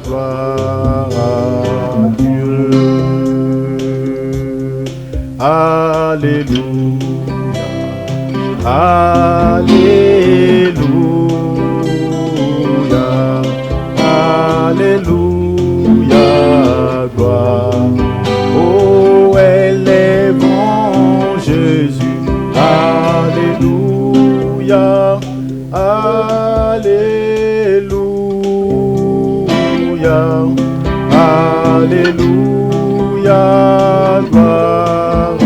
gloire à Dieu. Alléluia, Alléluia, Alléluia, gloire. Oh, élèvons Jésus, Alléluia, Alléluia, Alléluia, gloire à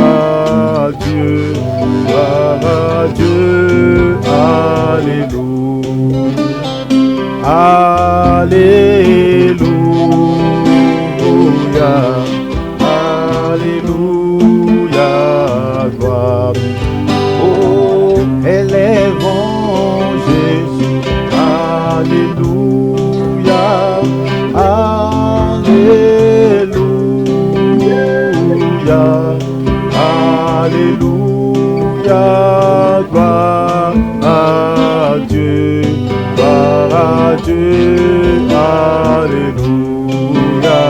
Dieu, gloire à Dieu, Alléluia, Alléluia, Alléluia, gloire. Oh, élèvons Jésus, Alléluia, Alléluia, Alléluia, gloire à Dieu, gloire à Dieu, Alléluia,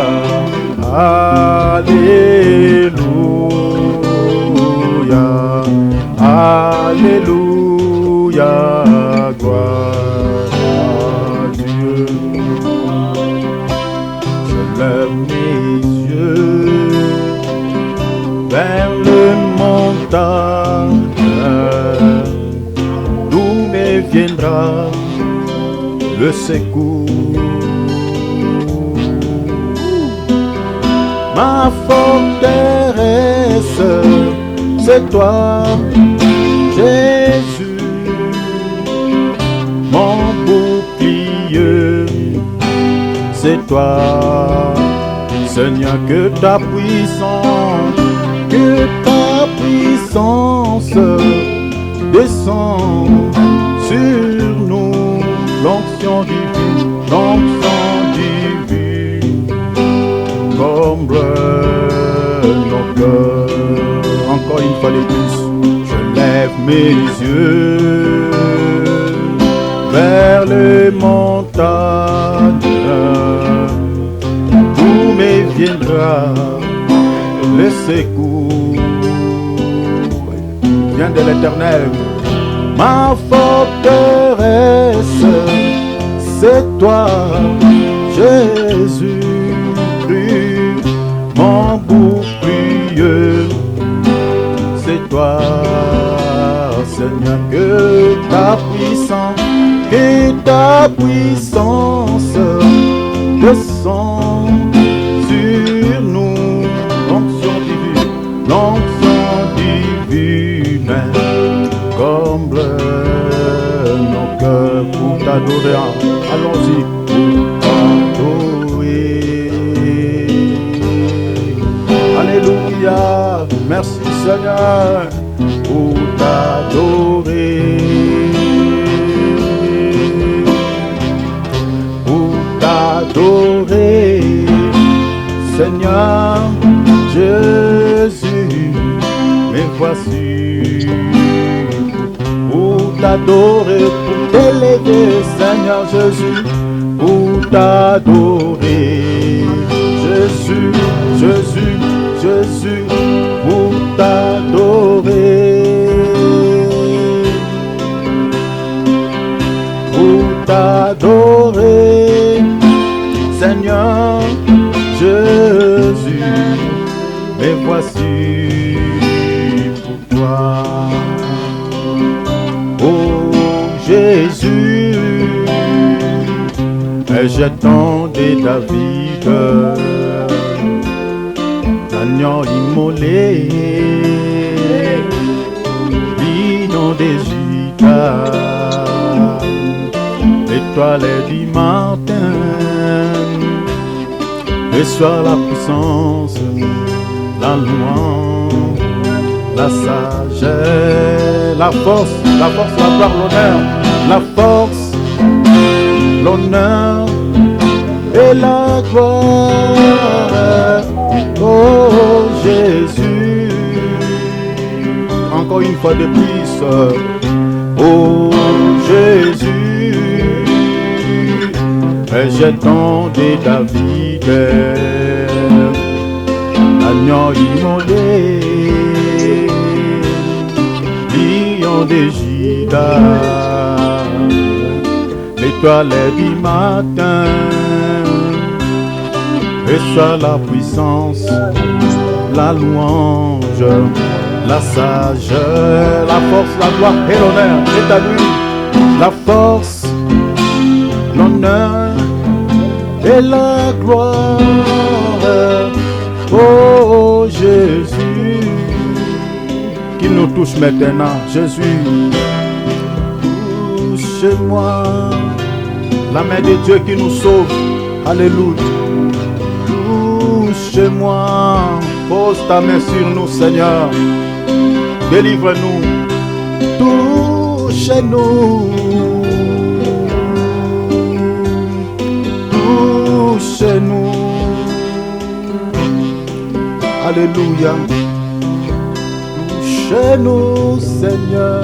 Alléluia, Alléluia, gloire à Dieu. Je lève mes yeux vers le montagne, d'où me viendra le secours. Ma forteresse, c'est toi, Jésus, mon bouclier, c'est toi, Seigneur, que ta puissance descend sur nous, l'onction divine, comble nos cœurs. Encore une fois de plus, je lève mes yeux vers les montagnes, d'où me viendra le secours. Vient de l'Éternel, ma forteresse, c'est toi, Jésus. Mon bouclier, c'est toi, Seigneur, que ta puissance descend sur nous, l'onction divine, comble nos cœurs pour t'adorer. Allons-y, Alléluia, merci Seigneur pour t'adorer, Seigneur Jésus, me voici pour t'adorer, pour t'élever, Seigneur Jésus, pour t'adorer, Jésus, pour t'adorer, Seigneur Jésus, me voici pour toi. Oh Jésus, j'attendais David, l'agneau immolé, inondé Juda, l'étoile du matin, reçois la puissance, la louange, la sagesse, la force, la gloire, l'honneur, la force, l'honneur et la gloire. Oh Jésus, encore une fois de plus. Oh Jésus, jeton de David, agneau immolé, lion de Juda, l'étoile du matin, reçois la puissance, la louange, la sage, la force, la gloire et l'honneur est à lui. La force, l'honneur et la gloire. Oh Jésus, qu'il nous touche maintenant. Jésus, touche-moi. La main de Dieu qui nous sauve. Alléluia. Touche-moi. Pose ta main sur nous, Seigneur. Délivre-nous. Touche-nous. Touche-nous. Alléluia. Touche-nous, Seigneur.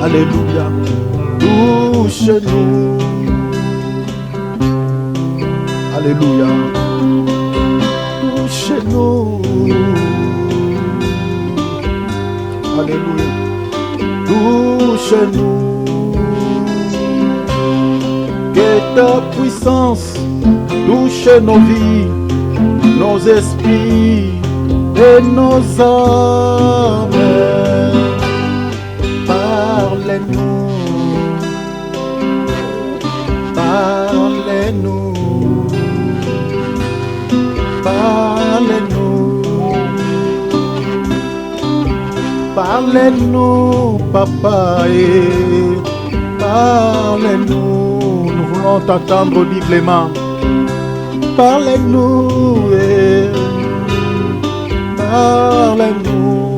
Alléluia. Touche-nous. Alléluia. Touche-nous. Alléluia. Touche-nous. Que ta puissance touche nos vies, nos esprits et nos âmes. Parlez-nous. Parlez-nous. Parlez-nous. Parlez-nous, papa, et parlez-nous. Nous voulons t'entendre librement. Parlez-nous, et parlez-nous.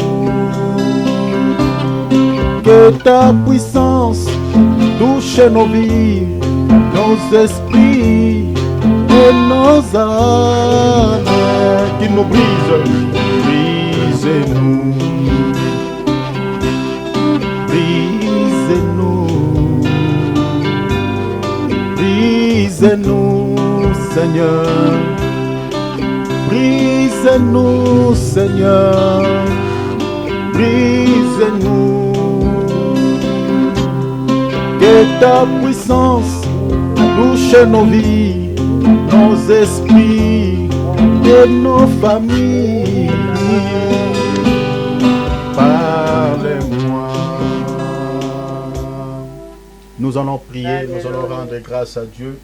Que ta puissance touche nos vies, nos esprits et nos âmes. Qu'il nous brise, brisez-nous. Brisez-nous, brisez-nous, Seigneur. Brisez-nous, Seigneur. Brisez-nous. Que ta puissance touche nos vies, nos esprits et nos familles. Parlez-moi. Nous allons prier, nous allons rendre grâce à Dieu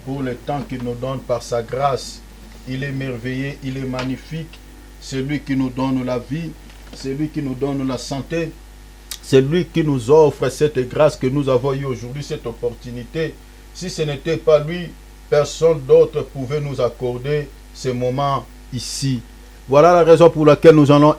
pour le temps qu'il nous donne par sa grâce. Il est merveilleux, il est magnifique. C'est lui qui nous donne la vie, c'est lui qui nous donne la santé, c'est lui qui nous offre cette grâce que nous avons eu aujourd'hui, cette opportunité. Si ce n'était pas lui, personne d'autre pouvait nous accorder ce moment ici. Voilà la raison pour laquelle nous allons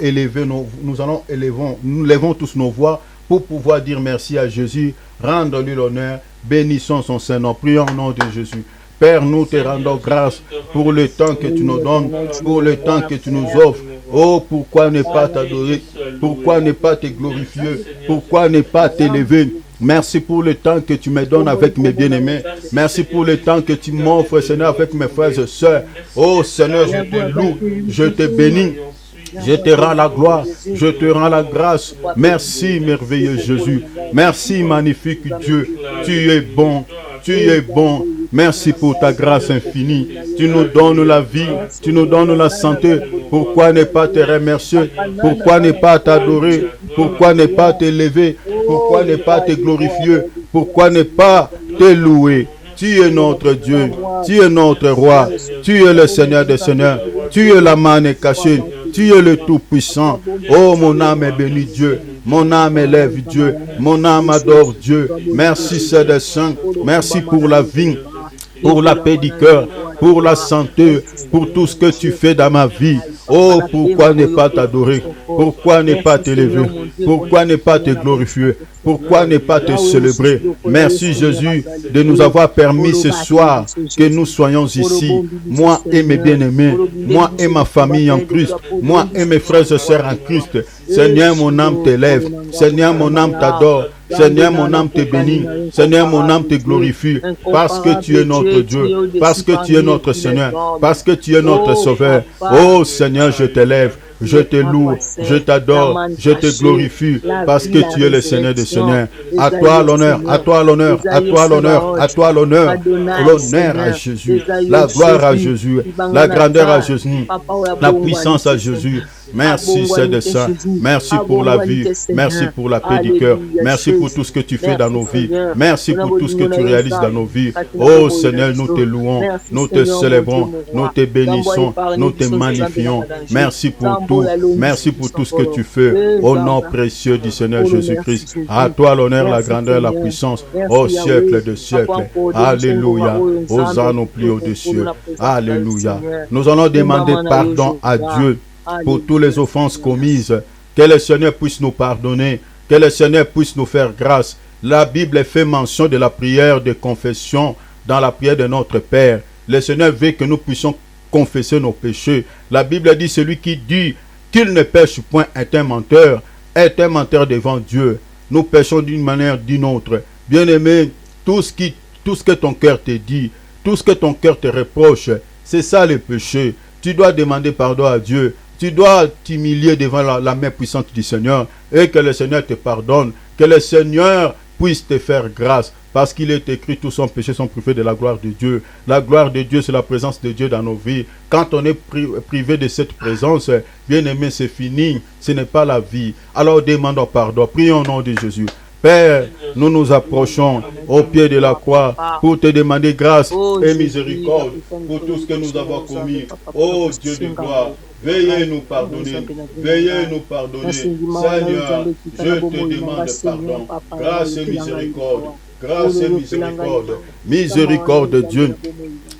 nous levons tous nos voix pour pouvoir dire merci à Jésus, rendre-lui l'honneur, bénissons son Saint-Nom. Prions au nom de Jésus. Père, nous te rendons grâce pour le temps que tu nous donnes, pour le temps que tu nous offres. Oh, pourquoi ne pas t'adorer? Pourquoi ne pas te glorifier? Pourquoi ne pas t'élever? Merci pour le temps que tu me donnes avec mes bien-aimés. Merci pour le temps que tu m'offres, Seigneur, avec mes frères et sœurs. Oh Seigneur, je te loue, je te bénis. Je te rends la gloire, je te rends la grâce. Merci, merveilleux Jésus. Merci, magnifique Dieu. Tu es bon, tu es bon. Merci pour ta grâce infinie. Tu nous donnes la vie, tu nous donnes la santé. Pourquoi ne pas te remercier? Pourquoi ne pas t'adorer? Pourquoi ne pas t'élever? Pourquoi ne pas te glorifier? Pourquoi ne pas te louer? Tu es notre Dieu, tu es notre roi, tu es le Seigneur des Seigneurs, tu es la manne cachée, tu es le Tout-Puissant. Oh, mon âme est bénie Dieu, mon âme élève Dieu, mon âme adore Dieu. Merci Seigneur des Saints, merci pour la vie, pour la paix du cœur, pour la santé, pour tout ce que tu fais dans ma vie. Oh, pourquoi ne pas t'adorer? Pourquoi ne pas t'élever? Pourquoi ne pas te glorifier? Pourquoi ne pas te célébrer? Merci Jésus de nous avoir permis ce soir que nous soyons ici. Moi et mes bien-aimés, moi et ma famille en Christ, moi et mes frères et sœurs en Christ. Seigneur, mon âme t'élève. Seigneur, mon âme t'adore. Seigneur, mon âme te bénit. Seigneur, mon âme te glorifie. Parce que tu es notre Dieu. Parce que tu es notre Seigneur. Parce que tu es notre Sauveur. Oh Seigneur, je t'élève. Je te loue, je t'adore, je te glorifie parce que tu es le Seigneur des Seigneurs. À toi l'honneur, à toi l'honneur, à toi l'honneur, à toi l'honneur. L'honneur à Jésus, la gloire à Jésus, la grandeur à Jésus, la puissance à Jésus. Merci Seigneur Saint, merci pour la vie, merci pour la paix du cœur, merci pour tout ce que tu fais dans nos vies, merci pour tout ce que tu réalises dans nos vies. Oh Seigneur, nous te louons, nous te célébrons, nous te bénissons, nous te magnifions. Merci pour tout, merci pour tout ce que tu fais. Au nom précieux du Seigneur Jésus-Christ, à toi l'honneur, la grandeur, la puissance, au siècle de siècles. Alléluia, hosanna au plus haut des cieux. Alléluia. Nous allons demander pardon à Dieu pour toutes les offenses commises, que le Seigneur puisse nous pardonner, que le Seigneur puisse nous faire grâce. La Bible fait mention de la prière de confession dans la prière de notre Père. Le Seigneur veut que nous puissions confesser nos péchés. La Bible dit, celui qui dit qu'il ne pêche point est un menteur devant Dieu. Nous péchons d'une manière ou d'une autre. Bien-aimé, tout ce que ton cœur te dit, tout ce que ton cœur te reproche, c'est ça le péché. Tu dois demander pardon à Dieu. Tu dois t'humilier devant la main puissante du Seigneur et que le Seigneur te pardonne, que le Seigneur puisse te faire grâce, parce qu'il est écrit, tous son péché sont privés de la gloire de Dieu. La gloire de Dieu, c'est la présence de Dieu dans nos vies. Quand on est privé de cette présence, bien aimé, c'est fini, ce n'est pas la vie. Alors demandons pardon, prions au nom de Jésus. Père, nous nous approchons au pied de la croix pour te demander grâce et miséricorde pour tout ce que nous avons commis. Oh Dieu de gloire, veuillez nous pardonner, veuillez nous pardonner. Seigneur, je te demande pardon, grâce et miséricorde. Grâce et miséricorde, miséricorde de Dieu,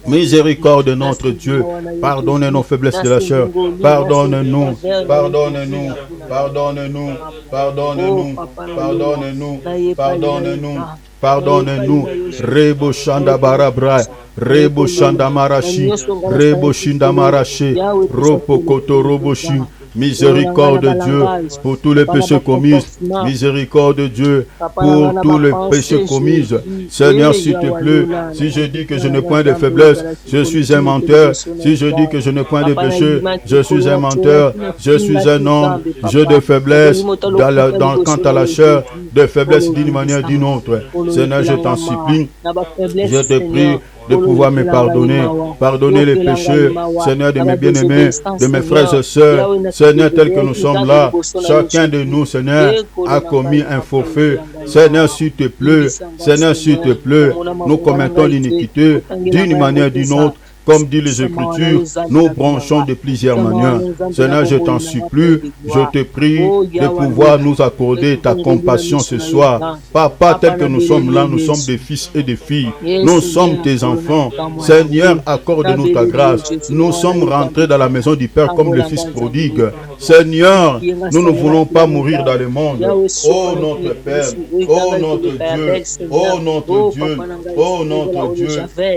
miséricorde de notre Dieu. Pardonne nos faiblesses de la chair, pardonne-nous, pardonne-nous, pardonne-nous, pardonne-nous, pardonne-nous, pardonne-nous, pardonne-nous. Rebo Shanda Barabra, Rebo Shanda Marashi, Rebo Shinda Marashi, Ropo Koto Roboshi. Miséricorde de Dieu pour tous les péchés commis. Miséricorde de Dieu pour tous les péchés commis. Seigneur, s'il te plaît, si je dis que je n'ai point de faiblesse, je suis un menteur. Si je dis que je n'ai point de péché, je suis un menteur. Je suis un homme. J'ai de faiblesse quant à la chair, de faiblesse d'une manière ou d'une autre. Seigneur, je t'en supplie. Je te prie de pouvoir me pardonner les péchés, Seigneur, de mes bien-aimés, de mes frères et sœurs, Seigneur, tel que nous sommes là, chacun de nous, Seigneur, a commis un forfait. Seigneur, s'il te plaît, Seigneur, s'il te plaît, nous commettons l'iniquité d'une manière ou d'une autre. Comme dit les Écritures, nous branchons de plusieurs manières. Seigneur, je t'en supplie, je te prie de pouvoir nous accorder ta compassion ce soir. Papa, tel que nous sommes là, nous sommes des fils et des filles. Nous sommes tes enfants. Seigneur, accorde-nous ta grâce. Nous sommes rentrés dans la maison du Père comme le Fils prodigue. Seigneur, nous ne voulons pas mourir dans le monde. Oh notre Père, oh notre Dieu, oh notre Dieu, oh notre Dieu,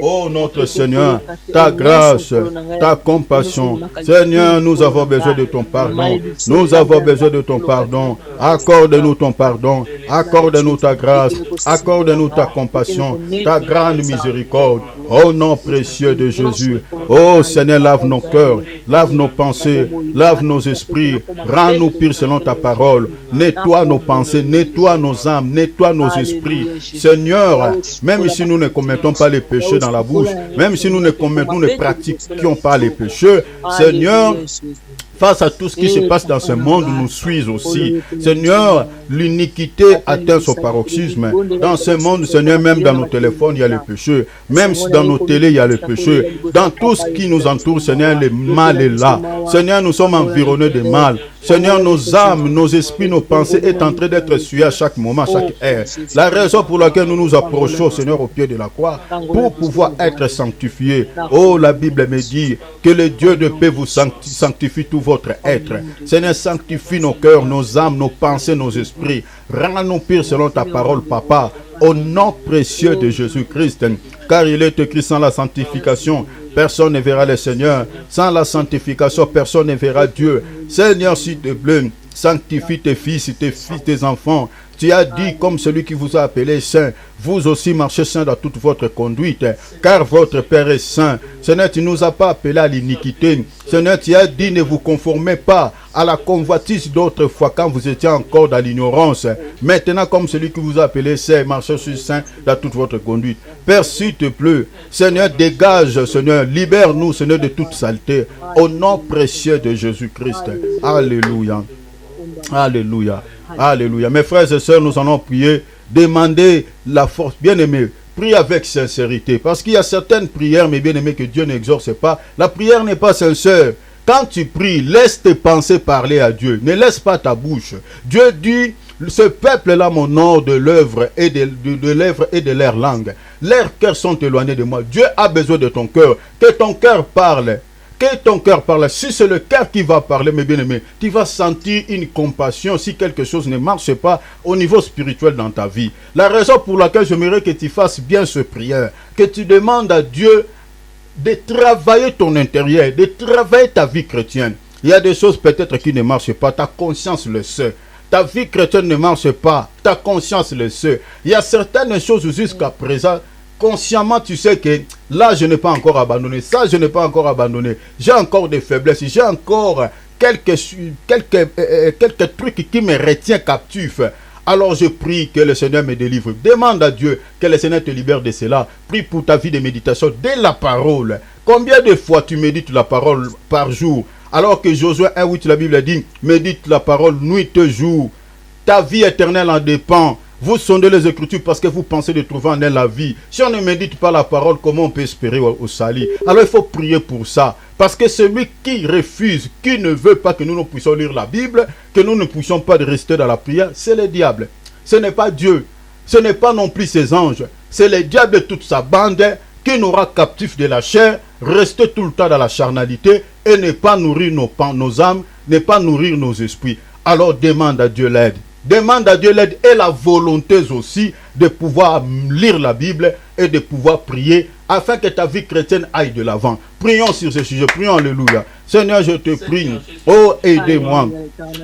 oh notre Seigneur. Ta grâce, ta compassion. Seigneur, nous avons besoin de ton pardon. Nous avons besoin de ton pardon. Accorde-nous ton pardon. Accorde-nous ta grâce. Accorde-nous ta compassion, ta grande miséricorde. Au nom précieux de Jésus. Oh Seigneur, lave nos cœurs, lave nos pensées, lave nos esprits. Rends-nous purs selon ta parole. Nettoie nos pensées, nettoie nos âmes, nettoie nos esprits. Seigneur, même si nous ne commettons pas les péchés dans la bouche, même si nous ne pratiquions pas les péchés, Seigneur, face à tout ce qui se passe dans ce monde, nous suis aussi. Seigneur, l'iniquité atteint son paroxysme. Dans ce monde, Seigneur, même dans nos téléphones, il y a le péché. Même dans nos télés, il y a le péché. Dans tout ce qui nous entoure, Seigneur, le mal est là. Seigneur, nous sommes environnés de mal. Seigneur, nos âmes, nos esprits, nos pensées est en train d'être souillés à chaque moment, à chaque heure. La raison pour laquelle nous nous approchons, Seigneur, au pied de la croix, pour pouvoir être sanctifiés. Oh, la Bible me dit que le Dieu de paix vous sanctifie tout votre être. Seigneur, sanctifie nos cœurs, nos âmes, nos pensées, nos esprits. Rends-nous purs selon ta parole, Papa, au nom précieux de Jésus-Christ. Car il est écrit, sans la sanctification, personne ne verra le Seigneur. Sans la sanctification, personne ne verra Dieu. Seigneur, s'il te plaît, sanctifie tes fils, tes enfants. Tu as dit, comme celui qui vous a appelé saint, vous aussi marchez saint dans toute votre conduite, car votre Père est saint. Seigneur, tu ne nous as pas appelés à l'iniquité. Seigneur, tu as dit, ne vous conformez pas à la convoitise d'autrefois quand vous étiez encore dans l'ignorance. Maintenant, comme celui qui vous a appelé saint, marchez sur saint dans toute votre conduite. Père, s'il te plaît, Seigneur, dégage, Seigneur, libère-nous, Seigneur, de toute saleté. Au nom précieux de Jésus-Christ. Alléluia. Alléluia. Alléluia. Mes frères et sœurs, nous allons prier, demander la force. Bien-aimés, prie avec sincérité. Parce qu'il y a certaines prières, mes bien-aimés, que Dieu n'exauce pas. La prière n'est pas sincère. Quand tu pries, laisse tes pensées parler à Dieu. Ne laisse pas ta bouche. Dieu dit, ce peuple-là m'honore de l'œuvre et de lèvres et de leur langue. Leurs cœurs sont éloignés de moi. Dieu a besoin de ton cœur. Que ton cœur parle. Que ton cœur parle. Si c'est le cœur qui va parler, mes bien-aimés, tu vas sentir une compassion si quelque chose ne marche pas au niveau spirituel dans ta vie. La raison pour laquelle j'aimerais que tu fasses bien ce prière, que tu demandes à Dieu de travailler ton intérieur, de travailler ta vie chrétienne. Il y a des choses peut-être qui ne marchent pas, ta conscience le sait. Ta vie chrétienne ne marche pas, ta conscience le sait. Il y a certaines choses jusqu'à présent, consciemment, tu sais que là, je n'ai pas encore abandonné. Ça, je n'ai pas encore abandonné. J'ai encore des faiblesses. J'ai encore quelques trucs qui me retiennent captif. Alors, je prie que le Seigneur me délivre. Demande à Dieu que le Seigneur te libère de cela. Prie pour ta vie de méditation dès la parole. Combien de fois tu médites la parole par jour? Alors que Josué 1:8, la Bible dit, médite la parole nuit et jour. Ta vie éternelle en dépend. Vous sondez les Écritures parce que vous pensez de trouver en elle la vie. Si on ne médite pas la parole, comment on peut espérer au salut? Alors il faut prier pour ça. Parce que celui qui refuse, qui ne veut pas que nous puissions lire la Bible, que nous ne puissions pas rester dans la prière, c'est le diable. Ce n'est pas Dieu. Ce n'est pas non plus ses anges. C'est le diable et toute sa bande qui nous rend captifs de la chair, rester tout le temps dans la charnalité et ne pas nourrir nos âmes, ne pas nourrir nos esprits. Alors demande à Dieu l'aide. Demande à Dieu l'aide et la volonté aussi de pouvoir lire la Bible et de pouvoir prier afin que ta vie chrétienne aille de l'avant. Prions sur ce sujet. Prions, alléluia. Seigneur, je te prie. Oh, aidez-moi.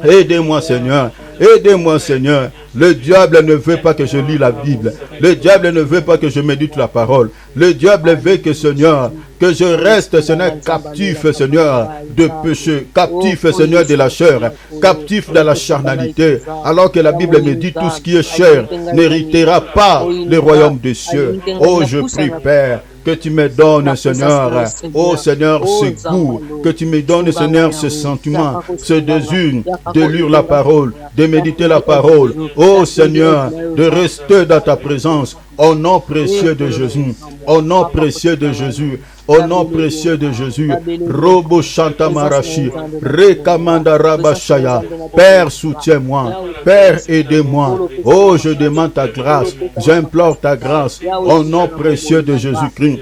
Aidez-moi, Seigneur. Aidez-moi, Seigneur. Le diable ne veut pas que je lis la Bible. Le diable ne veut pas que je médite la parole. Le diable veut que, Seigneur, que je reste, Seigneur, captif, Seigneur, de péché. Captif, Seigneur, de la chair. Captif de la charnalité. Alors que la Bible me dit tout ce qui est chair n'héritera pas le royaume des cieux. Oh, je prie, Père, que tu me donnes, Seigneur, oh Seigneur, ce goût, que tu me donnes, Seigneur, ce sentiment, ce désir de lire la parole, de méditer la parole, oh Seigneur, de rester dans ta présence, au nom précieux de Jésus, au nom précieux de Jésus. Au nom précieux de Jésus, Robo Shanta Marashi, Rekamanda Rabashaya, Père, soutiens-moi, Père, aidez-moi. Oh, je demande ta grâce, j'implore ta grâce, au nom précieux de Jésus-Christ.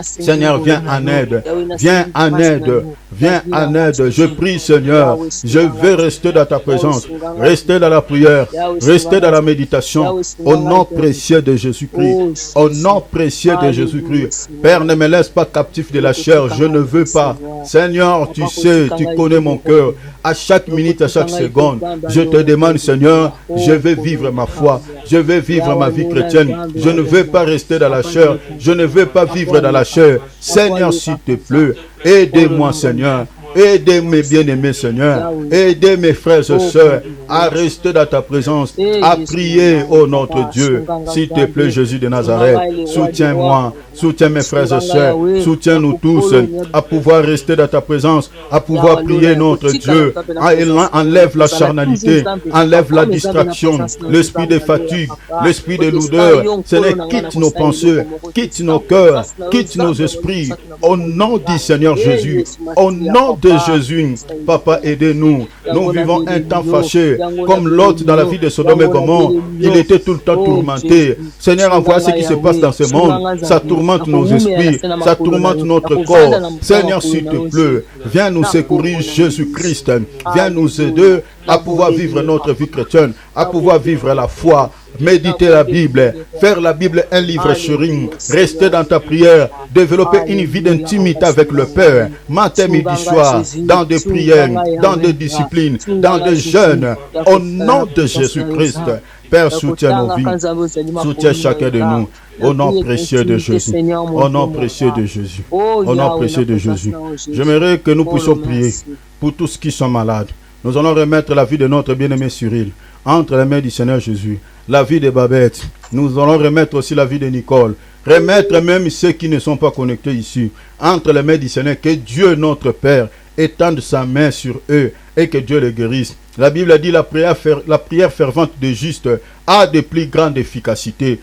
Seigneur, viens en aide, viens en aide, viens en aide. Je prie, Seigneur, je veux rester dans ta présence, rester dans la prière, rester dans la méditation, au nom précieux de Jésus-Christ, au nom précieux de Jésus-Christ. Père, ne me laisse pas captif de la chair, je ne veux pas. Seigneur, tu sais, tu connais mon cœur. À chaque minute, à chaque seconde, je te demande, Seigneur, je vais vivre ma foi, je vais vivre ma vie chrétienne. Je ne veux pas rester dans la chair, je ne veux pas vivre dans la chair. Seigneur, s'il te plaît, aidez-moi, Seigneur. Aidez mes bien-aimés, Seigneur. Aidez mes frères et sœurs à rester dans ta présence, à prier, ô notre Dieu. S'il te plaît, Jésus de Nazareth, soutiens-moi, soutiens mes frères et sœurs, soutiens-nous tous à pouvoir rester dans ta présence, à pouvoir prier notre Dieu. Enlève la charnalité, enlève la distraction, l'esprit de fatigue, l'esprit de lourdeur. Seigneur, quitte nos pensées, quitte nos cœurs, quitte nos esprits. Au nom du Seigneur Jésus, au nom de Jésus, Papa, aidez-nous. Nous vivons un temps fâché, comme l'autre dans la vie de Sodome et Gomorrhe. Il était tout le temps tourmenté. Seigneur, envoie ce qui se passe dans ce monde. Ça tourmente tourmente nos esprits, ça tourmente notre corps. Seigneur, s'il te plaît, viens nous secourir, Jésus-Christ. Viens nous aider à pouvoir vivre notre vie chrétienne, à pouvoir vivre la foi, méditer la Bible, faire la Bible un livre chéri, rester dans ta prière, développer une vie d'intimité avec le Père, matin, midi, soir, dans des prières, dans des disciplines, dans des jeûnes, au nom de Jésus-Christ. Père, soutiens nos vies, soutiens chacun de nous, au nom précieux de Jésus, au nom précieux de Jésus, au nom précieux de Jésus. J'aimerais que nous puissions prier pour tous qui sont malades. Nous allons remettre la vie de notre bien-aimé Cyril entre les mains du Seigneur Jésus, la vie de Babette. Nous allons remettre aussi la vie de Nicole, remettre même ceux qui ne sont pas connectés ici entre les mains du Seigneur. Que Dieu notre Père étende sa main sur eux et que Dieu les guérisse. La Bible a dit la prière fervente des justes a de plus grande efficacité.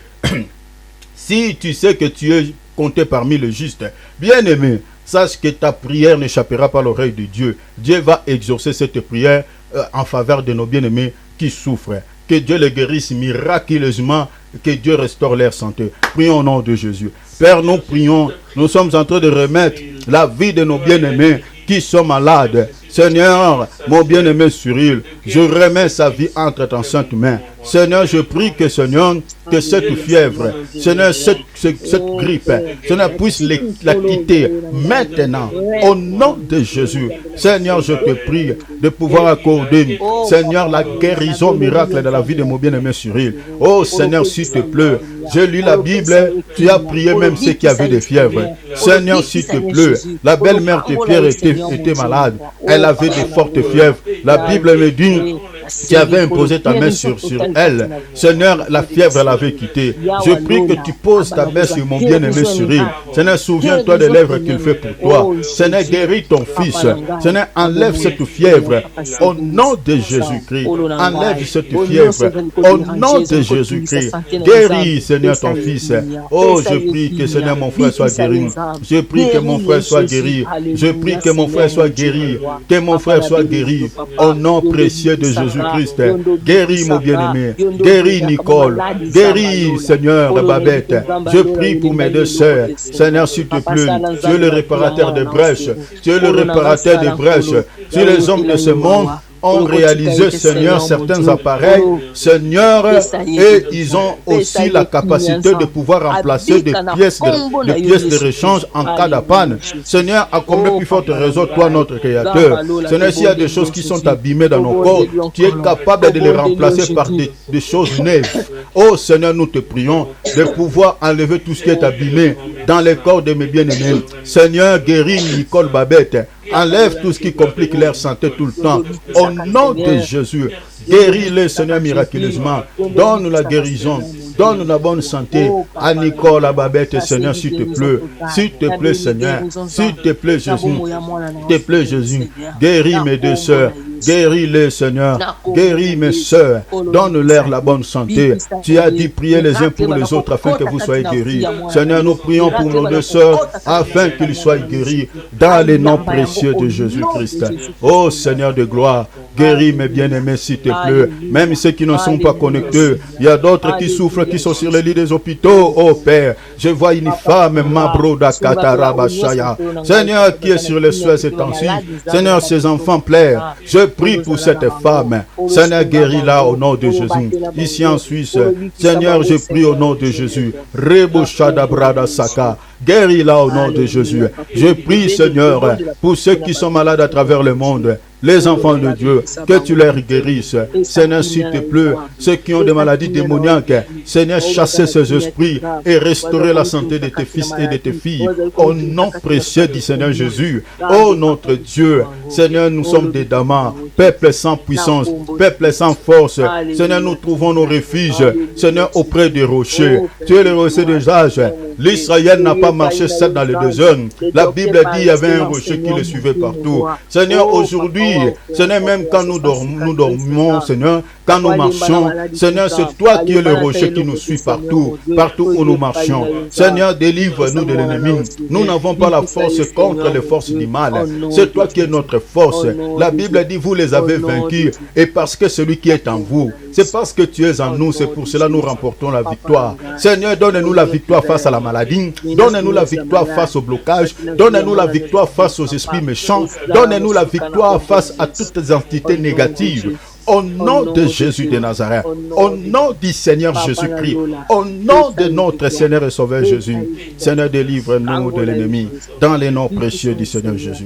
Si tu sais que tu es compté parmi les justes, bien-aimé, sache que ta prière n'échappera pas à l'oreille de Dieu. Dieu va exaucer cette prière en faveur de nos bien-aimés qui souffrent. Que Dieu les guérisse miraculeusement, que Dieu restaure leur santé. Prions au nom de Jésus. Père, nous prions, nous sommes en train de remettre la vie de nos bien-aimés qui sont malades. Seigneur, mon bien-aimé Cyril, je remets sa vie entre tes saintes mains. Seigneur, je prie que, Seigneur, que cette fièvre, Seigneur, cette grippe, Seigneur, puisse la quitter maintenant, au nom de Jésus. Seigneur, je te prie de pouvoir accorder, Seigneur, la guérison miracle de la vie de mon bien-aimé Cyril. Oh Seigneur, s'il te plaît, j'ai lu la Bible, tu as prié même ceux qui avaient des fièvres. Seigneur, s'il te plaît, la belle-mère de Pierre était malade. Elle avait de fortes fièvres. La Bible me dit, tu avais imposé ta main sur elle. Seigneur, la fièvre l'avait quitté. Je prie que tu poses ta main sur mon bien-aimé Cyril. Seigneur, souviens-toi des lèvres qu'il fait pour toi. Seigneur, guéris ton fils. Seigneur, enlève cette fièvre. Au nom de Jésus-Christ. Enlève cette fièvre. Au nom de Jésus-Christ. Guéris, Seigneur, ton fils. Oh, je prie que, Seigneur, mon frère soit guéri. Je prie que mon frère soit guéri. Je prie que mon frère soit guéri. Que mon frère soit guéri. Au nom précieux de Jésus-Christ. Guéris, mon bien-aimé. Guéris, Nicole. Guéris, Seigneur, Babette. Je prie pour mes deux sœurs. Seigneur, s'il te plaît, tu es le réparateur des brèches. Tu es le réparateur des brèches. Si les hommes de ce monde ont réalisé, Seigneur, certains appareils, Seigneur, et ils ont aussi la capacité de pouvoir remplacer des pièces de rechange en cas de panne. Seigneur, à combien plus forte raison, toi, notre Créateur, Seigneur, s'il y a des choses qui sont abîmées dans nos corps, tu es capable de les remplacer par des choses neuves. Oh Seigneur, nous te prions de pouvoir enlever tout ce qui est abîmé dans les corps de mes bien-aimés. Seigneur, guéris Nicole Babette. Enlève tout ce qui complique leur santé tout le temps. Au nom de Jésus, guéris-les, Seigneur, miraculeusement. Donne la guérison. Donne la bonne santé à Nicole, à Babette, Seigneur, s'il te plaît. S'il te plaît, Seigneur. S'il te plaît, Jésus. S'il te plaît, Jésus. Guéris mes deux sœurs. Guéris-les, Seigneur. Guéris mes sœurs. Donne-leur la bonne santé. Tu as dit, priez les uns pour les autres afin que vous soyez guéris. Seigneur, nous prions pour nos deux sœurs afin qu'ils soient guéris dans les noms précieux de Jésus-Christ. Oh Seigneur de gloire, guéris mes bien-aimés, s'il te plaît. Même ceux qui ne sont pas connectés, il y a d'autres qui souffrent, qui sont sur les lits des hôpitaux. Oh Père, je vois une femme, Mabroda Katarabashaya. Seigneur, qui est sur les soins ces temps-ci. Seigneur, ses enfants pleurent. Je prie pour cette femme. Seigneur, guéris-la au nom de Jésus. Ici en Suisse, Seigneur, je prie au nom de Jésus. Rebo Shadabrada Saka. Guéris-la au nom de Jésus. Je prie, Seigneur, pour ceux qui sont malades à travers le monde, les enfants de Dieu, que tu leur guérisses. Seigneur, s'il te plaît, ceux qui ont des maladies démoniaques, Seigneur, chassez ces esprits et restaurer la santé de tes fils et de tes filles. Au nom précieux du Seigneur Jésus. Oh notre Dieu, Seigneur, nous sommes des damans, peuple sans puissance, peuple sans force. Seigneur, nous trouvons nos refuges, Seigneur, auprès des rochers. Tu es le rocher des âges. L'Israël n'a pas marché seul dans les déserts. La Bible dit qu'il y avait un rocher qui le suivait partout. Seigneur, aujourd'hui, Seigneur, même quand nous dormons, Seigneur, quand nous marchons, Seigneur, c'est toi qui es le rocher qui nous suit partout, partout où nous marchons. Seigneur, délivre-nous de l'ennemi. Nous n'avons pas la force contre les forces du mal. C'est toi qui es notre force. La Bible dit, vous les avez vaincus, et parce que celui qui est en vous, C'est parce que tu es en nous, c'est pour cela que nous remportons la victoire. Seigneur, donne-nous la victoire face à la maladie. Donne-nous la victoire face au blocage. Donne-nous la victoire face aux esprits méchants. Donne-nous la victoire face à toutes les entités négatives. Au nom de Jésus de Nazareth, au nom du Seigneur Jésus-Christ, au nom de notre Seigneur et Sauveur Jésus, Seigneur, délivre-nous de l'ennemi dans les noms précieux du Seigneur Jésus.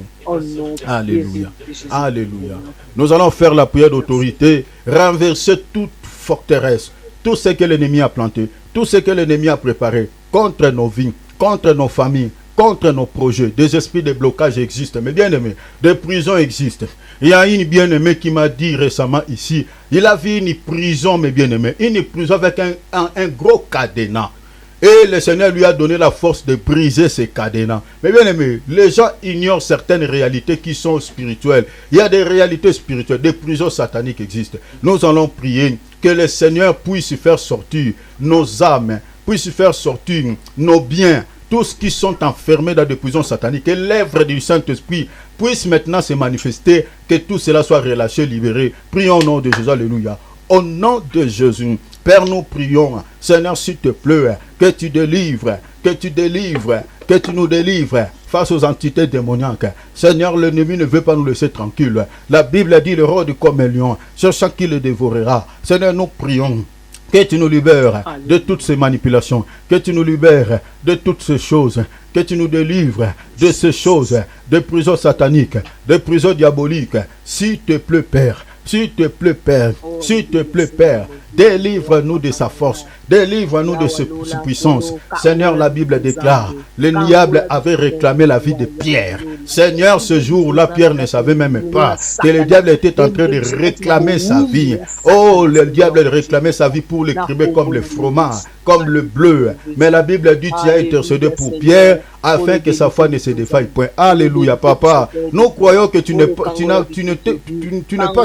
Alléluia. Alléluia. Nous allons faire la prière d'autorité, renverser toute forteresse, tout ce que l'ennemi a planté, tout ce que l'ennemi a préparé contre nos vies, contre nos familles, contre nos projets. Des esprits de blocage existent, mais bien aimés, des prisons existent. Il y a une bien-aimée qui m'a dit récemment ici, il a vu une prison, mes bien-aimés, une prison avec un gros cadenas. Et le Seigneur lui a donné la force de briser ces cadenas. Mais bien aimé, les gens ignorent certaines réalités qui sont spirituelles. Il y a des réalités spirituelles, des prisons sataniques existent. Nous allons prier que le Seigneur puisse faire sortir nos âmes, puisse faire sortir nos biens, tous qui sont enfermés dans des prisons sataniques, que l'œuvre du Saint-Esprit puisse maintenant se manifester, que tout cela soit relâché, libéré. Prions au nom de Jésus, alléluia. Au nom de Jésus, Père, nous prions, Seigneur, s'il te plaît, que tu délivres, que tu nous délivres face aux entités démoniaques. Seigneur, l'ennemi ne veut pas nous laisser tranquilles. La Bible dit, le rôde comme un lion, cherchant qui le dévorera. Seigneur, nous prions. Que tu nous libères de toutes ces manipulations, que tu nous libères de toutes ces choses, que tu nous délivres de ces choses, de prisons sataniques, de prisons diaboliques. S'il te plaît, Père, s'il te plaît, Père, s'il te plaît, Père, délivre-nous de sa force, délivre-nous de sa puissance. Seigneur, la Bible déclare, le diable avait réclamé la vie de Pierre. Seigneur, ce jour-là, Pierre ne savait même pas que le diable était en train de réclamer sa vie. Oh, le diable réclamait sa vie pour l'écrire comme le fromage, comme le bleu. Mais la Bible dit, tu as intercédé pour Pierre, afin que sa foi ne se défaille point. Alléluia, papa. Nous croyons que tu n'es pas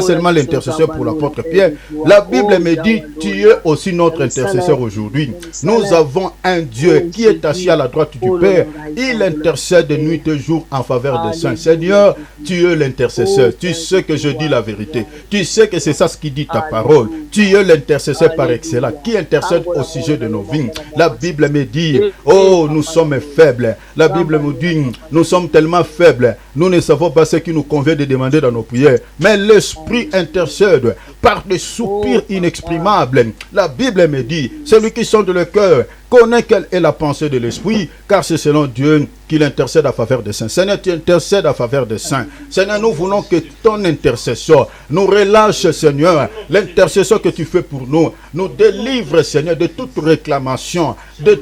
seulement l'intercesseur pour l'apôtre Pierre. La Bible me dit, tu es aussi notre intercesseur aujourd'hui. Nous avons un Dieu qui est assis à la droite du Père. Il intercède de nuit et jour en faveur des saints. Seigneur, tu es l'intercesseur. Tu sais que je dis la vérité. Tu sais que c'est ça ce qui dit ta parole. Tu es l'intercesseur par excellence qui intercède au sujet de nos vies. La Bible me dit, oh, nous sommes faibles. La Bible nous dit, nous sommes tellement faibles, nous ne savons pas ce qui nous convient de demander dans nos prières. Mais l'Esprit intercède par des soupirs inexprimables. La Bible me dit, celui qui sonde le cœur connaît quelle est la pensée de l'Esprit, car c'est selon Dieu qu'il intercède à faveur des saints. Seigneur, tu intercèdes à faveur des saints. Seigneur, nous voulons que ton intercession nous relâche, Seigneur, l'intercession que tu fais pour nous, nous délivre, Seigneur, de toute réclamation, de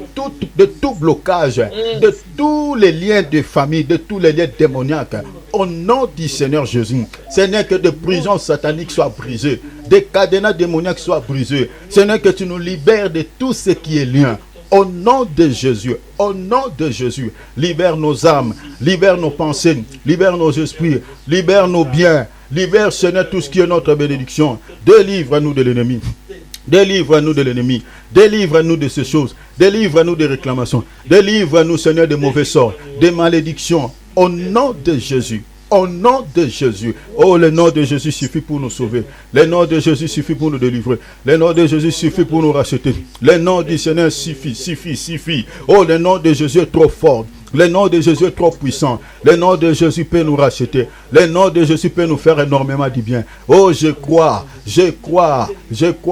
tout blocage, de tous les liens de famille, de tous les liens démoniaques. Au nom du Seigneur Jésus, Seigneur, que des prisons sataniques soient brisées, des cadenas démoniaques soient brisés. Seigneur, que tu nous libères de tout ce qui est lien. Au nom de Jésus, libère nos âmes, libère nos pensées, libère nos esprits, libère nos biens, libère, Seigneur, tout ce qui est notre bénédiction. Délivre-nous de l'ennemi. Délivre-nous de l'ennemi. Délivre-nous de ces choses. Délivre-nous des réclamations. Délivre-nous, Seigneur, des mauvais sorts, des malédictions. Au nom de Jésus. Au nom de Jésus. Oh, le nom de Jésus suffit pour nous sauver. Le nom de Jésus suffit pour nous délivrer. Le nom de Jésus suffit pour nous racheter. Le nom du Seigneur suffit. Oh, le nom de Jésus est trop fort. Le nom de Jésus est trop puissant. Le nom de Jésus peut nous racheter. Le nom de Jésus peut nous faire énormément du bien. Oh, je crois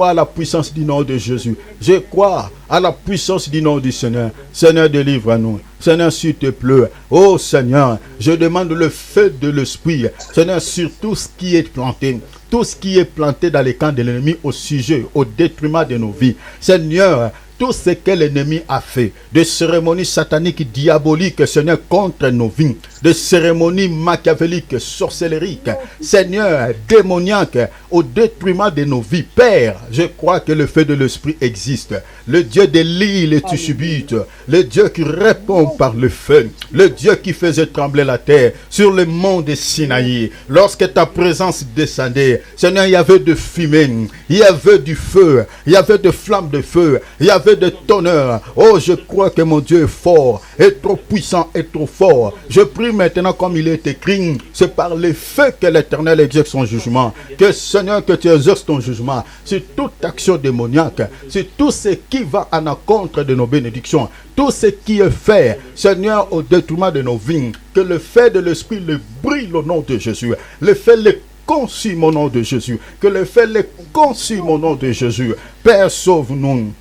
à la puissance du nom de Jésus. Je crois à la puissance du nom du Seigneur. Seigneur, délivre-nous. Seigneur, s'il te plaît. Oh Seigneur, je demande le feu de l'Esprit. Seigneur, sur tout ce qui est planté. Tout ce qui est planté dans les camps de l'ennemi au sujet, au détriment de nos vies. Seigneur, tout ce que l'ennemi a fait, de cérémonies sataniques, diaboliques, Seigneur, contre nos vies, de cérémonies machiavéliques, sorcelleriques, Seigneur, démoniaques, au détriment de nos vies. Père, je crois que le feu de l'Esprit existe. Le Dieu de l'île est subite, le Dieu qui répond par le feu, le Dieu qui faisait trembler la terre sur le mont de Sinaï. Lorsque ta présence descendait, Seigneur, il y avait de fumée, il y avait du feu, il y avait de flammes de feu, il y avait de tonnerre. Oh, je crois que mon Dieu est fort, est trop puissant, est trop fort. Je prie maintenant comme il est écrit, c'est par les faits que l'Éternel exerce son jugement. Que Seigneur, que tu exerces ton jugement sur toute action démoniaque, sur tout ce qui va en encontre de nos bénédictions, tout ce qui est fait, Seigneur, au détriment de nos vies. Que le fait de l'Esprit le brille au nom de Jésus. Le fait le consume au nom de Jésus. Que le fait le consume au nom de Jésus. Père, sauve-nous.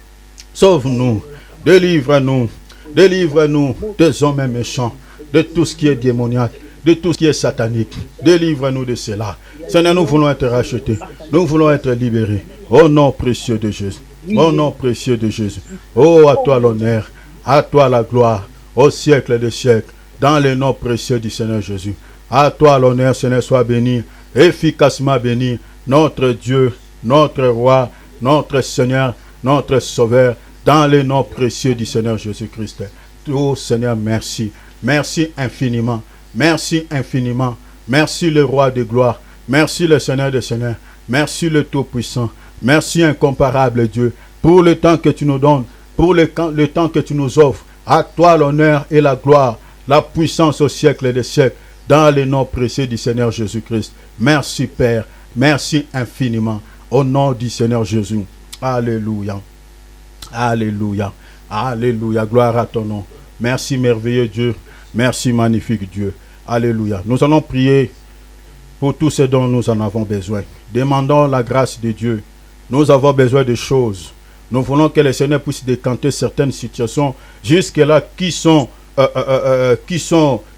Sauve-nous. Délivre-nous. Délivre-nous des hommes méchants, de tout ce qui est démoniaque, de tout ce qui est satanique. Délivre-nous de cela. Seigneur, nous voulons être rachetés. Nous voulons être libérés. Au nom précieux de Jésus. Au nom précieux de Jésus. Oh, à toi l'honneur. À toi la gloire. Au siècle des siècles. Dans le nom précieux du Seigneur Jésus. À toi l'honneur, Seigneur, sois béni. Efficacement béni. Notre Dieu, notre Roi, notre Seigneur, notre Sauveur. Dans le nom précieux du Seigneur Jésus-Christ. Oh Seigneur, merci. Merci infiniment. Merci infiniment. Merci le Roi de gloire. Merci le Seigneur des Seigneurs. Merci le Tout-Puissant. Merci incomparable Dieu. Pour le temps que tu nous donnes. Pour le temps que tu nous offres. À toi l'honneur et la gloire. La puissance au siècle des siècles. Dans le nom précieux du Seigneur Jésus-Christ. Merci Père. Merci infiniment. Au nom du Seigneur Jésus. Alléluia. Alléluia. Alléluia. Gloire à ton nom. Merci merveilleux Dieu. Merci magnifique Dieu. Alléluia. Nous allons prier pour tout ce dont nous en avons besoin. Demandons la grâce de Dieu. Nous avons besoin de choses. Nous voulons que le Seigneur puisse décanter certaines situations jusque-là qui sont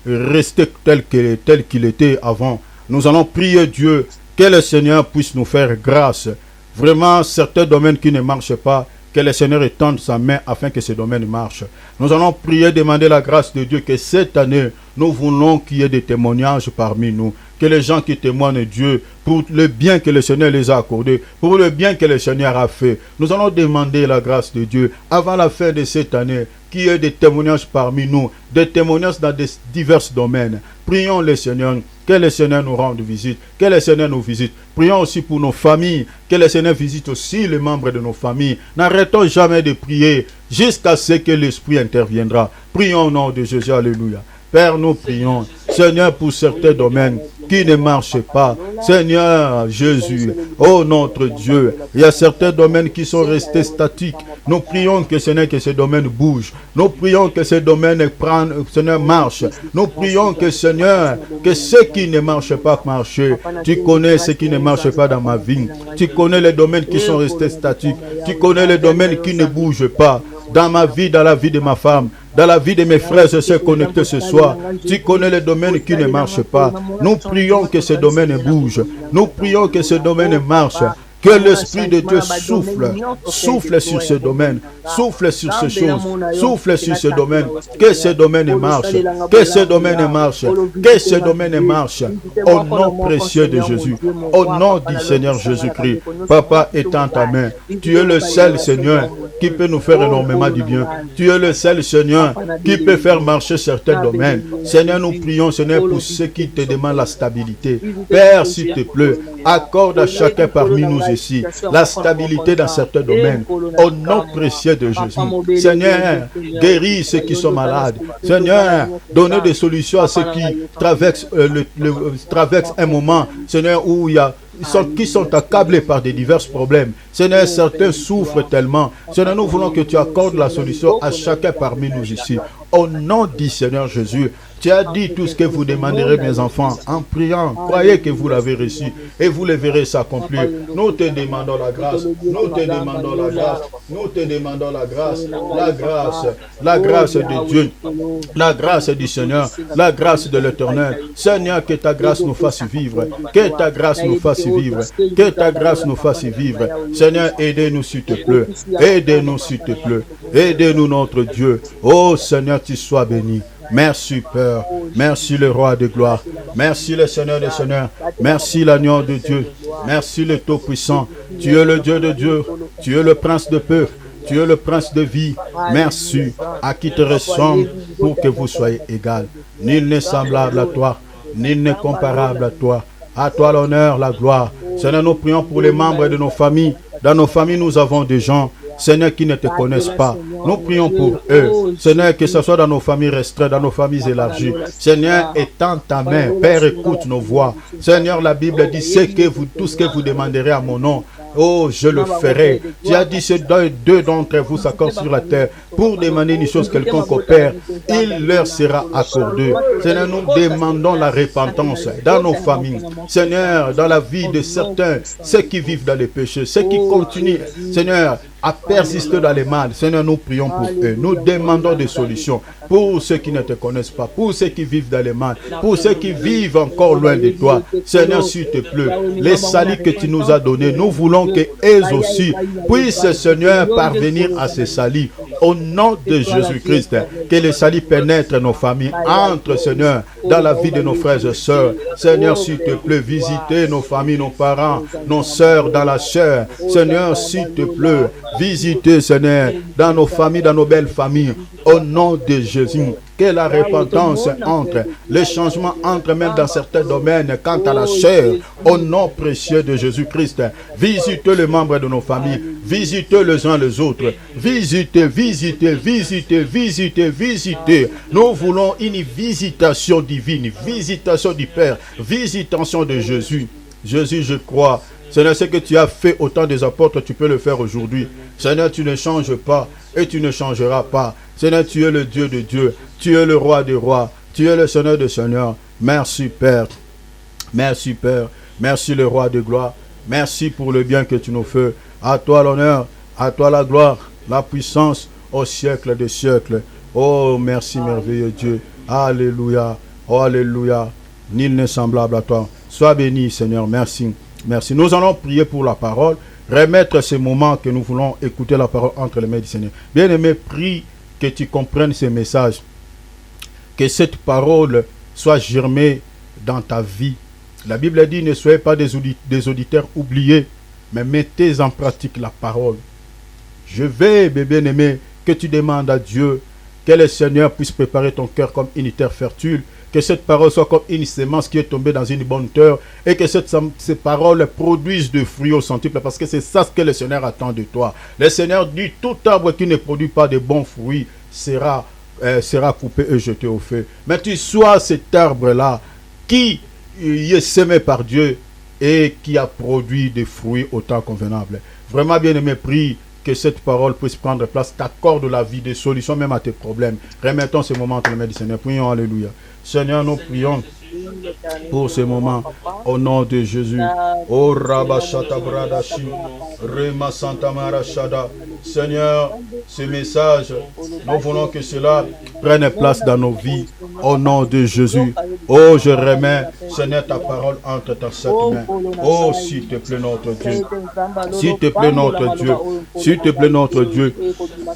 restées telles qu'il était avant. Nous allons prier Dieu que le Seigneur puisse nous faire grâce. Vraiment, certains domaines qui ne marchent pas, que le Seigneur étende sa main afin que ce domaine marche. Nous allons prier, demander la grâce de Dieu que cette année, nous voulons qu'il y ait des témoignages parmi nous. Que les gens qui témoignent Dieu pour le bien que le Seigneur les a accordé, pour le bien que le Seigneur a fait. Nous allons demander la grâce de Dieu avant la fin de cette année, qu'il y ait des témoignages parmi nous, des témoignages dans divers domaines. Prions le Seigneur, que le Seigneur nous rende visite, que le Seigneur nous visite. Prions aussi pour nos familles, que le Seigneur visite aussi les membres de nos familles. N'arrêtons jamais de prier jusqu'à ce que l'Esprit interviendra. Prions au nom de Jésus, alléluia. Père, nous prions, Seigneur, pour certains domaines qui ne marchent pas. Seigneur Jésus, oh notre Dieu, il y a certains domaines qui sont restés statiques. Nous prions que Seigneur, que ces domaines bougent. Nous prions que ces domaines Seigneur, marchent. Nous prions que Seigneur, que ce qui ne marche pas marche. Tu connais ce qui ne marche pas dans ma vie. Tu connais les domaines qui sont restés statiques. Tu connais les domaines qui ne bougent pas. Dans ma vie, dans la vie de ma femme, dans la vie de mes frères et sœurs connectés ce soir. Tu connais les domaines qui ne marchent pas. Nous prions que ces domaines bougent. Nous prions que ce domaine marche. Que l'Esprit de Dieu souffle sur ce domaine, souffle sur ces choses, souffle sur ce domaine, que ce domaine marche, que ce domaine marche, que ce domaine marche, au nom précieux de Jésus, au nom du Seigneur Jésus-Christ. Papa, étends ta main, tu es le seul Seigneur qui peut nous faire énormément du bien, tu es le seul Seigneur qui peut faire marcher certains domaines. Seigneur, nous prions, Seigneur, pour ceux qui te demandent la stabilité. Père, s'il te plaît, accorde à chacun parmi nous ici la stabilité dans certains domaines. Au nom précieux de Jésus. Seigneur, guéris ceux qui sont malades. Seigneur, donnez des solutions à ceux qui traversent un moment, Seigneur, où il y a qui sont accablés par des divers problèmes. Seigneur, certains souffrent tellement. Seigneur, nous voulons que tu accordes la solution à chacun parmi nous ici. Au nom du Seigneur Jésus, tu as dit tout ce que vous demanderez, mes enfants, en priant. Croyez que vous l'avez reçu et vous le verrez s'accomplir. Nous te demandons la grâce. Nous te demandons la grâce. Nous te demandons la grâce. La grâce. La grâce de Dieu. La grâce du Seigneur. La grâce de l'Éternel. Seigneur, que ta grâce nous fasse vivre. Que ta grâce nous fasse vivre. Que ta grâce nous fasse vivre. Seigneur, aidez-nous s'il te plaît. Aidez-nous s'il te plaît. Aidez-nous notre Dieu. Oh Seigneur, tu sois béni. Merci Père, merci le Roi de gloire, merci le Seigneur des Seigneurs, merci l'agneau de Dieu, merci le Tout-Puissant, tu es le Dieu de Dieu, tu es le Prince de paix, tu es le Prince de vie, merci à qui te ressemble pour que vous soyez égal. Nul n'est semblable à toi, nul n'est comparable à toi l'honneur, la gloire. Seigneur, nous prions pour les membres de nos familles. Dans nos familles, nous avons des gens Seigneur, qui ne te connaissent pas. Nous prions pour eux. Seigneur, que ce soit dans nos familles restreintes, dans nos familles élargies. Seigneur, étends ta main. Père, écoute nos voix. Seigneur, la Bible dit, tout ce que vous demanderez à mon nom, oh, je le ferai. Tu as dit, c'est deux d'entre vous s'accordent sur la terre pour demander une chose quelconque au Père, il leur sera accordé. Seigneur, nous demandons la repentance dans nos familles. Seigneur, dans la vie de certains, ceux qui vivent dans les péchés, ceux qui continuent, Seigneur, à persister dans les mal. Seigneur, nous prions pour eux. Nous demandons des solutions pour ceux qui ne te connaissent pas, pour ceux qui vivent dans les mal, pour ceux qui vivent encore loin de toi. Seigneur, s'il te plaît, les saluts que tu nous as donnés, nous voulons qu'elles aussi puissent, Seigneur, parvenir à ces saluts. Au nom de Jésus-Christ, que les saluts pénètrent nos familles, entre, Seigneur, dans la vie de nos frères et sœurs. Seigneur, s'il te plaît, visitez nos familles, nos parents, nos sœurs dans la chair. Seigneur, s'il te plaît, visitez, Seigneur, dans nos familles, dans nos belles familles. Au nom de Jésus, que la repentance entre, le changement entre même dans certains domaines quant à la chair, au nom précieux de Jésus-Christ. Visitez les membres de nos familles, visitez les uns les autres, visitez. Nous voulons une visitation divine, visitation du Père, visitation de Jésus. Jésus, je crois, Seigneur, ce que tu as fait au temps des apôtres, tu peux le faire aujourd'hui. Seigneur, tu ne changes pas et tu ne changeras pas. Seigneur, tu es le Dieu de Dieu, tu es le roi des rois, tu es le Seigneur des seigneurs. Merci Père, merci Père, merci le roi de gloire, merci pour le bien que tu nous fais. À toi l'honneur, à toi la gloire, la puissance au siècle des siècles. Oh, merci merveilleux Dieu. Alléluia, oh, alléluia. Nul n'est semblable à toi. Sois béni Seigneur, merci. Merci. Nous allons prier pour la parole, remettre ces moments que nous voulons écouter la parole entre les mains du Seigneur. Bien-aimé, prie que tu comprennes ces messages, que cette parole soit germée dans ta vie. La Bible dit, ne soyez pas des auditeurs oubliés, mais mettez en pratique la parole. Je vais, bien-aimé, que tu demandes à Dieu que le Seigneur puisse préparer ton cœur comme une terre fertile, que cette parole soit comme une semence qui est tombée dans une bonne terre et que ces paroles produisent de fruits au centuple, parce que c'est ça ce que le Seigneur attend de toi. Le Seigneur dit, tout arbre qui ne produit pas de bons fruits sera coupé et jeté au feu. Mais tu sois cet arbre-là qui est semé par Dieu et qui a produit des fruits au temps convenable. Vraiment, bien-aimé, prie que cette parole puisse prendre place, t'accorde la vie, des solutions même à tes problèmes. Remettons ce moment entre les mains du Seigneur. Prions, alléluia. Seigneur, nous prions pour ce moment, au nom de Jésus. Oh Rabashata Bradashi, Rema Santa Marashada. Seigneur, ce message, nous voulons que cela prenne place dans nos vies, au nom de Jésus. Oh, je remets, Seigneur, ta parole entre ta sainte main. Oh, s'il te plaît, notre Dieu. S'il te plaît, notre Dieu. S'il te plaît, notre Dieu.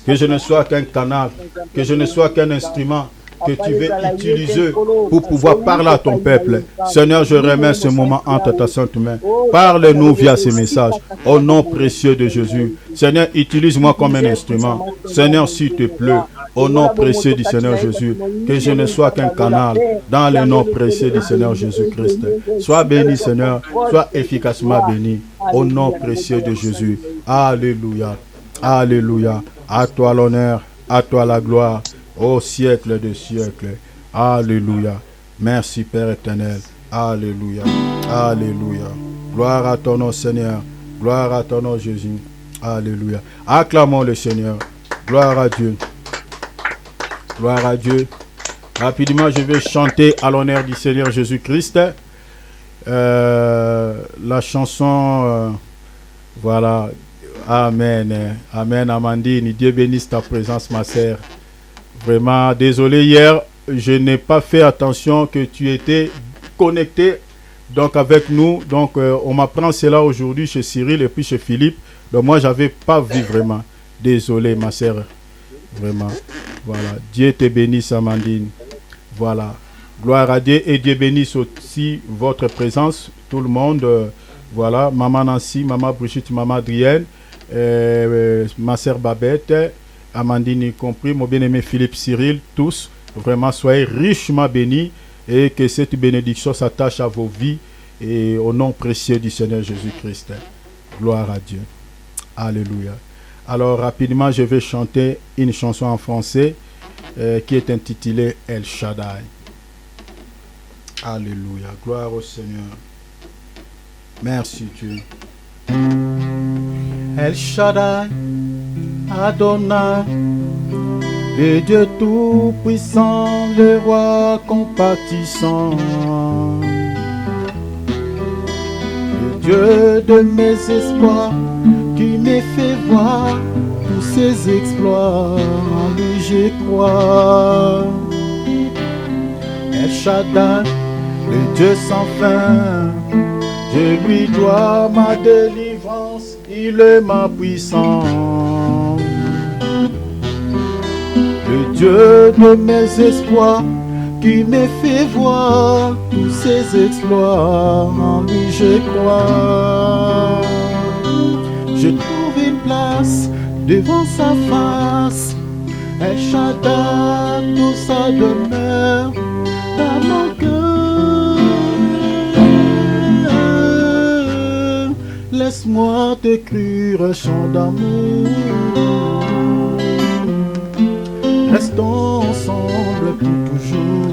Que je ne sois qu'un canal, que je ne sois qu'un instrument que tu veux utiliser pour pouvoir parler à ton peuple. Seigneur, je remets ce moment entre ta sainte main. Parle-nous via ces messages. Au nom précieux de Jésus. Seigneur, utilise-moi comme un instrument. Seigneur, s'il te plaît, au nom précieux du Seigneur Jésus, que je ne sois qu'un canal dans le nom précieux du Seigneur Jésus-Christ. Sois béni, Seigneur. Sois efficacement béni. Au nom précieux de Jésus. Alléluia. Alléluia. À toi l'honneur, à toi la gloire. Au siècle des siècles. Alléluia. Merci Père éternel. Alléluia. Alléluia. Gloire à ton nom Seigneur. Gloire à ton nom Jésus. Alléluia. Acclamons le Seigneur. Gloire à Dieu. Gloire à Dieu. Rapidement, je vais chanter à l'honneur du Seigneur Jésus-Christ. La chanson, voilà. Amen. Amen, Amandine. Dieu bénisse ta présence, ma sœur. Vraiment, désolé, hier, je n'ai pas fait attention que tu étais connecté donc avec nous. Donc, on m'apprend cela aujourd'hui chez Cyril et puis chez Philippe. Donc, moi, je n'avais pas vu vraiment. Désolé, ma sœur. Vraiment. Voilà. Dieu te bénisse, Amandine. Voilà. Gloire à Dieu et Dieu bénisse aussi votre présence, tout le monde. Voilà. Maman Nancy, Maman Brigitte, Maman Adrienne, ma sœur Babette, Amandine y compris, mon bien-aimé Philippe, Cyril, tous, vraiment soyez richement bénis et que cette bénédiction s'attache à vos vies et au nom précieux du Seigneur Jésus-Christ. Gloire à Dieu. Alléluia. Alors rapidement, je vais chanter une chanson en français qui est intitulée El Shaddai. Alléluia, gloire au Seigneur. Merci Dieu. El Shaddai, Adonai, le Dieu tout-puissant, le roi compatissant, le Dieu de mes espoirs, qui me fait voir tous ses exploits, en lui je crois. El Shaddai, le Dieu sans fin, je lui dois ma délivrance, il est ma puissance. Le Dieu de mes espoirs, qui me fait voir tous ses exploits, en lui je crois. Je trouve une place devant sa face, El Shaddai, tout ça demeure dans mon cœur. Laisse-moi t'écrire un chant d'amour. Restons ensemble pour toujours.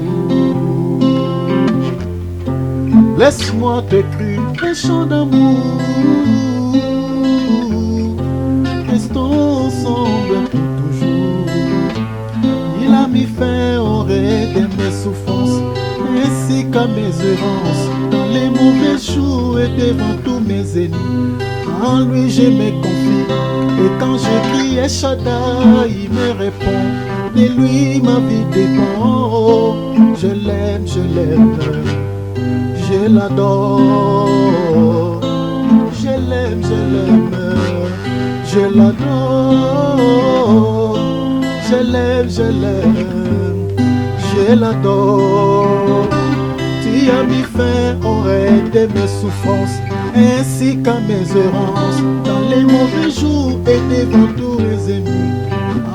Laisse-moi t'écrire un chant d'amour. Restons ensemble pour toujours. Il a mis fin au règne de mes souffrances, ainsi qu'à mes errances, dans les mauvais jours et devant tous mes ennemis. En lui je me confie, et quand je crie El Shaddai, il me répond. De lui ma vie dépend. Je l'aime, je l'adore. Je l'aime, je l'adore. Je l'aime, je l'adore. Tu as mis fin au règne de mes souffrances, ainsi qu'à mes errances, dans les mauvais jours et devant tous mes ennemis.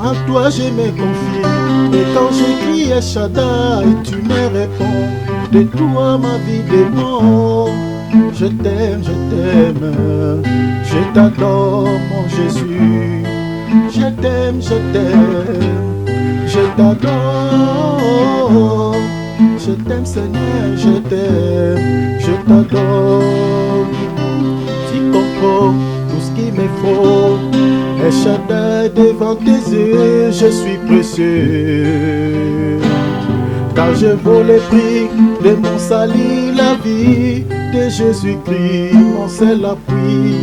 En toi je me confie, et quand je crie El Shaddai, tu me réponds. De toi ma vie dépend. Je t'aime, je t'adore mon Jésus. Je t'aime, je t'adore. Je t'aime Seigneur, je t'adore. Tu comprends tout ce qu'il me faut. El Shaddai, devant tes yeux, je suis précieux. Car je vaux le prix de mon salut, la vie de Jésus-Christ, mon seul appui.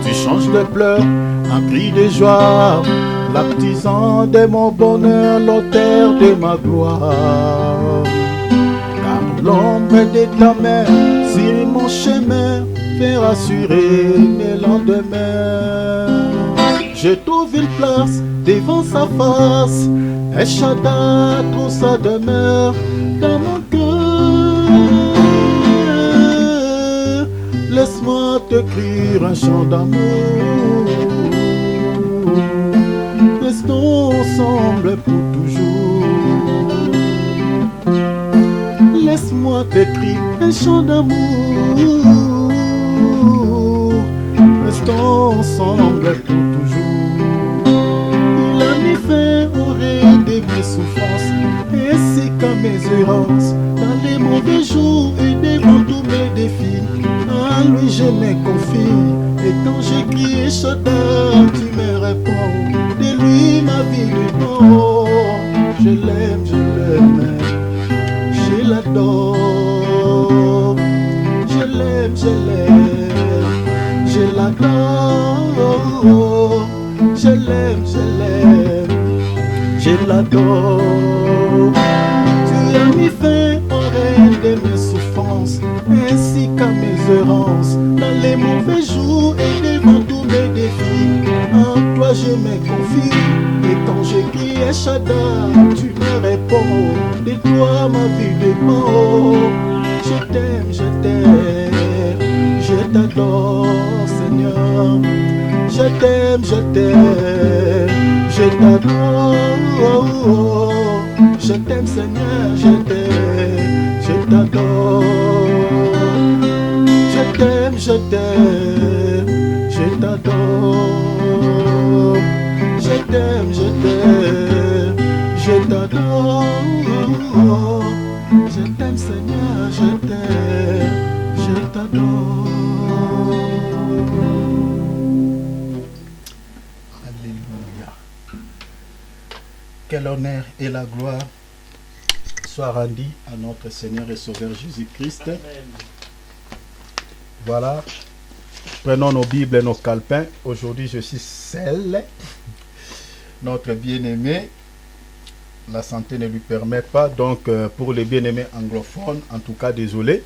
Tu changes de pleurs en cri de joie, l'artisan de mon bonheur, l'auteur de ma gloire. Car l'ombre de ta main sur mon chemin fait rassurer mes lendemains. Je trouve une place devant sa face, El Shaddai, tout ça demeure dans mon cœur. Laisse-moi t'écrire un chant d'amour. Restons ensemble pour toujours. Laisse-moi t'écrire un chant d'amour. Restons ensemble pour toujours. Il a mis fin au règne de mes souffrances, ainsi qu'à mes errances, dans les mauvais jours et devant tous mes défis. En lui je me confie, et quand j'écris El Shaddai, tu me réponds. De lui ma vie dépend. Je l'aime, je l'adore. Je l'aime, je l'adore. Je l'aime, je l'adore. Tu as mis fin au règne de mes souffrances, ainsi qu'à mes errances, dans les mauvais jours et devant tous mes défis. En toi je me confie, et quand j'écris El Shaddai, tu me réponds. De toi ma vie dépend. Je t'aime, je t'adore Seigneur. Je t'aime, je t'adore. Je t'aime Seigneur, je t'adore. Je t'aime, je t'adore. t'aime, je t'aime, je t'adore. Je t'aime Seigneur, je t'aime, je t'adore. Alléluia. Quel honneur et la gloire soit rendu à notre Seigneur et Sauveur Jésus-Christ. Voilà. Prenons nos Bibles et nos calepins. Aujourd'hui, je suis seul. Notre bien-aimé, la santé ne lui permet pas. Donc, pour les bien-aimés anglophones, en tout cas, désolé.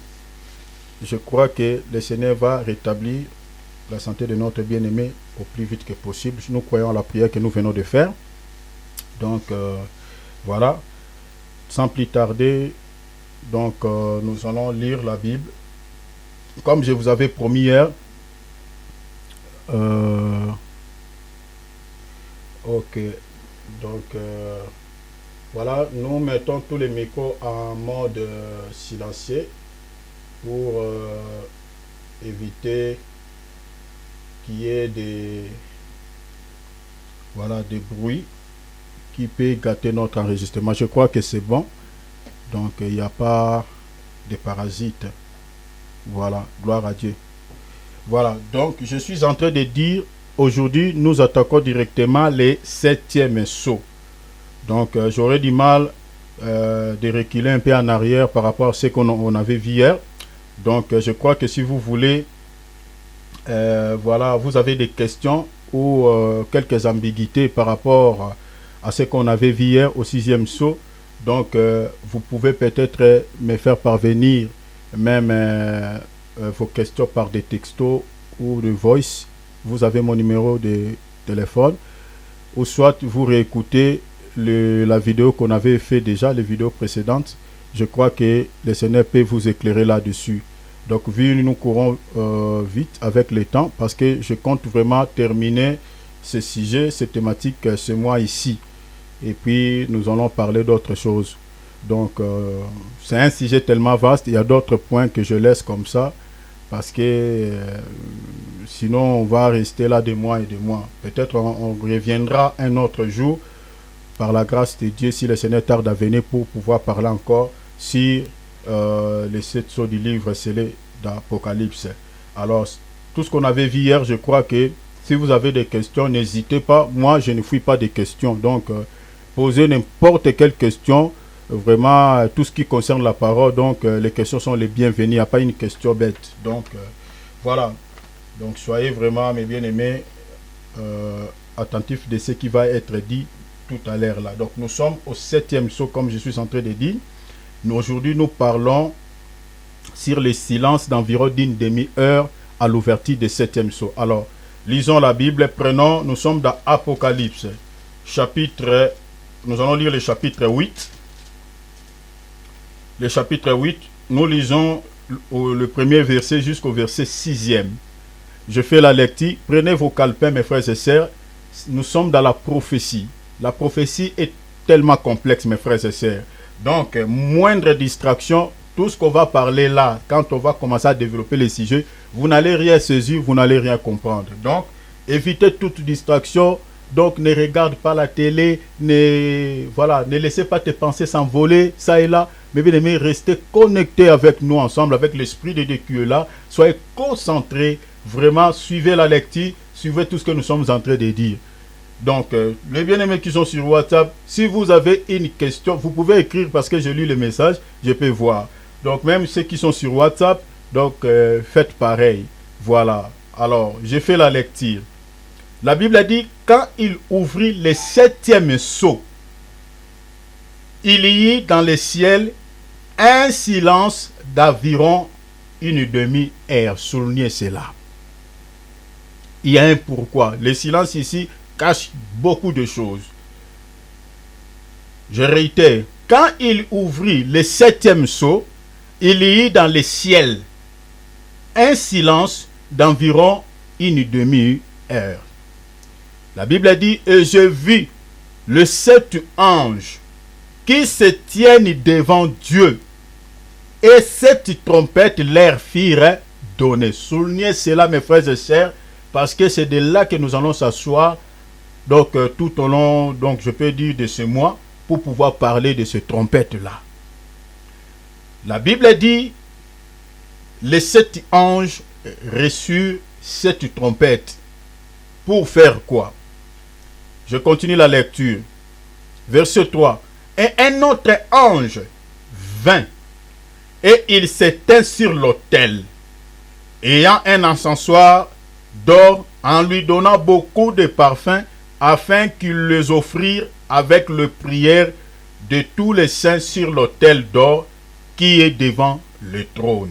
Je crois que le Seigneur va rétablir la santé de notre bien-aimé au plus vite que possible. Nous croyons à la prière que nous venons de faire. Donc, voilà. Sans plus tarder, donc, nous allons lire la Bible. Comme je vous avais promis hier, ok, donc voilà, nous mettons tous les micros en mode silencieux pour éviter qu'il y ait des bruits qui peuvent gâter notre enregistrement. Je crois que c'est bon, donc il n'y a pas de parasites. Voilà, gloire à Dieu. Voilà, donc je suis en train de dire, aujourd'hui, nous attaquons directement les 7e sauts. Donc, j'aurais du mal de reculer un peu en arrière par rapport à ce qu'on avait vu hier. Donc, je crois que si vous voulez, voilà, vous avez des questions ou quelques ambiguïtés par rapport à ce qu'on avait vu hier au 6e saut. Donc, vous pouvez peut-être me faire parvenir même vos questions par des textos ou de voice. Vous avez mon numéro de téléphone, ou soit vous réécoutez la vidéo qu'on avait fait déjà, les vidéos précédentes. Je crois que le Seigneur peut vous éclairer là-dessus. Donc, vu nous courons vite avec le temps, parce que je compte vraiment terminer ce sujet, cette thématique, ce mois ici. Et puis, nous allons parler d'autres choses. Donc, c'est un sujet tellement vaste, il y a d'autres points que je laisse comme ça, parce que sinon, on va rester là des mois et des mois. Peut-être on reviendra un autre jour, par la grâce de Dieu, si le Seigneur tarde à venir, pour pouvoir parler encore sur les 7 sceaux du livre scellé d'Apocalypse. Alors, tout ce qu'on avait vu hier, je crois que si vous avez des questions, n'hésitez pas. Moi, je ne fuis pas des questions. Donc, posez n'importe quelle question. Vraiment, tout ce qui concerne la parole, donc les questions sont les bienvenues. Il n'y a pas une question bête. Donc, voilà. Donc, soyez vraiment, mes bien-aimés, attentifs de ce qui va être dit tout à l'heure là. Donc, nous sommes au 7e saut, comme je suis en train de dire. Aujourd'hui, nous parlons sur le silence d'environ d'une demi-heure à l'ouverture du 7e saut. Alors, lisons la Bible. Nous sommes dans Apocalypse, chapitre, nous allons lire le chapitre 8. Le chapitre 8, nous lisons le premier verset jusqu'au verset 6e. Je fais la lecture. Prenez vos calepins, mes frères et sœurs. Nous sommes dans la prophétie. La prophétie est tellement complexe, mes frères et sœurs. Donc, moindre distraction, tout ce qu'on va parler là, quand on va commencer à développer les sujets, vous n'allez rien saisir, vous n'allez rien comprendre. Donc, évitez toute distraction. Donc, ne regarde pas la télé, ne laissez pas tes pensées s'envoler, ça et là. Mais bien aimé, restez connectés avec nous ensemble, avec l'Esprit de Dieu qui est là. Soyez concentrés, vraiment, suivez la lecture, suivez tout ce que nous sommes en train de dire. Donc, les bien-aimés qui sont sur WhatsApp, si vous avez une question, vous pouvez écrire parce que je lis les messages, je peux voir. Donc, même ceux qui sont sur WhatsApp, donc faites pareil. Voilà. Alors, j'ai fait la lecture. La Bible a dit, quand il ouvrit le 7e sceau, il y eut dans le ciel un silence d'environ une demi-heure. Soulignez cela. Il y a un pourquoi. Le silence ici cache beaucoup de choses. Je réitère, quand il ouvrit le 7e sceau, il y eut dans le ciel un silence d'environ une demi-heure. La Bible a dit, et je vis le 7 anges qui se tiennent devant Dieu, et 7 trompettes leur firent donner. Soulignez cela, mes frères et sœurs, parce que c'est de là que nous allons s'asseoir donc tout au long, donc je peux dire de ce mois, pour pouvoir parler de ce trompette-là. La Bible dit, les 7 anges reçurent cette trompette. Pour faire quoi? Je continue la lecture. Verset 3. Et un autre ange vint, et il s'éteint sur l'autel, ayant un encensoir d'or, en lui donnant beaucoup de parfums, afin qu'il les offrît avec le prière de tous les saints sur l'autel d'or qui est devant le trône.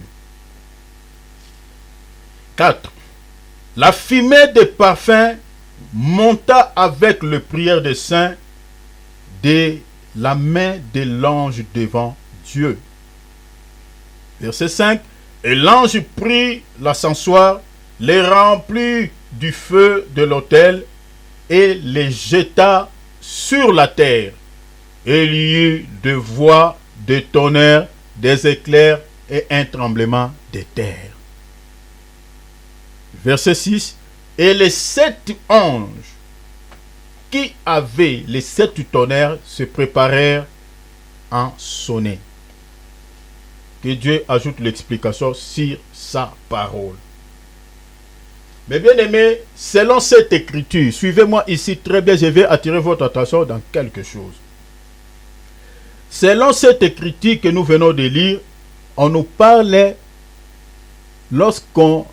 4. La fumée des parfums monta avec le prière des saints de la main de l'ange devant Dieu. Verset 5. Et l'ange prit l'encensoir, les remplit du feu de l'autel et les jeta sur la terre. Et il y eut de voix, de tonnerre, des éclairs et un tremblement de terre. Verset 6. Et les 7 anges qui avaient les 7 tonnerres se préparèrent en sonner. Que Dieu ajoute l'explication sur sa parole. Mais bien aimés, selon cette écriture, suivez-moi ici très bien, je vais attirer votre attention dans quelque chose. Selon cette écriture que nous venons de lire, on nous parlait, lorsqu'on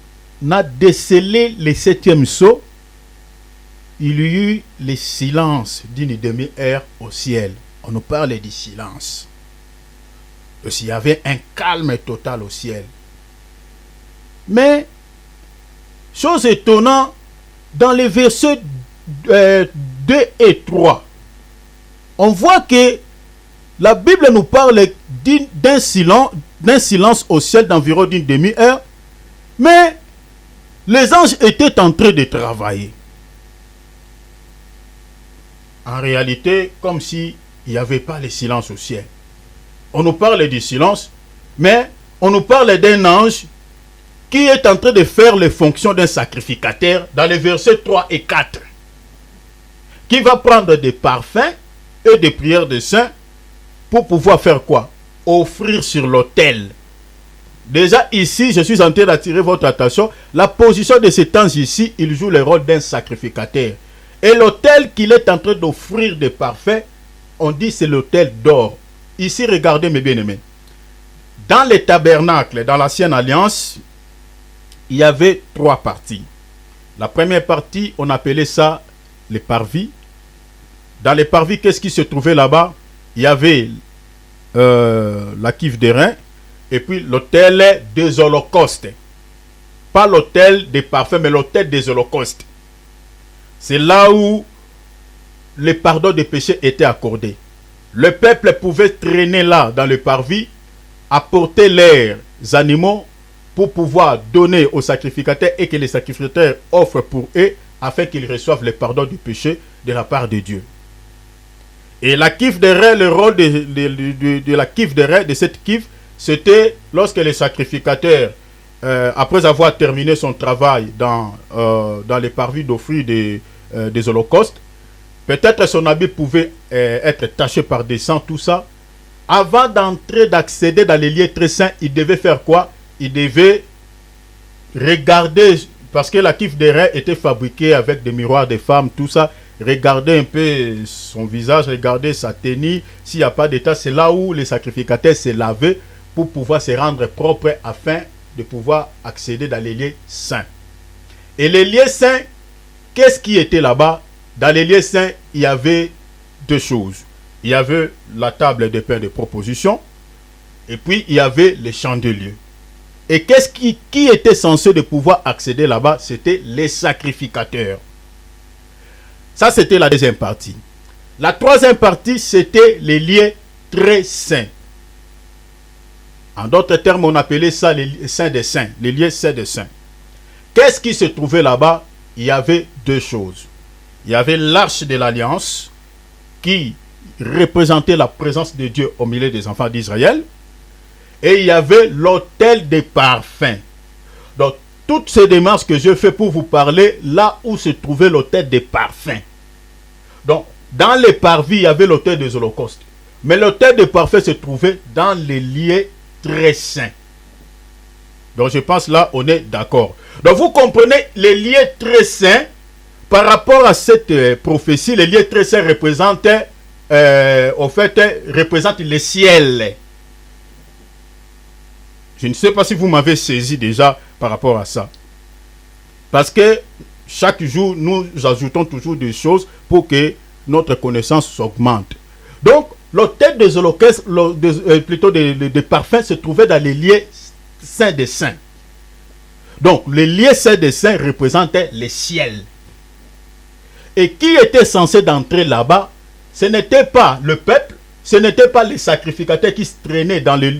a décelé le 7e sceau, il y eut le silence d'une demi-heure au ciel. On nous parlait du silence. Il y avait un calme total au ciel. Mais, chose étonnante, dans les versets 2 et 3, on voit que la Bible nous parle d'un silence au ciel d'environ d'une demi-heure, mais les anges étaient en train de travailler. En réalité, comme s'il n'y avait pas le silence au ciel. On nous parle du silence, mais on nous parle d'un ange qui est en train de faire les fonctions d'un sacrificateur dans les versets 3 et 4. Qui va prendre des parfums et des prières de saints pour pouvoir faire quoi? Offrir sur l'autel. Déjà ici, je suis en train d'attirer votre attention. La position de cet ange ici, il joue le rôle d'un sacrificateur. Et l'autel qu'il est en train d'offrir des parfums, on dit c'est l'autel d'or. Ici, regardez mes bien-aimés. Dans les tabernacles, dans l'ancienne alliance, il y avait 3 parties. La première partie, on appelait ça les parvis. Dans les parvis, qu'est-ce qui se trouvait là-bas? Il y avait la cuve d'airain et puis l'autel des holocaustes. Pas l'autel des parfums, mais l'autel des holocaustes. C'est là où le pardon des péchés était accordé. Le peuple pouvait traîner là, dans le parvis, apporter leurs animaux pour pouvoir donner aux sacrificateurs et que les sacrificateurs offrent pour eux afin qu'ils reçoivent le pardon du péché de la part de Dieu. Et la cuve d'airain, le rôle de la cuve d'airain, de cette cuve, c'était lorsque les sacrificateurs, après avoir terminé son travail dans les parvis d'offrir des holocaustes, peut-être son habit pouvait être taché par des sangs, tout ça. Avant d'accéder dans les lieux très saints, il devait faire quoi? Il devait regarder, parce que la cuve d'airain était fabriquée avec des miroirs de femmes, tout ça. Regarder un peu son visage, regarder sa tenue. S'il n'y a pas d'état, c'est là où les sacrificateurs se lavaient pour pouvoir se rendre propres afin de pouvoir accéder dans les lieux saints. Et les lieux saints, qu'est-ce qui était là-bas? Dans les lieux saints, il y avait 2 choses. Il y avait la table de pain de proposition et puis il y avait les chandeliers. Et qu'est-ce qui était censé de pouvoir accéder là-bas? C'était les sacrificateurs. Ça, c'était la deuxième partie. La troisième partie, c'était les lieux très saints. En d'autres termes, on appelait ça les saints des saints, les lieux saints des saints. Qu'est-ce qui se trouvait là-bas? Il y avait 2 choses. Il y avait l'arche de l'alliance qui représentait la présence de Dieu au milieu des enfants d'Israël. Et il y avait l'autel des parfums. Donc, toutes ces démarches que je fais pour vous parler, là où se trouvait l'autel des parfums. Donc, dans les parvis, il y avait l'autel des holocaustes. Mais l'autel des parfaits se trouvait dans les lieux très saints. Donc, je pense là, on est d'accord. Donc, vous comprenez, les lieux très saints, par rapport à cette prophétie, les lieux très saints représentent le ciel. Je ne sais pas si vous m'avez saisi déjà par rapport à ça. Parce que chaque jour, nous ajoutons toujours des choses pour que notre connaissance s'augmente. Donc, l'autel des holocaustes, plutôt des parfums, se trouvait dans les lieux saints des saints. Donc, les lieux saints des saints représentaient les ciels. Et qui était censé d'entrer là-bas? Ce n'était pas le peuple, ce n'était pas les sacrificateurs qui se traînaient dans les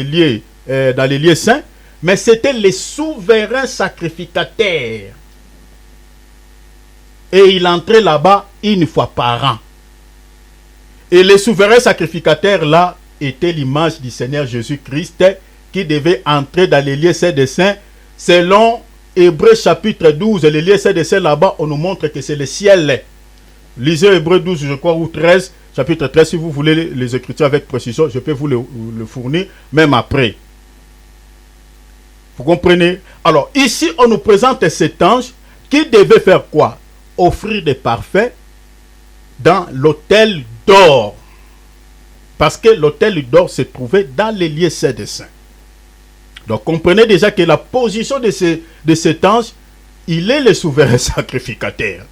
lieux saints, mais c'était les souverains sacrificateurs. Et il entrait là-bas une fois par an. Et les souverains sacrificateurs là étaient l'image du Seigneur Jésus-Christ qui devait entrer dans les lieux saints des saints. Selon Hébreux chapitre 12, les lieux saints des saints là-bas, on nous montre que c'est le ciel. Lisez Hébreux 12, je crois, ou 13, chapitre 13, si vous voulez les écritures avec précision, je peux vous le fournir, même après. Vous comprenez? Alors, ici, on nous présente cet ange qui devait faire quoi? Offrir des parfums dans l'autel d'or. Parce que l'autel d'or se trouvait dans les lieux saints des saints. Donc, comprenez déjà que la position de cet ange, il est le souverain sacrificateur.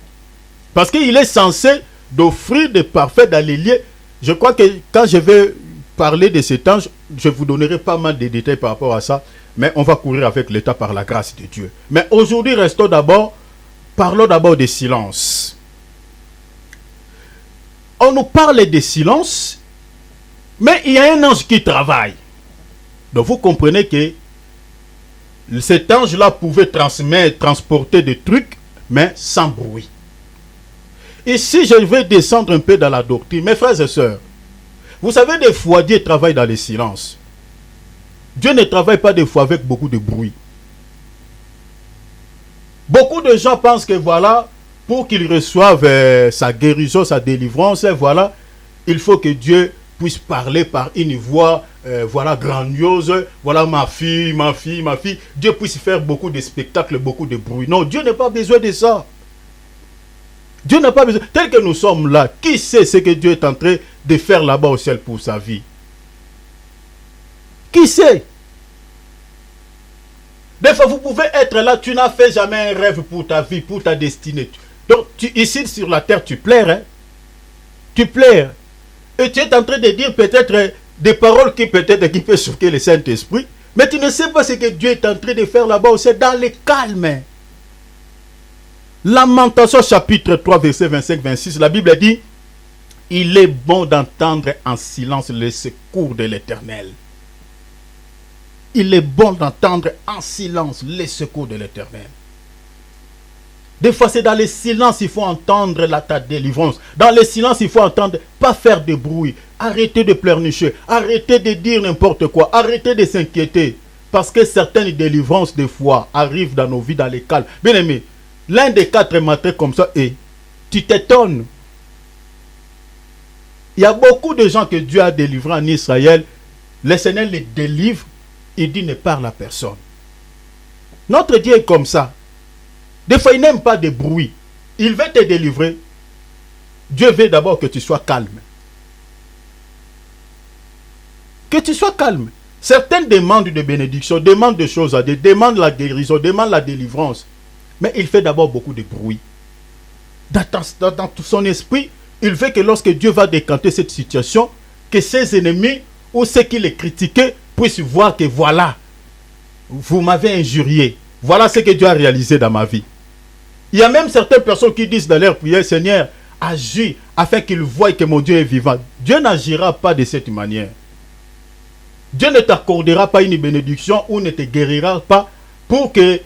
Parce qu'il est censé d'offrir des parfums dans les lieux. Je crois que quand je vais parler de cet ange, je vous donnerai pas mal de détails par rapport à ça. Mais on va courir avec l'État par la grâce de Dieu. Mais aujourd'hui, parlons d'abord des silences. On nous parle des silences, mais il y a un ange qui travaille. Donc vous comprenez que cet ange-là pouvait transporter des trucs, mais sans bruit. Ici, je vais descendre un peu dans la doctrine. Mes frères et sœurs, vous savez, des fois, Dieu travaille dans les silences. Dieu ne travaille pas des fois avec beaucoup de bruit. Beaucoup de gens pensent que voilà, pour qu'ils reçoivent sa guérison, sa délivrance, voilà, il faut que Dieu puisse parler par une voix grandiose. Voilà ma fille. Dieu puisse faire beaucoup de spectacles, beaucoup de bruit. Non, Dieu n'a pas besoin de ça. Dieu n'a pas besoin. Tel que nous sommes là, qui sait ce que Dieu est en train de faire là-bas au ciel pour sa vie? Qui sait? Des fois, vous pouvez être là, tu n'as fait jamais un rêve pour ta vie, pour ta destinée. Donc, ici sur la terre, tu pleures. Hein? Tu pleures. Et tu es en train de dire peut-être des paroles qui peuvent choquer le Saint-Esprit. Mais tu ne sais pas ce que Dieu est en train de faire là-bas aussi, dans le calme. Lamentation chapitre 3, verset 25-26, la Bible dit: il est bon d'entendre en silence le secours de l'Éternel. Il est bon d'entendre en silence les secours de l'Éternel. Des fois, c'est dans le silence qu'il faut entendre ta délivrance. Dans le silence, il faut entendre, pas faire de bruit. Arrêtez de pleurnicher. Arrêtez de dire n'importe quoi. Arrêtez de s'inquiéter. Parce que certaines délivrances, des fois, arrivent dans nos vies, dans les calmes. Bien aimé, l'un des 4 matins comme ça, et tu t'étonnes. Il y a beaucoup de gens que Dieu a délivrés en Israël. Le Seigneur les délivre. Il dit ne parle à personne. Notre Dieu est comme ça. Des fois, il n'aime pas de bruit. Il veut te délivrer. Dieu veut d'abord que tu sois calme. Que tu sois calme. Certaines demandent de bénédiction, demandent des choses à Dieu, demandent la guérison, demandent la délivrance. Mais il fait d'abord beaucoup de bruit. Dans tout son esprit, il veut que lorsque Dieu va décanter cette situation, que ses ennemis ou ceux qui les critiquaient puissent voir que voilà, vous m'avez injurié. Voilà ce que Dieu a réalisé dans ma vie. Il y a même certaines personnes qui disent dans leur prière: Seigneur, agis afin qu'ils voient que mon Dieu est vivant. Dieu n'agira pas de cette manière. Dieu ne t'accordera pas une bénédiction ou ne te guérira pas pour que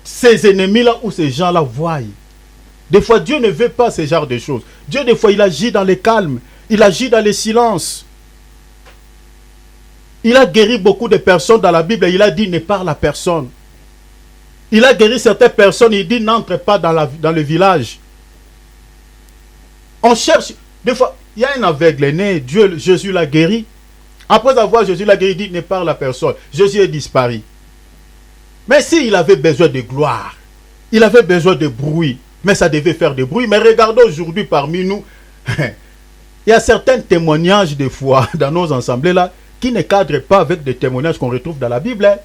ces ennemis-là ou ces gens-là voient. Des fois, Dieu ne veut pas ce genre de choses. Dieu, des fois, il agit dans le calme. Il agit dans le silence. Il a guéri beaucoup de personnes dans la Bible. Il a dit ne parle à personne. Il a guéri certaines personnes. Il dit n'entre pas dans le village. On cherche. Des fois, il y a un aveugle né, Jésus l'a guéri. Après avoir Jésus l'a guéri, il dit, ne parle à personne. Jésus est disparu. Mais s'il avait besoin de gloire, il avait besoin de bruit, mais ça devait faire de bruit. Mais regardons aujourd'hui parmi nous, il y a certains témoignages des fois dans nos assemblées là, qui ne cadrent pas avec des témoignages qu'on retrouve dans la Bible. Hein.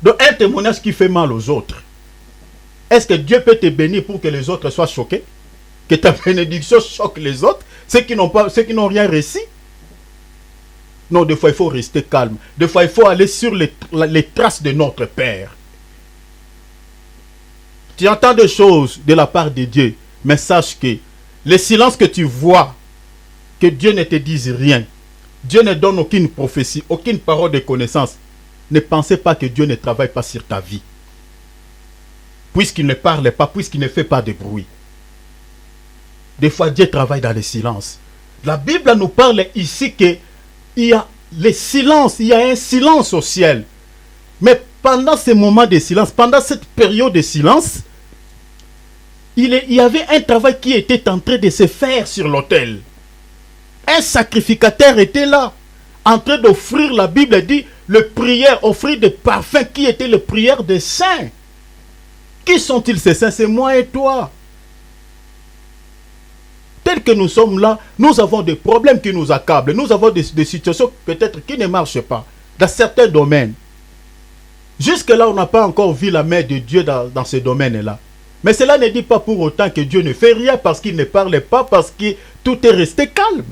Donc un témoignage qui fait mal aux autres. Est-ce que Dieu peut te bénir pour que les autres soient choqués? Que ta bénédiction choque les autres, ceux qui n'ont rien réussi? Non, des fois il faut rester calme. Des fois il faut aller sur les traces de notre Père. Tu entends des choses de la part de Dieu, mais sache que le silence que tu vois, que Dieu ne te dise rien, Dieu ne donne aucune prophétie, aucune parole de connaissance. Ne pensez pas que Dieu ne travaille pas sur ta vie. Puisqu'il ne parle pas, puisqu'il ne fait pas de bruit. Des fois, Dieu travaille dans le silence. La Bible nous parle ici qu'il y a le silence, il y a un silence au ciel. Mais pendant ce moment de silence, pendant cette période de silence, il y avait un travail qui était en train de se faire sur l'autel. Un sacrificateur était là, en train d'offrir, la Bible dit, le prière, offrir des parfums qui étaient les prières des saints. Qui sont-ils ces saints? C'est moi et toi. Tel que nous sommes là, nous avons des problèmes qui nous accablent. Nous avons des situations peut-être qui ne marchent pas dans certains domaines. Jusque-là, on n'a pas encore vu la main de Dieu dans ces domaines-là. Mais cela ne dit pas pour autant que Dieu ne fait rien parce qu'il ne parle pas, parce que tout est resté calme.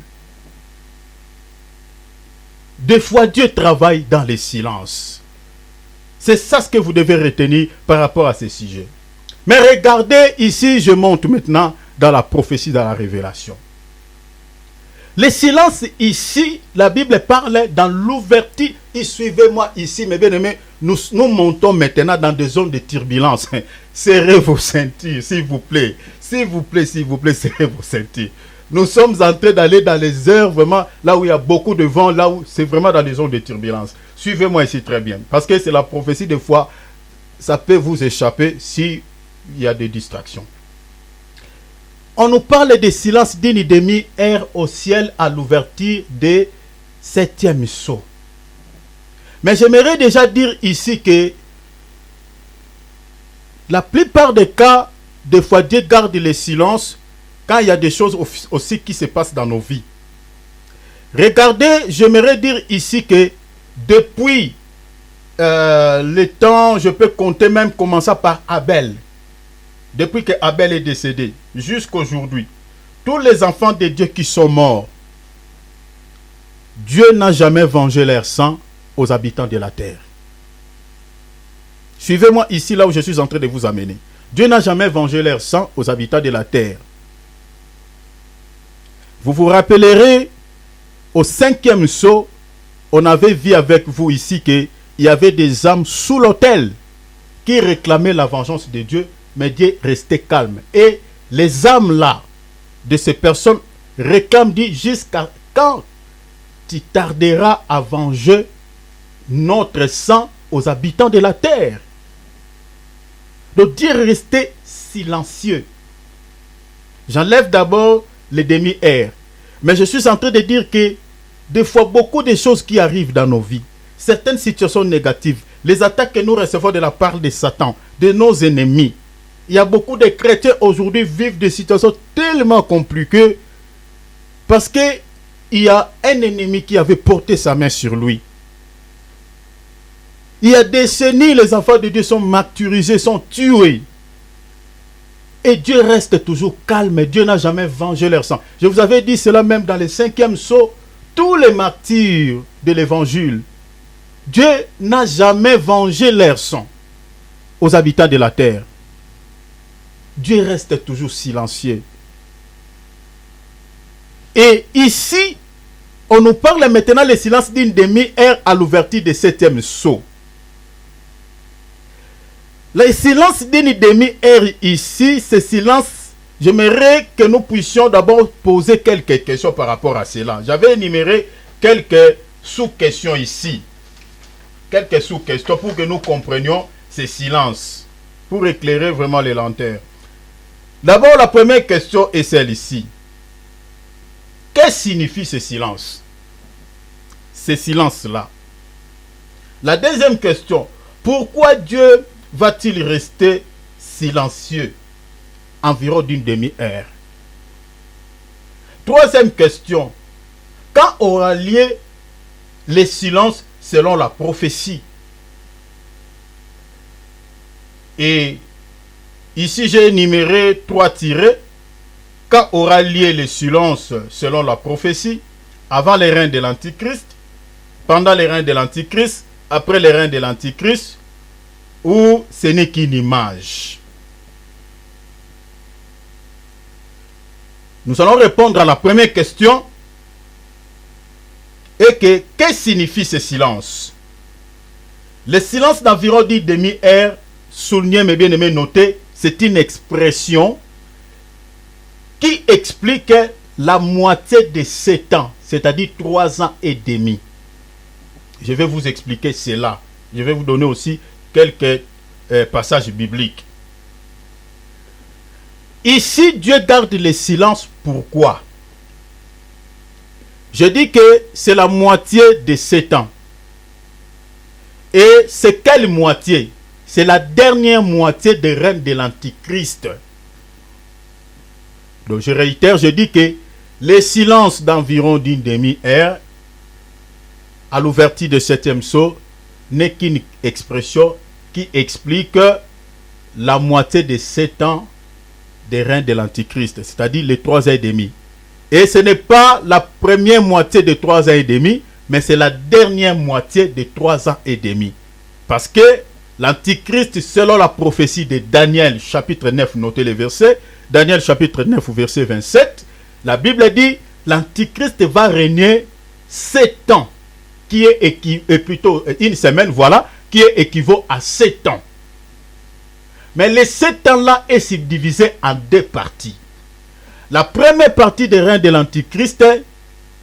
Des fois, Dieu travaille dans les silences. C'est ça ce que vous devez retenir par rapport à ces sujets. Mais regardez ici, je monte maintenant dans la prophétie, dans la révélation. Les silences ici, la Bible parle dans l'ouverture. Et suivez-moi ici, mes bien-aimés, nous montons maintenant dans des zones de turbulence. Serrez vos ceintures, s'il vous plaît. S'il vous plaît, serrez vos ceintures. Nous sommes en train d'aller dans les heures, vraiment, là où il y a beaucoup de vent, là où c'est vraiment dans des zones de turbulence. Suivez-moi ici très bien. Parce que c'est la prophétie, des fois, ça peut vous échapper s'il y a des distractions. On nous parle de silence d'une demi-heure au ciel à l'ouverture des 7e sceaux. Mais j'aimerais déjà dire ici que la plupart des cas, des fois Dieu garde le silence quand il y a des choses aussi qui se passent dans nos vies. Regardez, j'aimerais dire ici que depuis le temps, je peux compter même commençant par Abel. Depuis que Abel est décédé, jusqu'à aujourd'hui, tous les enfants de Dieu qui sont morts, Dieu n'a jamais vengé leur sang aux habitants de la terre. Suivez-moi ici, là où je suis en train de vous amener. Dieu n'a jamais vengé leur sang aux habitants de la terre. Vous vous rappellerez, au 5e sceau, on avait vu avec vous ici qu'il y avait des âmes sous l'autel qui réclamaient la vengeance de Dieu, mais Dieu restait calme. Et les âmes là, de ces personnes, réclament, dit, jusqu'à quand tu tarderas à venger notre sang aux habitants de la terre? Donc Dieu restait silencieux. J'enlève d'abord les demi-heures. Mais je suis en train de dire que des fois, beaucoup de choses qui arrivent dans nos vies, certaines situations négatives, les attaques que nous recevons de la part de Satan, de nos ennemis, il y a beaucoup de chrétiens aujourd'hui qui vivent des situations tellement compliquées parce qu'il y a un ennemi qui avait porté sa main sur lui. Il y a des décennies, les enfants de Dieu sont martyrisés, sont tués. Et Dieu reste toujours calme. Dieu n'a jamais vengé leur sang. Je vous avais dit cela même dans le 5e sceau. Tous les martyrs de l'évangile, Dieu n'a jamais vengé leur sang aux habitants de la terre. Dieu reste toujours silencieux. Et ici, on nous parle maintenant le silence d'une demi-heure à l'ouverture du 7e sceau. Le silence d'une demi-heure ici, ce silence, j'aimerais que nous puissions d'abord poser quelques questions par rapport à cela. J'avais énuméré quelques sous-questions ici. Quelques sous-questions pour que nous comprenions ces silences, pour éclairer vraiment les lanternes. D'abord, la première question est celle-ci. Que signifie ce silence? Ce silence-là. La deuxième question, pourquoi Dieu va-t-il rester silencieux environ d'une demi-heure? Troisième question, quand aura lieu le silence selon la prophétie? Et ici j'ai énuméré 3 tirets. Quand aura lieu le silence selon la prophétie? Avant les reins de l'Antichrist, pendant les reins de l'Antichrist, après les reins de l'Antichrist, ou ce n'est qu'une image? Nous allons répondre à la première question. Et que signifie ce silence? Le silence d'environ 10 demi-heures, soulignez mes bien-aimés, notez, c'est une expression qui explique la moitié de 7 ans, c'est-à-dire 3 ans et demi. Je vais vous expliquer cela. Je vais vous donner aussi quelques passages bibliques. Ici, Dieu garde le silence. Pourquoi? Je dis que c'est la moitié de 7 ans. Et c'est quelle moitié? C'est la dernière moitié des règne de l'Antichrist. Donc je réitère, je dis que le silence d'environ d'une demi-heure à l'ouverture de 7e sceau n'est qu'une expression qui explique la moitié de 7 ans des règne de l'Antichrist, c'est-à-dire les 3 ans et demi. Et ce n'est pas la première moitié de 3 ans et demi, mais c'est la dernière moitié de 3 ans et demi. Parce que l'Antichrist, selon la prophétie de Daniel, chapitre 9, notez les versets, Daniel, chapitre 9, verset 27, la Bible dit, l'Antichrist va régner 7 ans, qui est plutôt une semaine, voilà, qui est équivaut à 7 ans. Mais les 7 ans-là est subdivisé en 2 parties. La première partie des reins de l'Antichrist,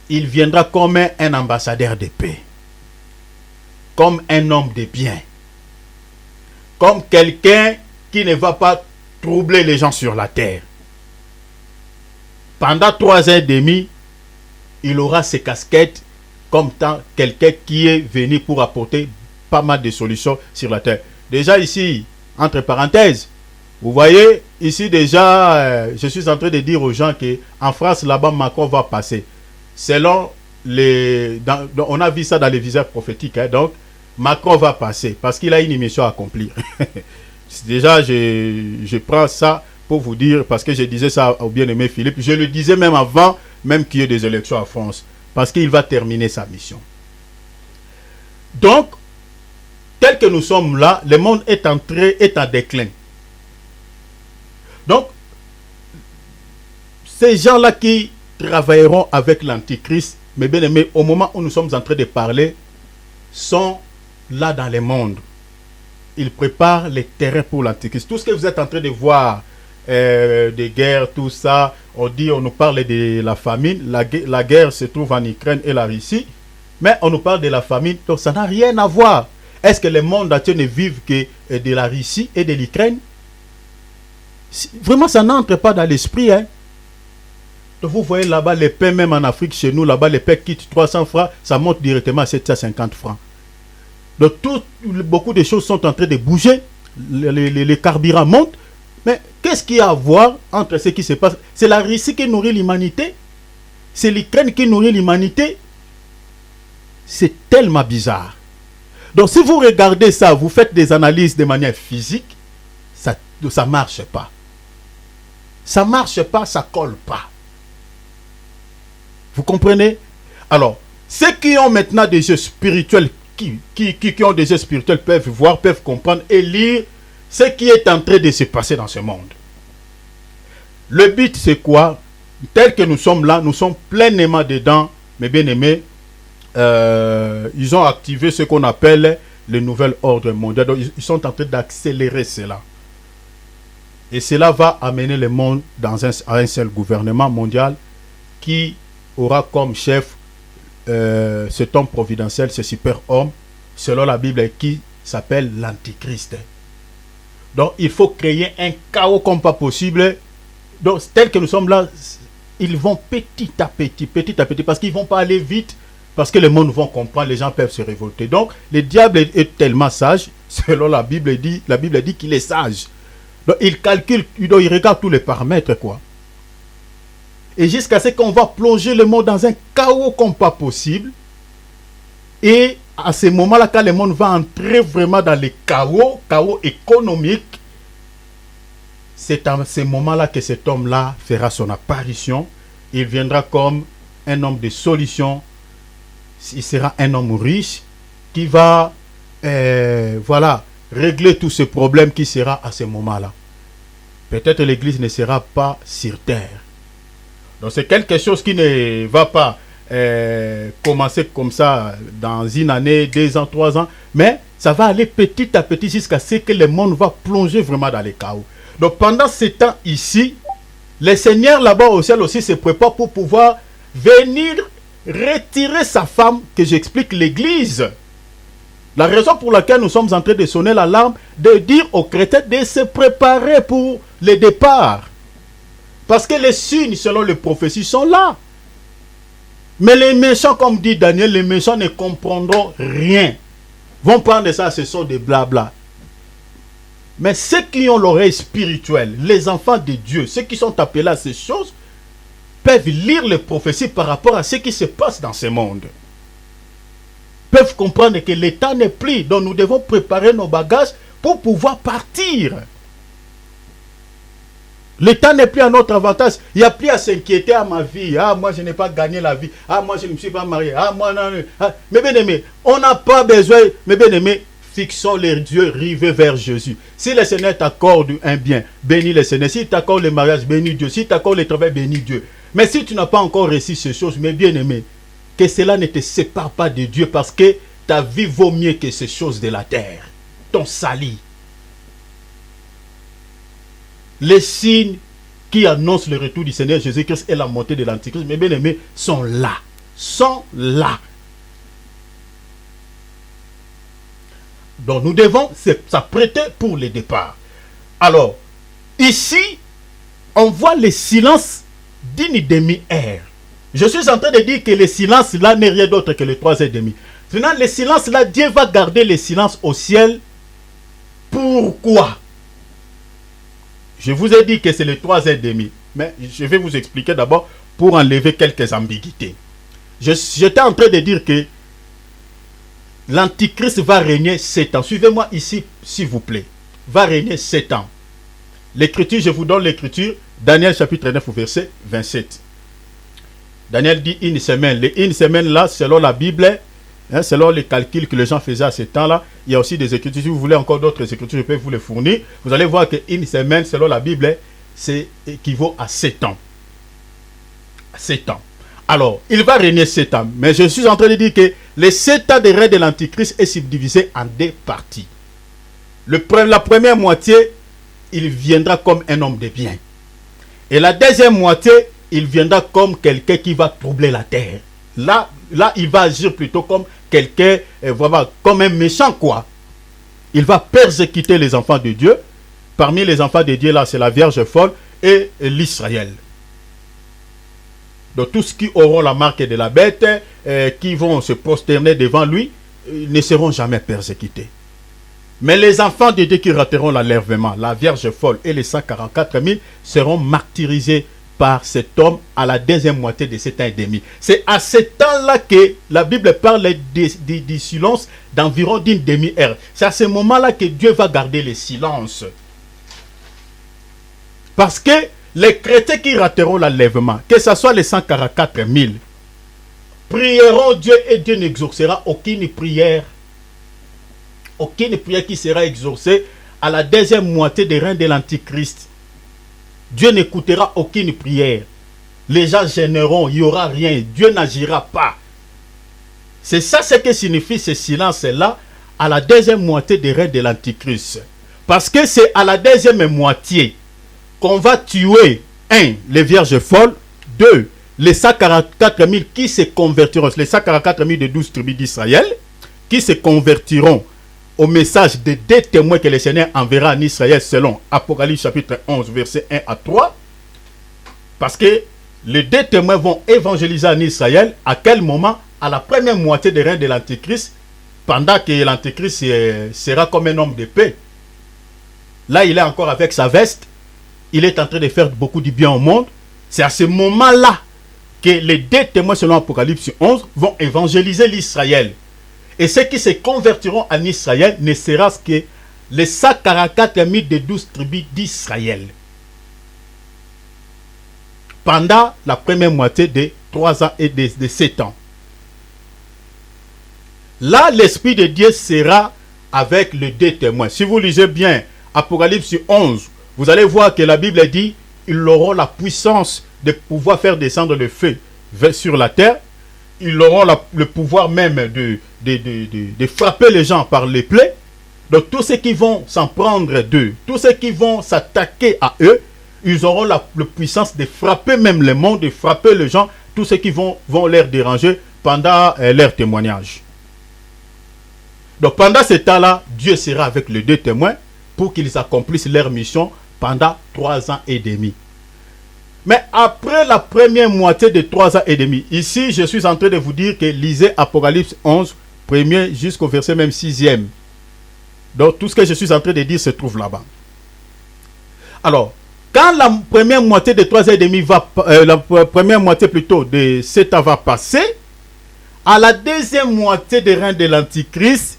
il viendra comme un ambassadeur de paix, comme un homme de bien, comme quelqu'un qui ne va pas troubler les gens sur la terre. Pendant 3 ans et demi, il aura ses casquettes comme quelqu'un qui est venu pour apporter pas mal de solutions sur la terre. Déjà ici, entre parenthèses, vous voyez, ici déjà, je suis en train de dire aux gens qu'en France, là-bas, Macron va passer. Selon les... on a vu ça dans les visages prophétiques. Donc, Macron va passer parce qu'il a une mission à accomplir. Déjà, je prends ça pour vous dire, parce que je disais ça au bien-aimé Philippe. Je le disais même avant, même qu'il y ait des élections en France. Parce qu'il va terminer sa mission. Donc, tel que nous sommes là, le monde est en déclin. Donc, ces gens-là qui travailleront avec l'Antichrist, mes bien-aimés, au moment où nous sommes en train de parler, sont là dans le monde. Ils préparent les terrains pour l'Antichrist. Tout ce que vous êtes en train de voir, des guerres, tout ça, on nous parle de la famine. La guerre se trouve en Ukraine et la Russie, mais on nous parle de la famine, donc ça n'a rien à voir. Est-ce que le monde entier ne vive que de la Russie et de l'Ukraine? Vraiment, ça n'entre pas dans l'esprit. Hein? Donc vous voyez là-bas, les pains, même en Afrique, chez nous, là-bas, les pains quittent 300 francs, ça monte directement à 750 francs. Donc beaucoup de choses sont en train de bouger, les carburants montent, mais qu'est-ce qu'il y a à voir entre ce qui se passe? C'est la Russie qui nourrit l'humanité? C'est l'Ukraine qui nourrit l'humanité? C'est tellement bizarre. Donc si vous regardez ça, vous faites des analyses de manière physique, ça ne marche pas. Ça ne marche pas, ça ne colle pas. Vous comprenez? Alors, ceux qui ont maintenant des yeux spirituels, qui ont des yeux spirituels peuvent voir, peuvent comprendre et lire ce qui est en train de se passer dans ce monde. Le but c'est quoi? Tel que nous sommes là, nous sommes pleinement dedans, mes bien-aimés. Ils ont activé ce qu'on appelle le nouvel ordre mondial. Donc, ils sont en train d'accélérer cela. Et cela va amener le monde dans un seul gouvernement mondial qui aura comme chef cet homme providentiel, ce super-homme, selon la Bible, qui s'appelle l'Antichrist. Donc, il faut créer un chaos comme pas possible Donc, tel que nous sommes là, ils vont petit à petit, parce qu'ils ne vont pas aller vite, parce que le monde va comprendre, les gens peuvent se révolter. Donc, le diable est tellement sage, selon la Bible dit qu'il est sage. Donc, il calcule, il regarde tous les paramètres, quoi. Et jusqu'à ce qu'on va plonger le monde dans un chaos comme pas possible. Et à ce moment-là, quand le monde va entrer vraiment dans le chaos économique, c'est à ce moment-là que cet homme-là fera son apparition. Il viendra comme un homme de solution. Il sera un homme riche qui va régler tous ces problèmes qui sera à ce moment-là. Peut-être l'Église ne sera pas sur terre. Donc c'est quelque chose qui ne va pas commencer comme ça dans une année, 2 ans, 3 ans, mais ça va aller petit à petit jusqu'à ce que le monde va plonger vraiment dans le chaos. Donc pendant ce temps ici, le Seigneur là-bas au ciel aussi se prépare pour pouvoir venir retirer sa femme, que j'explique l'Église. La raison pour laquelle nous sommes en train de sonner l'alarme, de dire aux chrétiens de se préparer pour le départ. Parce que les signes, selon les prophéties, sont là. Mais les méchants, comme dit Daniel, les méchants ne comprendront rien. Vont prendre ça, ce sont des blabla. Mais ceux qui ont l'oreille spirituelle, les enfants de Dieu, ceux qui sont appelés à ces choses, peuvent lire les prophéties par rapport à ce qui se passe dans ce monde. Peuvent comprendre que le temps n'est plus, donc nous devons préparer nos bagages pour pouvoir partir. Le temps n'est plus à notre avantage. Il n'y a plus à s'inquiéter à ma vie. Ah, moi, je n'ai pas gagné la vie. Ah, moi, je ne me suis pas marié. Ah, moi, non. Ah. Mais bien aimé, on n'a pas besoin. Mais bien aimé, fixons les yeux rivés vers Jésus. Si le Seigneur t'accorde un bien, bénis le Seigneur. S'il t'accorde le mariage, bénis Dieu. S'il t'accorde le travail, bénis Dieu. Mais si tu n'as pas encore reçu ces choses, mais bien aimé, que cela ne te sépare pas de Dieu, parce que ta vie vaut mieux que ces choses de la terre. Ton salut. Les signes qui annoncent le retour du Seigneur Jésus-Christ et la montée de l'Antichrist, mes bien-aimés, sont là. Sont là. Donc nous devons s'apprêter pour le départ. Alors, ici, on voit le silence d'une demi-heure. Je suis en train de dire que le silence là n'est rien d'autre que le 3h30. Finalement, le silence là, Dieu va garder le silence au ciel. Pourquoi? Je vous ai dit que c'est le 3h30. Mais je vais vous expliquer d'abord pour enlever quelques ambiguïtés. J'étais en train de dire que l'Antichrist va régner 7 ans. Suivez-moi ici, s'il vous plaît. Va régner 7 ans. L'écriture, je vous donne l'écriture. Daniel chapitre 9 verset 27. Daniel dit une semaine. Une semaine là, selon la Bible, selon les calculs que les gens faisaient à ce temps-là, il y a aussi des écritures. Si vous voulez encore d'autres écritures, je peux vous les fournir. Vous allez voir qu'une semaine, selon la Bible, c'est équivaut à 7 ans. 7 ans. Alors, il va régner 7 ans. Mais je suis en train de dire que les 7 ans de règne de l'Antichrist est subdivisé en 2 parties. La première moitié, il viendra comme un homme de bien. Et la deuxième moitié, il viendra comme quelqu'un qui va troubler la terre. Là, il va agir plutôt comme quelqu'un, vraiment, comme un méchant, quoi. Il va persécuter les enfants de Dieu. Parmi les enfants de Dieu, là, c'est la Vierge folle et l'Israël. Donc, tous qui auront la marque de la bête, qui vont se prosterner devant lui, ne seront jamais persécutés. Mais les enfants de Dieu qui rateront l'enlèvement, la Vierge folle et les 144 000 seront martyrisés par cet homme à la deuxième moitié de 7 ans et demi. C'est à ce temps-là que la Bible parle du silence d'environ d'une demi-heure. C'est à ce moment-là que Dieu va garder le silence. Parce que les chrétiens qui rateront l'enlèvement, que ce soit les 144 000, prieront Dieu et Dieu n'exaucera aucune prière. Aucune prière qui sera exaucée à la deuxième moitié des reins de l'Antichrist. Dieu n'écoutera aucune prière. Les gens gêneront, il n'y aura rien. Dieu n'agira pas. C'est ça ce que signifie ce silence-là à la deuxième moitié des reins de l'Antichrist. Parce que c'est à la deuxième moitié qu'on va tuer, 1, les vierges folles, 2, les 144 000 qui se convertiront, les 144 000 de 12 tribus d'Israël, qui se convertiront au message des 2 témoins que le Seigneur enverra en Israël selon Apocalypse chapitre 11, verset 1 à 3. Parce que les deux témoins vont évangéliser en Israël. À quel moment? À la première moitié des règne de l'Antéchrist, pendant que l'Antéchrist sera comme un homme de paix. Là, il est encore avec sa veste. Il est en train de faire beaucoup de bien au monde. C'est à ce moment-là que les deux témoins, selon Apocalypse 11, vont évangéliser l'Israël. Et ceux qui se convertiront en Israël ne sera que les 144 000 des 12 tribus d'Israël. Pendant la première moitié de 3 ans et de 7 ans. Là, l'Esprit de Dieu sera avec les deux témoins. Si vous lisez bien Apocalypse 11, vous allez voir que la Bible dit ils auront la puissance de pouvoir faire descendre le feu sur la terre. Ils auront le pouvoir même de frapper les gens par les plaies. Donc tous ceux qui vont s'en prendre d'eux, tous ceux qui vont s'attaquer à eux, ils auront la puissance de frapper même le monde, de frapper les gens, tous ceux qui vont leur déranger pendant leur témoignage. Donc pendant ce temps-là, Dieu sera avec les deux témoins pour qu'ils accomplissent leur mission pendant 3 ans et demi. Mais après la première moitié de 3 ans et demi, ici je suis en train de vous dire que lisez Apocalypse 11, premier jusqu'au verset même 6e. Donc tout ce que je suis en train de dire se trouve là-bas. Alors, quand la première moitié de 3 ans et demi la première moitié plutôt de 7 ans va passer, à la deuxième moitié des règne de l'Antichrist,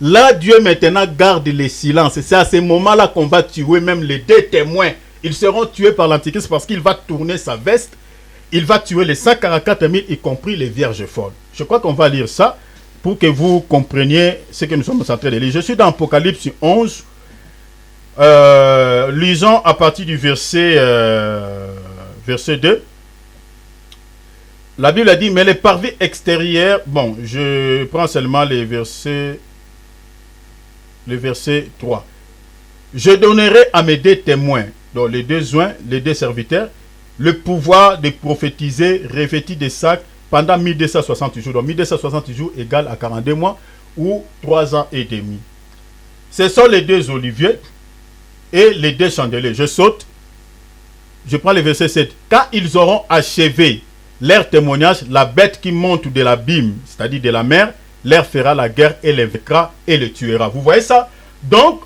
là Dieu maintenant garde le silence. C'est à ce moment-là qu'on va tuer même les deux témoins. Ils seront tués par l'Antichrist parce qu'il va tourner sa veste. Il va tuer les 144 000, y compris les vierges folles. Je crois qu'on va lire ça pour que vous compreniez ce que nous sommes en train de lire. Je suis dans Apocalypse 11. Lisons à partir du verset 2. La Bible a dit, mais les parvis extérieurs... Bon, je prends seulement les versets 3. Je donnerai à mes deux témoins, donc les deux joints, les deux serviteurs, le pouvoir de prophétiser revêtis de sacs pendant 1260 jours. Donc 1260 jours égale à 42 mois ou 3 ans et demi. Ce sont les deux oliviers et les deux chandeliers. Je saute. Je prends le verset 7. Quand ils auront achevé leur témoignage, la bête qui monte de l'abîme, c'est-à-dire de la mer, leur fera la guerre et les vaincra et les tuera. Vous voyez ça? Donc,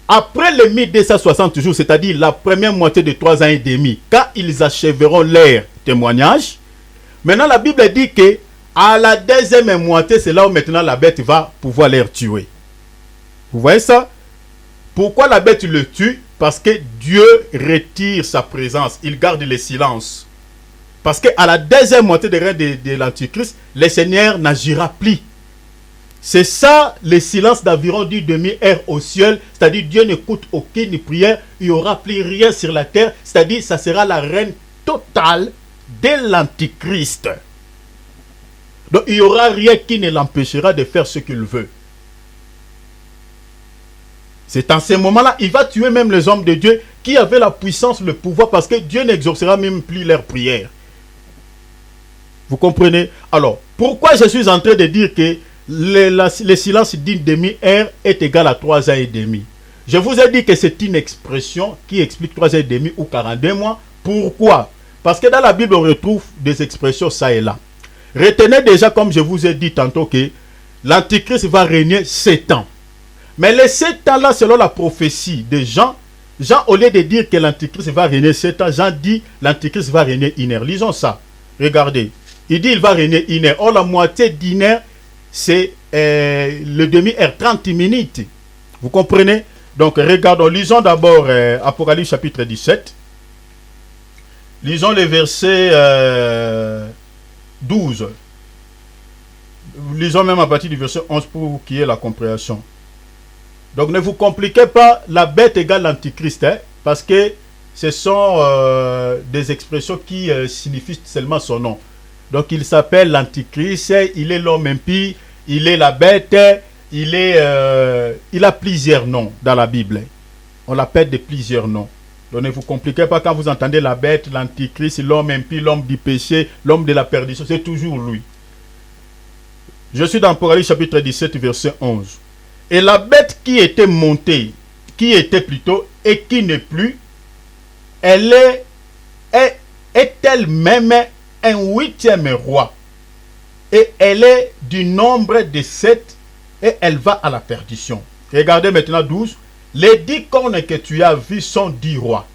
après les 1260 jours, c'est-à-dire la première moitié de 3 ans et demi, quand ils achèveront leur témoignage, maintenant la Bible dit que à la deuxième moitié, c'est là où maintenant la bête va pouvoir les tuer. Vous voyez ça? Pourquoi la bête le tue? Parce que Dieu retire sa présence, il garde le silence. Parce qu'à la deuxième moitié de règne de l'Antichrist, le Seigneur n'agira plus. C'est ça le silence d'environ d'une demi-heure au ciel, c'est-à-dire Dieu n'écoute aucune prière, il n'y aura plus rien sur la terre, c'est-à-dire ça sera la règne totale de l'Antichrist. Donc il n'y aura rien qui ne l'empêchera de faire ce qu'il veut. C'est en ce moment-là, il va tuer même les hommes de Dieu qui avaient la puissance, le pouvoir, parce que Dieu n'exaucera même plus leurs prières. Vous comprenez? Alors, pourquoi je suis en train de dire que le silence d'une demi-heure est égal à 3 ans et demi? Je vous ai dit que c'est une expression qui explique 3 ans et demi ou 42 mois. Pourquoi? Parce que dans la Bible, on retrouve des expressions ça et là. Retenez déjà, comme je vous ai dit tantôt, que l'Antichrist va régner 7 ans. Mais les 7 ans là, selon la prophétie de Jean, au lieu de dire que l'Antichrist va régner 7 ans, Jean dit l'Antichrist va régner 1 heure. Lisons ça. Regardez. Il dit il va régner 1 heure. Or, la moitié d'1 heure, c'est le demi-heure, 30 minutes. Vous comprenez? Donc, regardons. Lisons d'abord Apocalypse chapitre 17. Lisons les versets 12. Lisons même à partir du verset 11 pour qu'il y ait la compréhension. Donc ne vous compliquez pas, la bête égale l'antichrist, hein, parce que ce sont des expressions qui signifient seulement son nom. Donc il s'appelle l'antichrist, il est l'homme impie, il est la bête, il a plusieurs noms dans la Bible. On l'appelle de plusieurs noms. Donc ne vous compliquez pas quand vous entendez la bête, l'antichrist, l'homme impie, l'homme du péché, l'homme de la perdition, c'est toujours lui. Je suis dans Apocalypse chapitre 17, verset 11. Et la bête qui était montée, qui était plutôt, et qui n'est plus, elle est est elle-même un huitième roi. Et elle est du nombre de 7 et elle va à la perdition. Regardez maintenant 12. Les 10 cornes que tu as vus sont 10 rois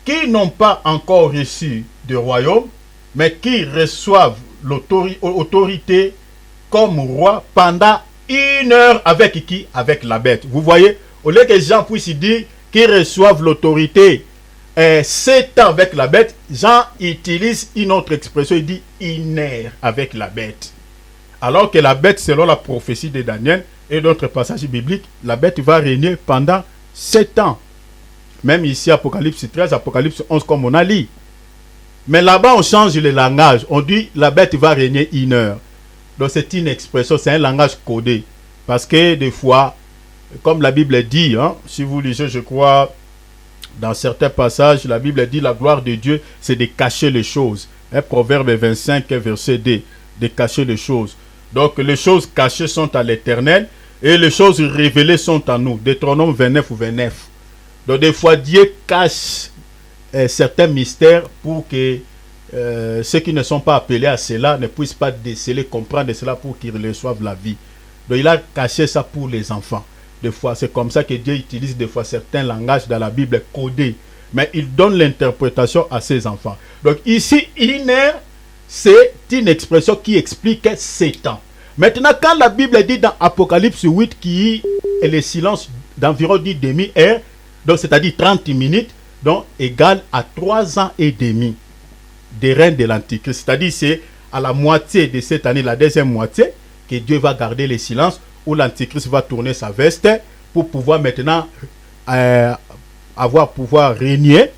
qui n'ont pas encore reçu de royaume, mais qui reçoivent l'autorité comme roi pendant 1 heure avec qui? Avec la bête. Vous voyez, au lieu que Jean puisse dire qu'ils reçoivent l'autorité 7 ans avec la bête, Jean utilise une autre expression, il dit 1 heure avec la bête. Alors que la bête, selon la prophétie de Daniel et d'autres passages bibliques, la bête va régner pendant 7 ans. Même ici, Apocalypse 13, Apocalypse 11, comme on a lu. Mais là-bas, on change le langage. On dit la bête va régner 1 heure. Donc c'est une expression, c'est un langage codé. Parce que des fois, comme la Bible dit, hein, si vous lisez, je crois, dans certains passages, la Bible dit la gloire de Dieu, c'est de cacher les choses. Proverbe 25, verset 2, de cacher les choses. Donc les choses cachées sont à l'Éternel et les choses révélées sont à nous. Deutéronome 29 ou 29. Donc des fois, Dieu cache certains mystères pour que ceux qui ne sont pas appelés à cela ne puissent pas déceler, comprendre cela pour qu'ils reçoivent la vie. Donc il a caché ça pour les enfants. Des fois, c'est comme ça que Dieu utilise des fois certains langages dans la Bible codés. Mais il donne l'interprétation à ses enfants. Donc ici, 1 heure, c'est une expression qui explique 7 ans. Maintenant, quand la Bible dit dans Apocalypse 8 qui est le silence d'environ 10 demi-heures, donc c'est-à-dire 30 minutes, donc égal à 3 ans et demi des règne de l'Antichrist. C'est-à-dire c'est à la moitié de cette année, la deuxième moitié, que Dieu va garder le silence, où l'Antichrist va tourner sa veste pour pouvoir maintenant pouvoir régner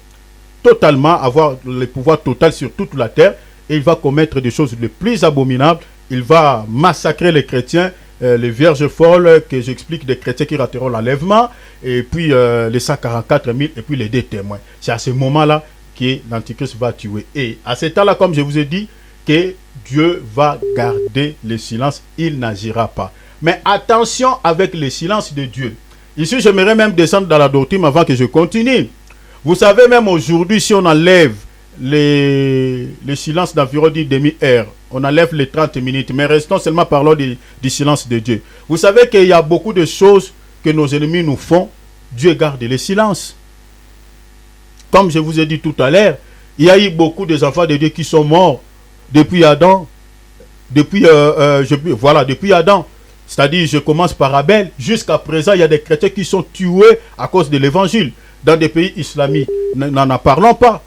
totalement, avoir le pouvoir total sur toute la terre. Et il va commettre des choses les plus abominables. Il va massacrer les chrétiens, les vierges folles, que j'explique, des chrétiens qui rateront l'enlèvement, et puis les 144 000, et puis les 2 témoins. C'est à ce moment-là que l'Antichrist va tuer. Et à ce temps-là, comme je vous ai dit, que Dieu va garder le silence, il n'agira pas. Mais attention avec le silence de Dieu. Ici, j'aimerais même descendre dans la doctrine avant que je continue. Vous savez, même aujourd'hui, si on enlève le silence d'environ 10 demi-heures, on enlève les 30 minutes, mais restons seulement parlons du silence de Dieu. Vous savez qu'il y a beaucoup de choses que nos ennemis nous font, Dieu garde le silence. Comme je vous ai dit tout à l'heure, il y a eu beaucoup d'enfants de Dieu qui sont morts depuis Adam. Depuis Adam. C'est-à-dire, je commence par Abel. Jusqu'à présent, il y a des chrétiens qui sont tués à cause de l'évangile. Dans des pays islamiques, n'en parlons pas.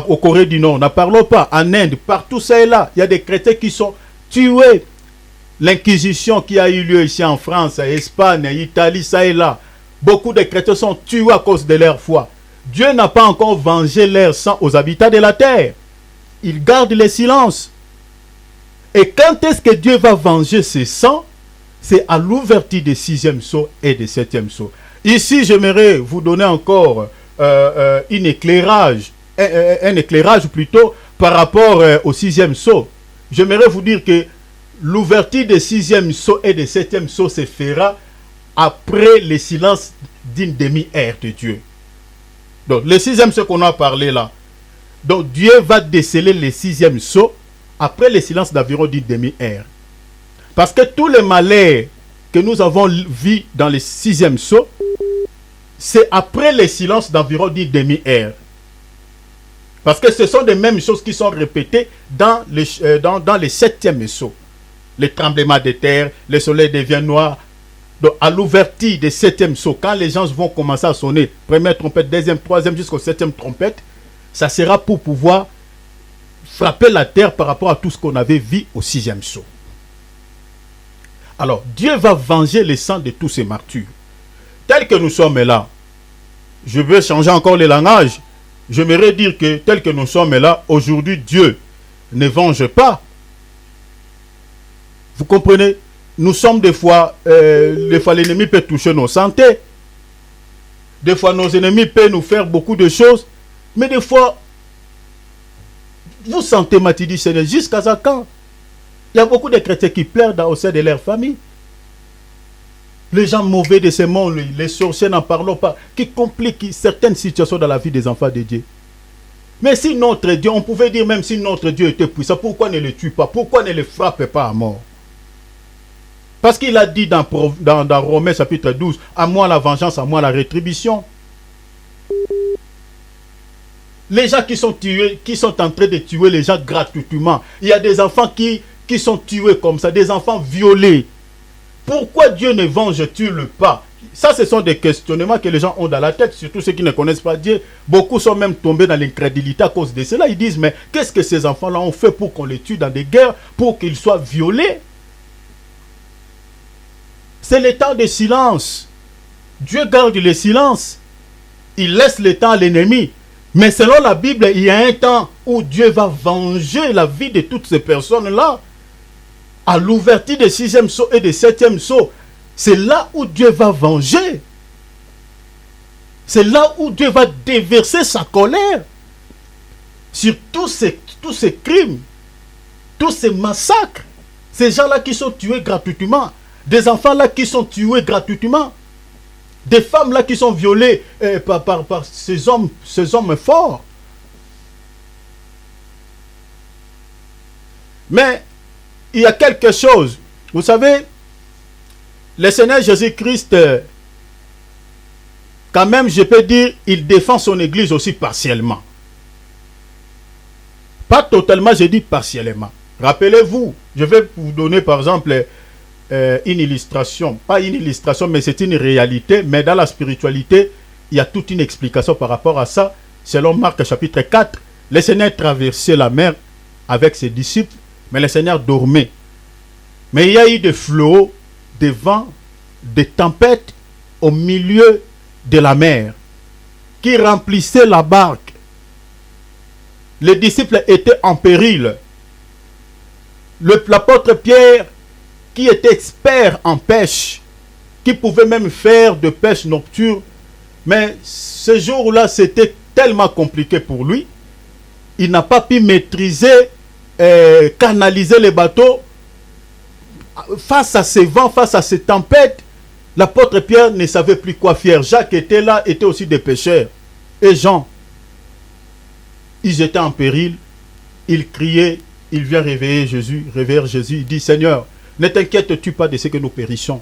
Au Corée du Nord, n'en parlons pas. En Inde, partout ça et là, il y a des chrétiens qui sont tués. L'inquisition qui a eu lieu ici en France, Espagne, Italie, ça et là. Beaucoup de chrétiens sont tués à cause de leur foi. Dieu n'a pas encore vengé leur sang aux habitants de la terre. Il garde le silence. Et quand est-ce que Dieu va venger ses sangs? C'est à l'ouverture des 6e sceaux et des 7e sceaux. Ici, j'aimerais vous donner encore un éclairage plutôt par rapport au 6e sceau. J'aimerais vous dire que l'ouverture des 6e sceaux et des 7e sceaux se fera après le silence d'une demi-heure de Dieu. Donc, le 6e sceau qu'on a parlé là. Donc, Dieu va déceler le 6e sceau après le silence d'environ 10 demi-heures. Parce que tous les malheurs que nous avons vus dans le 6e sceau, c'est après le silence d'environ 10 demi-heures. Parce que ce sont les mêmes choses qui sont répétées dans le 7e sceau. Le tremblement de terre, le soleil devient noir. Donc, à l'ouverture des 7e sceau, quand les gens vont commencer à sonner, première trompette, deuxième, troisième, jusqu'au 7e trompette, ça sera pour pouvoir frapper la terre par rapport à tout ce qu'on avait vu au 6e sceau. Alors, Dieu va venger le sang de tous ces martyrs. Tel que nous sommes là, je veux changer encore le langage. J'aimerais dire que tel que nous sommes là, aujourd'hui, Dieu ne venge pas. Vous comprenez? Nous sommes des fois l'ennemi peut toucher nos santé. Des fois, nos ennemis peuvent nous faire beaucoup de choses. Mais des fois, vous sentez, Mathilde, dit Seigneur, jusqu'à quand? Il y a beaucoup de chrétiens qui pleurent au sein de leur famille. Les gens mauvais de ce monde, les sorciers, n'en parlons pas, qui compliquent certaines situations dans la vie des enfants de Dieu. Mais si notre Dieu, on pouvait dire même si notre Dieu était puissant, pourquoi ne le tue pas? Pourquoi ne le frappe pas à mort? Parce qu'il a dit dans Romains chapitre 12, à moi la vengeance, à moi la rétribution. Les gens qui sont tués, qui sont en train de tuer les gens gratuitement. Il y a des enfants qui sont tués comme ça, des enfants violés. Pourquoi Dieu ne venge-t-il pas? Ça, ce sont des questionnements que les gens ont dans la tête, surtout ceux qui ne connaissent pas Dieu. Beaucoup sont même tombés dans l'incrédulité à cause de cela. Ils disent, mais qu'est-ce que ces enfants-là ont fait pour qu'on les tue dans des guerres, pour qu'ils soient violés? C'est le temps de silence. Dieu garde le silence. Il laisse le temps à l'ennemi. Mais selon la Bible, il y a un temps où Dieu va venger la vie de toutes ces personnes-là. À l'ouverture des 6e sceaux et des 7e sceaux. C'est là où Dieu va venger. C'est là où Dieu va déverser sa colère sur tous ces crimes, tous ces massacres. Ces gens-là qui sont tués gratuitement. Des enfants-là qui sont tués gratuitement. Des femmes-là qui sont violées par ces hommes forts. Mais il y a quelque chose. Vous savez, le Seigneur Jésus-Christ, quand même, je peux dire, il défend son Église aussi partiellement. Pas totalement, je dis partiellement. Rappelez-vous, je vais vous donner par exemple une illustration. Pas une illustration, mais c'est une réalité. Mais dans la spiritualité, il y a toute une explication par rapport à ça. Selon Marc chapitre 4, le Seigneur traversait la mer avec ses disciples, mais le Seigneur dormait. Mais il y a eu des flots, des vents, des tempêtes au milieu de la mer qui remplissaient la barque. Les disciples étaient en péril. L'apôtre Pierre, qui était expert en pêche, qui pouvait même faire de pêche nocturne, mais ce jour-là, c'était tellement compliqué pour lui. Il n'a pas pu maîtriser, canaliser les bateaux. Face à ces vents, face à ces tempêtes, l'apôtre Pierre ne savait plus quoi faire. Jacques était là, était aussi des pêcheurs. Et Jean, ils étaient en péril. Il criait, il vient réveiller Jésus. Il dit, Seigneur, ne t'inquiètes-tu pas de ce que nous périssons.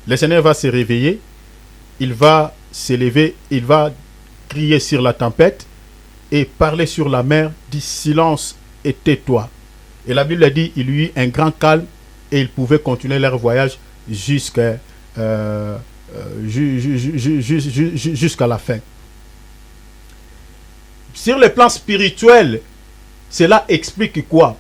Le Seigneur va se réveiller. Il va s'élever. Il va crier sur la tempête et parler sur la mer. Dit, silence et tais-toi. Et la Bible dit, il y eut un grand calme et ils pouvaient continuer leur voyage jusqu'à la fin. Sur le plan spirituel, cela explique quoi?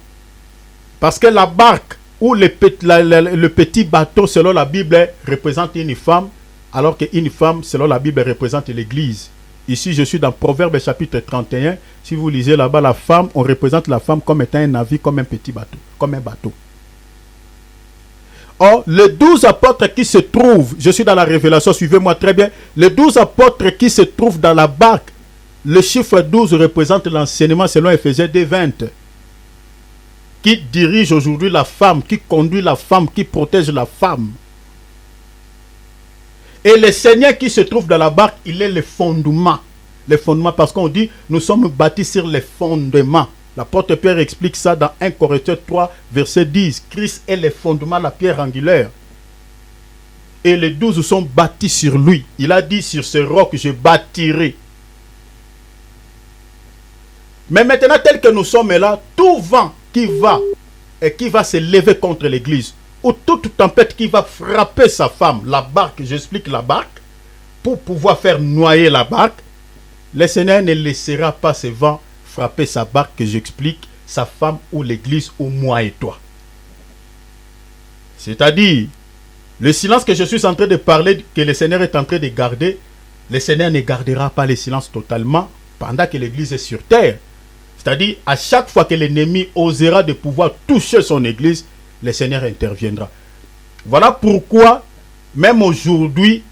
Parce que la barque ou le petit bateau, selon la Bible, représente une femme, alors qu'une femme, selon la Bible, représente l'Église. Ici, je suis dans Proverbe chapitre 31. Si vous lisez là-bas, la femme, on représente la femme comme étant un navire, comme un petit bateau, comme un bateau. Or, les 12 apôtres qui se trouvent, je suis dans la Révélation, suivez-moi très bien, les 12 apôtres qui se trouvent dans la barque, le chiffre 12 représente l'enseignement selon Éphésiens 2:20, qui dirige aujourd'hui la femme, qui conduit la femme, qui protège la femme. Et le Seigneur qui se trouve dans la barque, il est le fondement. Le fondement, parce qu'on dit, nous sommes bâtis sur les fondements. L'apôtre Pierre explique ça dans 1 Corinthiens 3, verset 10. Christ est le fondement, la pierre angulaire. Et les 12 sont bâtis sur lui. Il a dit, sur ce roc, je bâtirai. Mais maintenant, tel que nous sommes là, tout vent qui va se lever contre l'église, ou toute tempête qui va frapper sa femme, la barque, j'explique la barque, pour pouvoir faire noyer la barque, le Seigneur ne laissera pas ce vent frapper sa barque, que j'explique, sa femme ou l'église, ou moi et toi. C'est-à-dire, le silence que je suis en train de parler, que le Seigneur est en train de garder, le Seigneur ne gardera pas le silence totalement pendant que l'église est sur terre. C'est-à-dire, à chaque fois que l'ennemi osera de pouvoir toucher son église, le Seigneur interviendra. Voilà pourquoi, même aujourd'hui,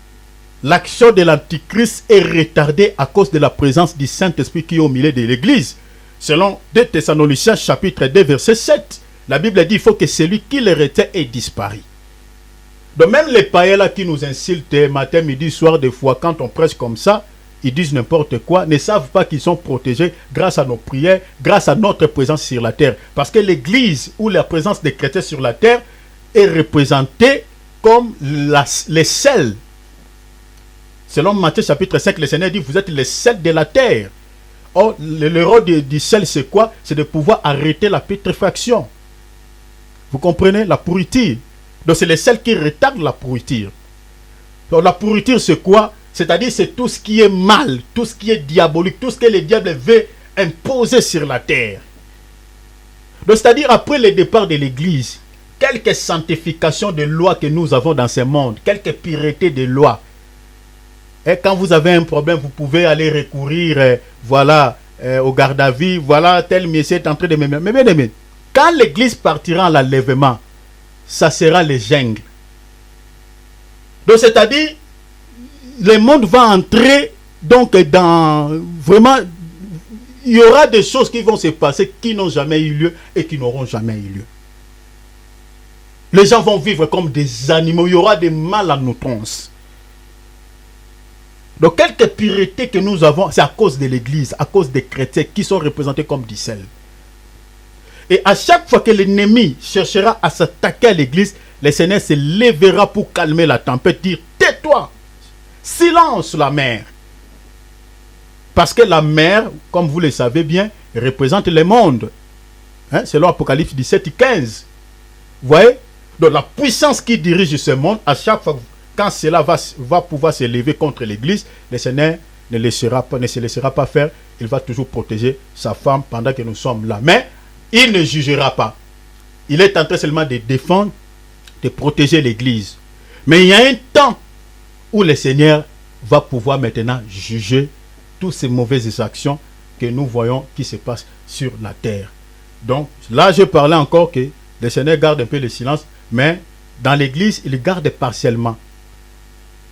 l'action de l'Antichrist est retardée à cause de la présence du Saint-Esprit qui est au milieu de l'église. Selon 2 Thessaloniciens chapitre 2 verset 7, la Bible dit qu'il faut que celui qui le retient ait disparu. Donc même les païens là qui nous insultent matin, midi, soir, des fois, quand on prêche comme ça, ils disent n'importe quoi, ne savent pas qu'ils sont protégés grâce à nos prières, grâce à notre présence sur la terre. Parce que l'Église ou la présence des chrétiens sur la terre est représentée comme les sels. Selon Matthieu chapitre 5, le Seigneur dit, vous êtes les sels de la terre. Or, le rôle du sel, c'est quoi? C'est de pouvoir arrêter la putréfaction. Vous comprenez? La pourriture. Donc, c'est les sels qui retardent la pourriture. Donc, la pourriture, c'est quoi? C'est-à-dire, c'est tout ce qui est mal, tout ce qui est diabolique, tout ce que le diable veut imposer sur la terre. Donc, c'est-à-dire, après le départ de l'Église, quelques sanctifications de lois que nous avons dans ce monde, quelques puretés de lois. Et quand vous avez un problème, vous pouvez aller recourir, au garde à vue, voilà, tel monsieur est en train de me... Mais bien aimé, quand l'Église partira à l'enlèvement, ça sera les jungles. Donc, c'est-à-dire, le monde va entrer, donc, dans... Vraiment, il y aura des choses qui vont se passer qui n'ont jamais eu lieu et qui n'auront jamais eu lieu. Les gens vont vivre comme des animaux. Il y aura des mal à outrance. Donc, quelques puretés que nous avons, c'est à cause de l'Église, à cause des chrétiens qui sont représentés comme du sel. Et à chaque fois que l'ennemi cherchera à s'attaquer à l'Église, le Seigneur se lèvera pour calmer la tempête, dire « Tais-toi, silence la mer ». Parce que la mer, comme vous le savez bien, représente le monde. Hein? Selon Apocalypse 17 et 15. Vous voyez? Donc la puissance qui dirige ce monde, à chaque fois, quand cela va pouvoir se lever contre l'Église, le Seigneur ne se laissera pas faire. Il va toujours protéger sa femme pendant que nous sommes là. Mais il ne jugera pas. Il est en train seulement de défendre, de protéger l'Église. Mais il y a un temps où le Seigneur va pouvoir maintenant juger toutes ces mauvaises actions que nous voyons qui se passent sur la terre. Donc là, je parlais encore que le Seigneur garde un peu le silence, mais dans l'Église, il garde partiellement.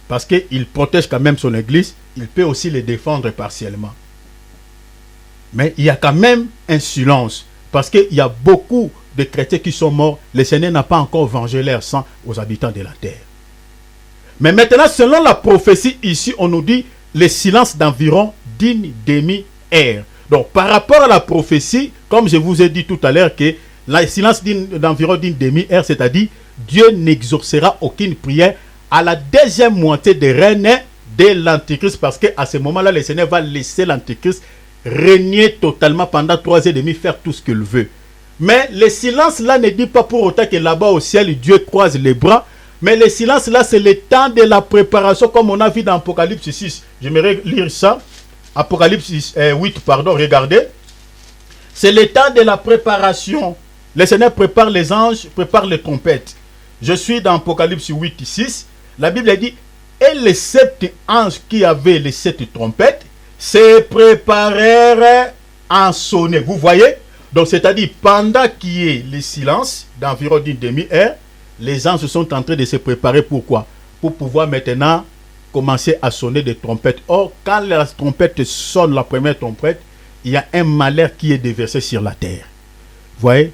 Parce qu'il protège quand même son Église, il peut aussi le défendre partiellement. Mais il y a quand même un silence. Parce qu'il y a beaucoup de chrétiens qui sont morts. Le Seigneur n'a pas encore vengé leur sang aux habitants de la terre. Mais maintenant, selon la prophétie ici, on nous dit le silence d'environ d'une demi-heure. Donc, par rapport à la prophétie, comme je vous ai dit tout à l'heure, que le silence d'environ d'une demi-heure, c'est-à-dire Dieu n'exaucera aucune prière à la deuxième moitié des règne de l'Antichrist, parce qu'à ce moment-là, le Seigneur va laisser l'Antichrist régner totalement pendant 3 ans et demi, faire tout ce qu'il veut. Mais le silence là ne dit pas pour autant que là-bas au ciel, Dieu croise les bras. Mais le silence là, c'est le temps de la préparation, comme on a vu dans Apocalypse 6. J'aimerais lire ça. Apocalypse 8, pardon, regardez. C'est le temps de la préparation. Le Seigneur prépare les anges, prépare les trompettes. Je suis dans Apocalypse 8 et 6. La Bible dit, et les 7 anges qui avaient les 7 trompettes se préparèrent à sonner. Vous voyez? Donc, c'est-à-dire, pendant qu'il y ait le silence d'environ d'une demi-heure, les anges sont en train de se préparer. Pourquoi? Pour pouvoir maintenant commencer à sonner des trompettes. Or, quand la trompette sonne, la première trompette, il y a un malheur qui est déversé sur la terre. Vous voyez?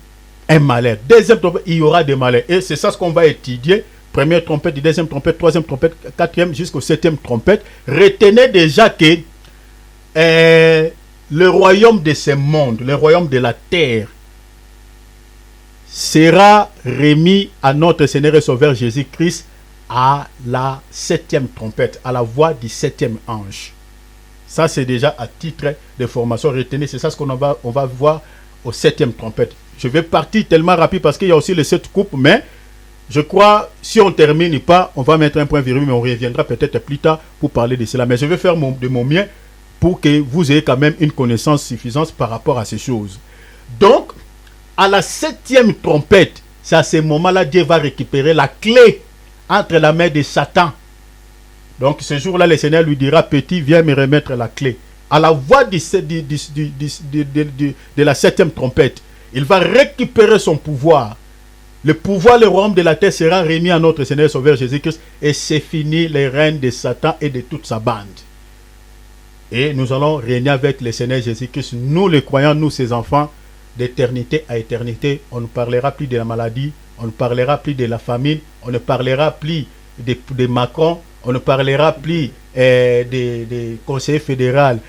Un malheur. Deuxième trompette, il y aura des malheurs. Et c'est ça ce qu'on va étudier. Première trompette, deuxième trompette, troisième trompette, quatrième, jusqu'au 7e trompette. Retenez déjà que le royaume de ce monde, le royaume de la terre, sera remis à notre Seigneur et Sauveur Jésus-Christ à la 7e trompette, à la voix du 7e ange. Ça, c'est déjà à titre de formation. Retenez, c'est ça ce qu'on on va voir au 7e trompette. Je vais partir tellement rapide parce qu'il y a aussi les 7 coupes, mais je crois, si on ne termine pas, on va mettre un point virgule, mais on reviendra peut-être plus tard pour parler de cela. Mais je vais faire de mon mieux pour que vous ayez quand même une connaissance suffisante par rapport à ces choses. Donc, à la 7e trompette, c'est à ce moment-là Dieu va récupérer la clé entre la main de Satan. Donc, ce jour-là, le Seigneur lui dira, petit, viens me remettre la clé. À la voix de la 7e trompette, il va récupérer son pouvoir. Le pouvoir, le royaume de la terre sera remis à notre Seigneur et Sauveur Jésus-Christ. Et c'est fini le règne de Satan et de toute sa bande. Et nous allons régner avec le Seigneur Jésus-Christ. Nous, les croyants, nous, ses enfants, d'éternité à éternité. On ne parlera plus de la maladie. On ne parlera plus de la famine. On ne parlera plus de Macron. On ne parlera plus des conseillers fédéraux.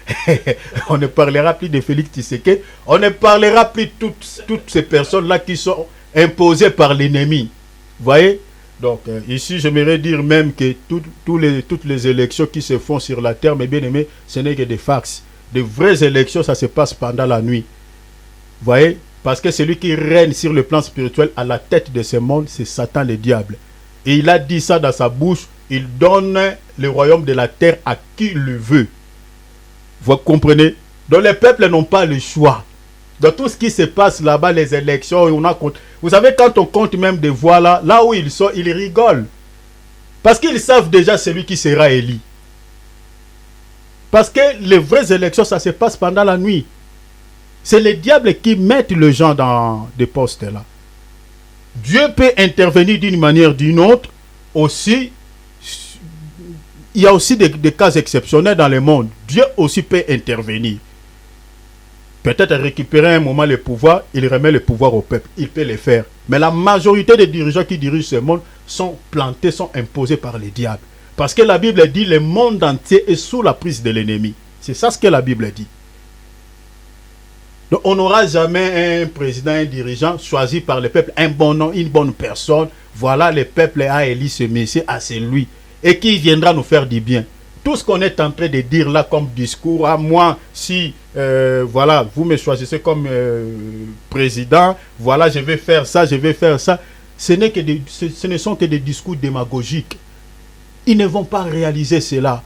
On ne parlera plus de Félix Tshisekedi. On ne parlera plus de toutes ces personnes-là qui sont imposées par l'ennemi. Vous voyez? Donc, ici, j'aimerais dire même que toutes les élections qui se font sur la terre, mes bien-aimés, ce n'est que des fax. De vraies élections, ça se passe pendant la nuit. Vous voyez? Parce que celui qui règne sur le plan spirituel à la tête de ce monde, c'est Satan le diable. Et il a dit ça dans sa bouche, il donne le royaume de la terre à qui le veut. Vous comprenez? Donc les peuples n'ont pas le choix. Dans tout ce qui se passe là-bas, les élections, vous savez, quand on compte même des voix là où ils sont, ils rigolent. Parce qu'ils savent déjà celui qui sera élu. Parce que les vraies élections, ça se passe pendant la nuit. C'est les diables qui mettent les gens dans des postes là. Dieu peut intervenir d'une manière ou d'une autre. Aussi, il y a aussi des cas exceptionnels dans le monde. Dieu aussi peut intervenir. Peut-être récupérer un moment le pouvoir, il remet le pouvoir au peuple. Il peut le faire. Mais la majorité des dirigeants qui dirigent ce monde sont plantés, sont imposés par les diables. Parce que la Bible dit le monde entier est sous la prise de l'ennemi. C'est ça ce que la Bible dit. Donc on n'aura jamais un président, un dirigeant choisi par le peuple, un bon nom, une bonne personne. Voilà, le peuple a élu ce Messie, à celui. Et qui viendra nous faire du bien. Tout ce qu'on est en train de dire là comme discours, à moi, si voilà, vous me choisissez comme président, voilà, je vais faire ça, je vais faire ça. Ce ne sont que des discours démagogiques. Ils ne vont pas réaliser cela.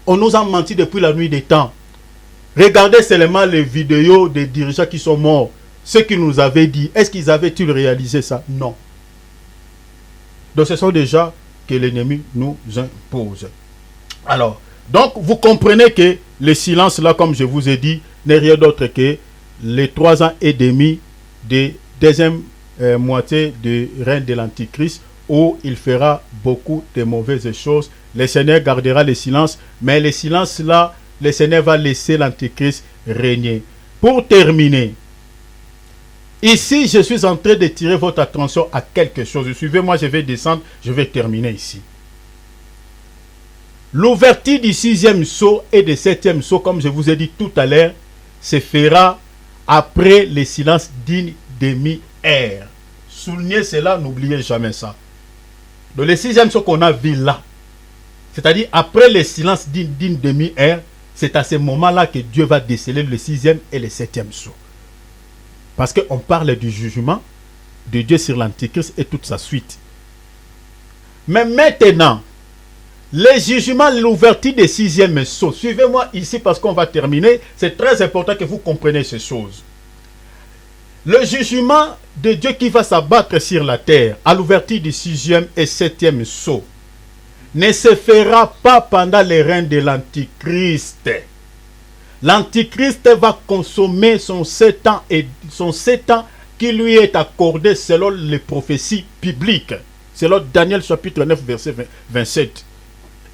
On nous a menti depuis la nuit des temps. Regardez seulement les vidéos des dirigeants qui sont morts. Ce qu'ils nous avaient dit, est-ce qu'ils avaient-ils réalisé ça? Non. Donc ce sont des gens que l'ennemi nous impose. Alors, donc vous comprenez que le silence là, comme je vous ai dit, n'est rien d'autre que les 3 ans et demi de deuxième moitié du règne de l'Antichrist, où il fera beaucoup de mauvaises choses. Le Seigneur gardera le silence, mais le silence là, le Seigneur va laisser l'Antichrist régner. Pour terminer, ici je suis en train de tirer votre attention à quelque chose. Suivez-moi, je vais descendre, je vais terminer ici. L'ouverture du 6e sceau et du 7e sceau, comme je vous ai dit tout à l'heure, se fera après le silence d'une demi-heure. Soulignez cela, n'oubliez jamais ça. Donc le 6e sceau qu'on a vu là, c'est-à-dire après le silence d'une demi-heure, c'est à ce moment-là que Dieu va déceler le 6e et le 7e sceau. Parce qu'on parle du jugement de Dieu sur l'Antichrist et toute sa suite. Mais maintenant, le jugement, l'ouverture des 6e sceau. Suivez-moi ici parce qu'on va terminer. C'est très important que vous compreniez ces choses. Le jugement de Dieu qui va s'abattre sur la terre à l'ouverture du 6e et 7e sceau ne se fera pas pendant le règne de l'Antichrist. L'Antichrist va consommer son 7 ans qui lui est accordé selon les prophéties bibliques. Selon Daniel chapitre 9 verset 27.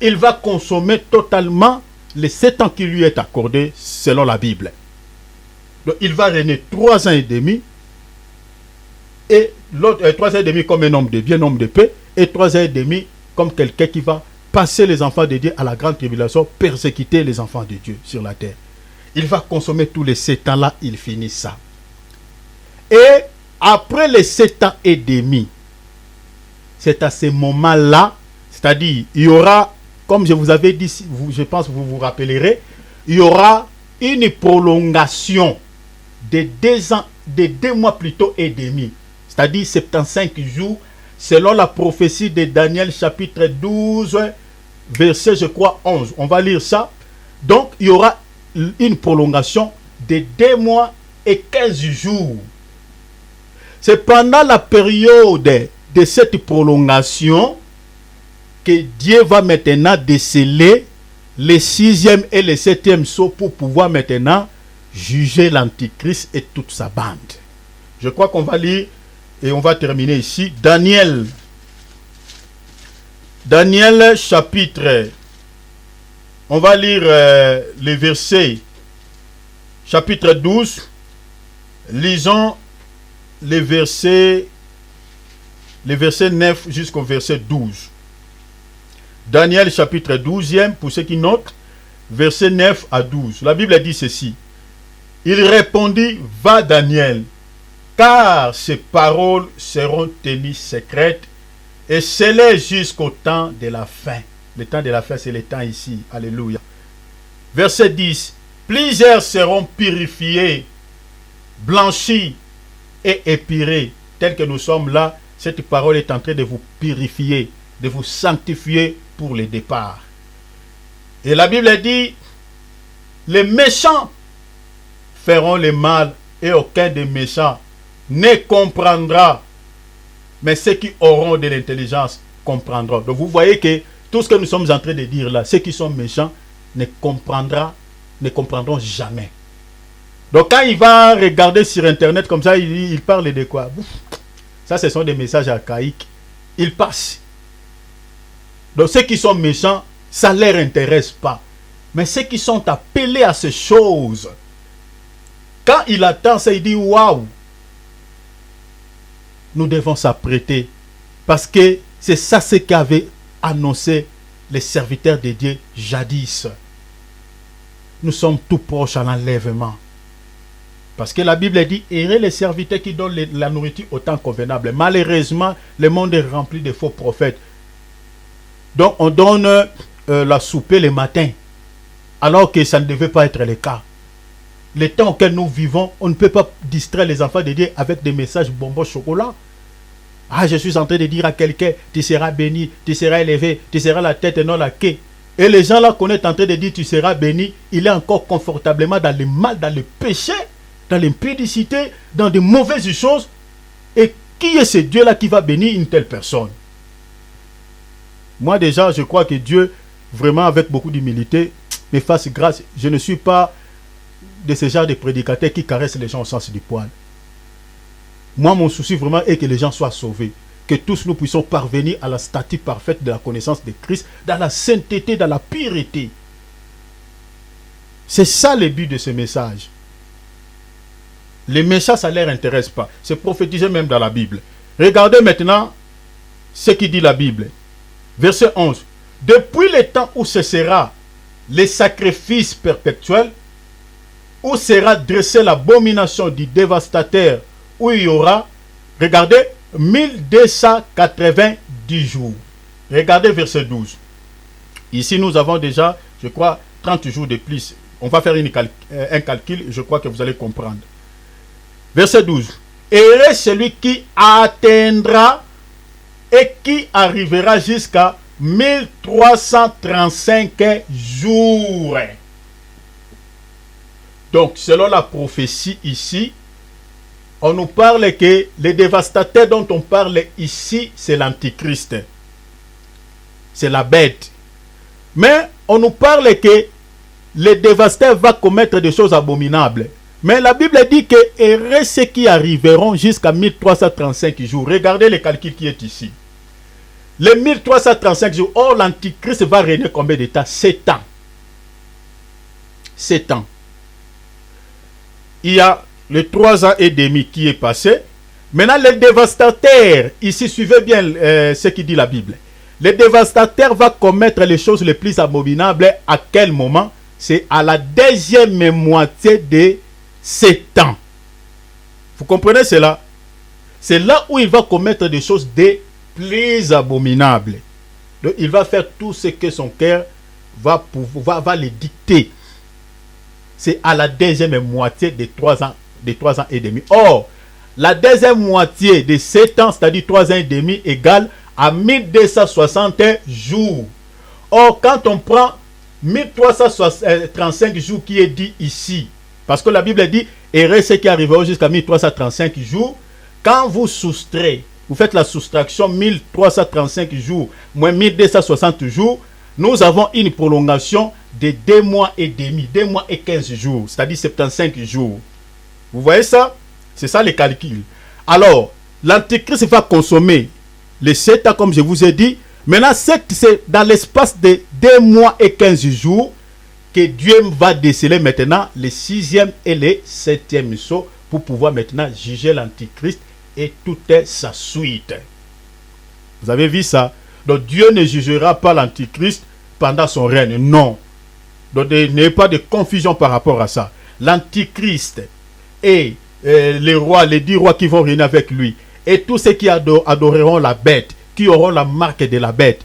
Il va consommer totalement les 7 ans qui lui est accordé selon la Bible. Donc il va régner 3 ans et demi. Et l'autre 3 ans et demi comme un homme de bien, homme de paix. Et 3 ans et demi comme quelqu'un qui va passer les enfants de Dieu à la grande tribulation, persécuter les enfants de Dieu sur la terre. Il va consommer tous les 7 ans là, il finit ça. Et après les 7 ans et demi, c'est à ce moment-là, c'est-à-dire, il y aura, comme je vous avais dit, je pense que vous vous rappellerez, il y aura une prolongation de 2 ans, de 2 mois plutôt et demi, c'est-à-dire 75 jours, selon la prophétie de Daniel chapitre 12, verset, je crois, 11. On va lire ça. Donc, il y aura une prolongation de 2 mois et 15 jours. C'est pendant la période de cette prolongation que Dieu va maintenant déceler les 6e et les 7e sceaux pour pouvoir maintenant juger l'Antichrist et toute sa bande. Je crois qu'on va lire et on va terminer ici. Daniel chapitre, on va lire les versets, chapitre 12, lisons les versets 9 jusqu'au verset 12. Daniel chapitre 12e, pour ceux qui notent, versets 9 à 12. La Bible dit ceci. Il répondit, va Daniel, car ces paroles seront tenues secrètes et scellées jusqu'au temps de la fin. Le temps de la fin, c'est le temps ici. Alléluia. Verset 10. Plusieurs seront purifiés, blanchis et épurés. Tel que nous sommes là, cette parole est en train de vous purifier, de vous sanctifier pour le départ. Et la Bible dit, les méchants feront le mal et aucun des méchants ne comprendra. Mais ceux qui auront de l'intelligence comprendront. Donc vous voyez que tout ce que nous sommes en train de dire là, ceux qui sont méchants ne comprendront jamais. Donc quand il va regarder sur internet comme ça, il parle de quoi? Ça, ce sont des messages archaïques. Ils passent. Donc ceux qui sont méchants, ça ne leur intéresse pas. Mais ceux qui sont appelés à ces choses, quand il attend ça, il dit waouh, nous devons s'apprêter. Parce que c'est ça ce qu'avaient annoncé les serviteurs de Dieu jadis. Nous sommes tout proches à l'enlèvement. Parce que la Bible dit, heureux les serviteurs qui donnent la nourriture au temps convenable. Malheureusement, le monde est rempli de faux prophètes. Donc on donne la soupe le matin, alors que ça ne devait pas être le cas. Le temps auquel nous vivons, on ne peut pas distraire les enfants de Dieu avec des messages bonbons chocolat. Ah, je suis en train de dire à quelqu'un, tu seras béni, tu seras élevé, tu seras la tête et non la queue. Et les gens là qu'on est en train de dire, tu seras béni, il est encore confortablement dans le mal, dans le péché, dans l'impudicité, dans de mauvaises choses. Et qui est ce Dieu-là qui va bénir une telle personne? Moi déjà, je crois que Dieu, vraiment avec beaucoup d'humilité, me fasse grâce. Je ne suis pas de ce genre de prédicateurs qui caressent les gens au sens du poil. Moi, mon souci vraiment est que les gens soient sauvés. Que tous nous puissions parvenir à la stature parfaite de la connaissance de Christ, dans la sainteté, dans la pureté. C'est ça le but de ce message. Les méchants, ça ne leur intéresse pas. C'est prophétisé même dans la Bible. Regardez maintenant ce qui dit la Bible. Verset 11. Depuis le temps où cessera les sacrifices perpétuels, où sera dressée l'abomination du dévastateur, où il y aura, regardez, 1290 jours. Regardez verset 12. Ici, nous avons déjà, je crois, 30 jours de plus. On va faire un calcul, je crois que vous allez comprendre. Verset 12. Et celui qui atteindra et qui arrivera jusqu'à 1335 jours. Donc, selon la prophétie ici, on nous parle que les dévastateurs dont on parle ici, c'est l'Antichrist. C'est la bête. Mais on nous parle que les dévastateurs vont commettre des choses abominables. Mais la Bible dit que heureux ceux qui arriveront jusqu'à 1335 jours. Regardez le calcul qui est ici. Les 1335 jours. Or, l'Antichrist va régner combien de temps? 7 ans. 7 ans. Il y a les 3 ans et demi qui est passé. Maintenant, les dévastateurs, ici, suivez bien ce qui dit la Bible. Les dévastateurs vont commettre les choses les plus abominables à quel moment? C'est à la deuxième moitié de 7 ans. Vous comprenez cela? C'est là où il va commettre des choses des plus abominables. Donc, il va faire tout ce que son cœur va les dicter. C'est à la deuxième moitié de 3 ans et demi. Or, la deuxième moitié de 7 ans, c'est-à-dire 3 ans et demi, égale à 1260 jours. Or, quand on prend 1335 jours qui est dit ici, parce que la Bible dit, heureux ceux qui arriveront jusqu'à 1335 jours, quand vous soustrayez, vous faites la soustraction 1335 jours moins 1260 jours, nous avons une prolongation de 2 mois et demi, 2 mois et 15 jours, c'est-à-dire 75 jours. Vous voyez ça? C'est ça les calculs. Alors, l'Antichrist va consommer les 7 ans, comme je vous ai dit. Maintenant, c'est dans l'espace de 2 mois et 15 jours que Dieu va déceler maintenant le 6e et le 7e sceau pour pouvoir maintenant juger l'Antichrist et toute sa suite. Vous avez vu ça? Donc Dieu ne jugera pas l'Antichrist pendant son règne. Non. Donc n'ayez pas de confusion par rapport à ça. L'Antichrist et les rois, les 10 rois qui vont régner avec lui, et tous ceux qui adoreront la bête, qui auront la marque de la bête,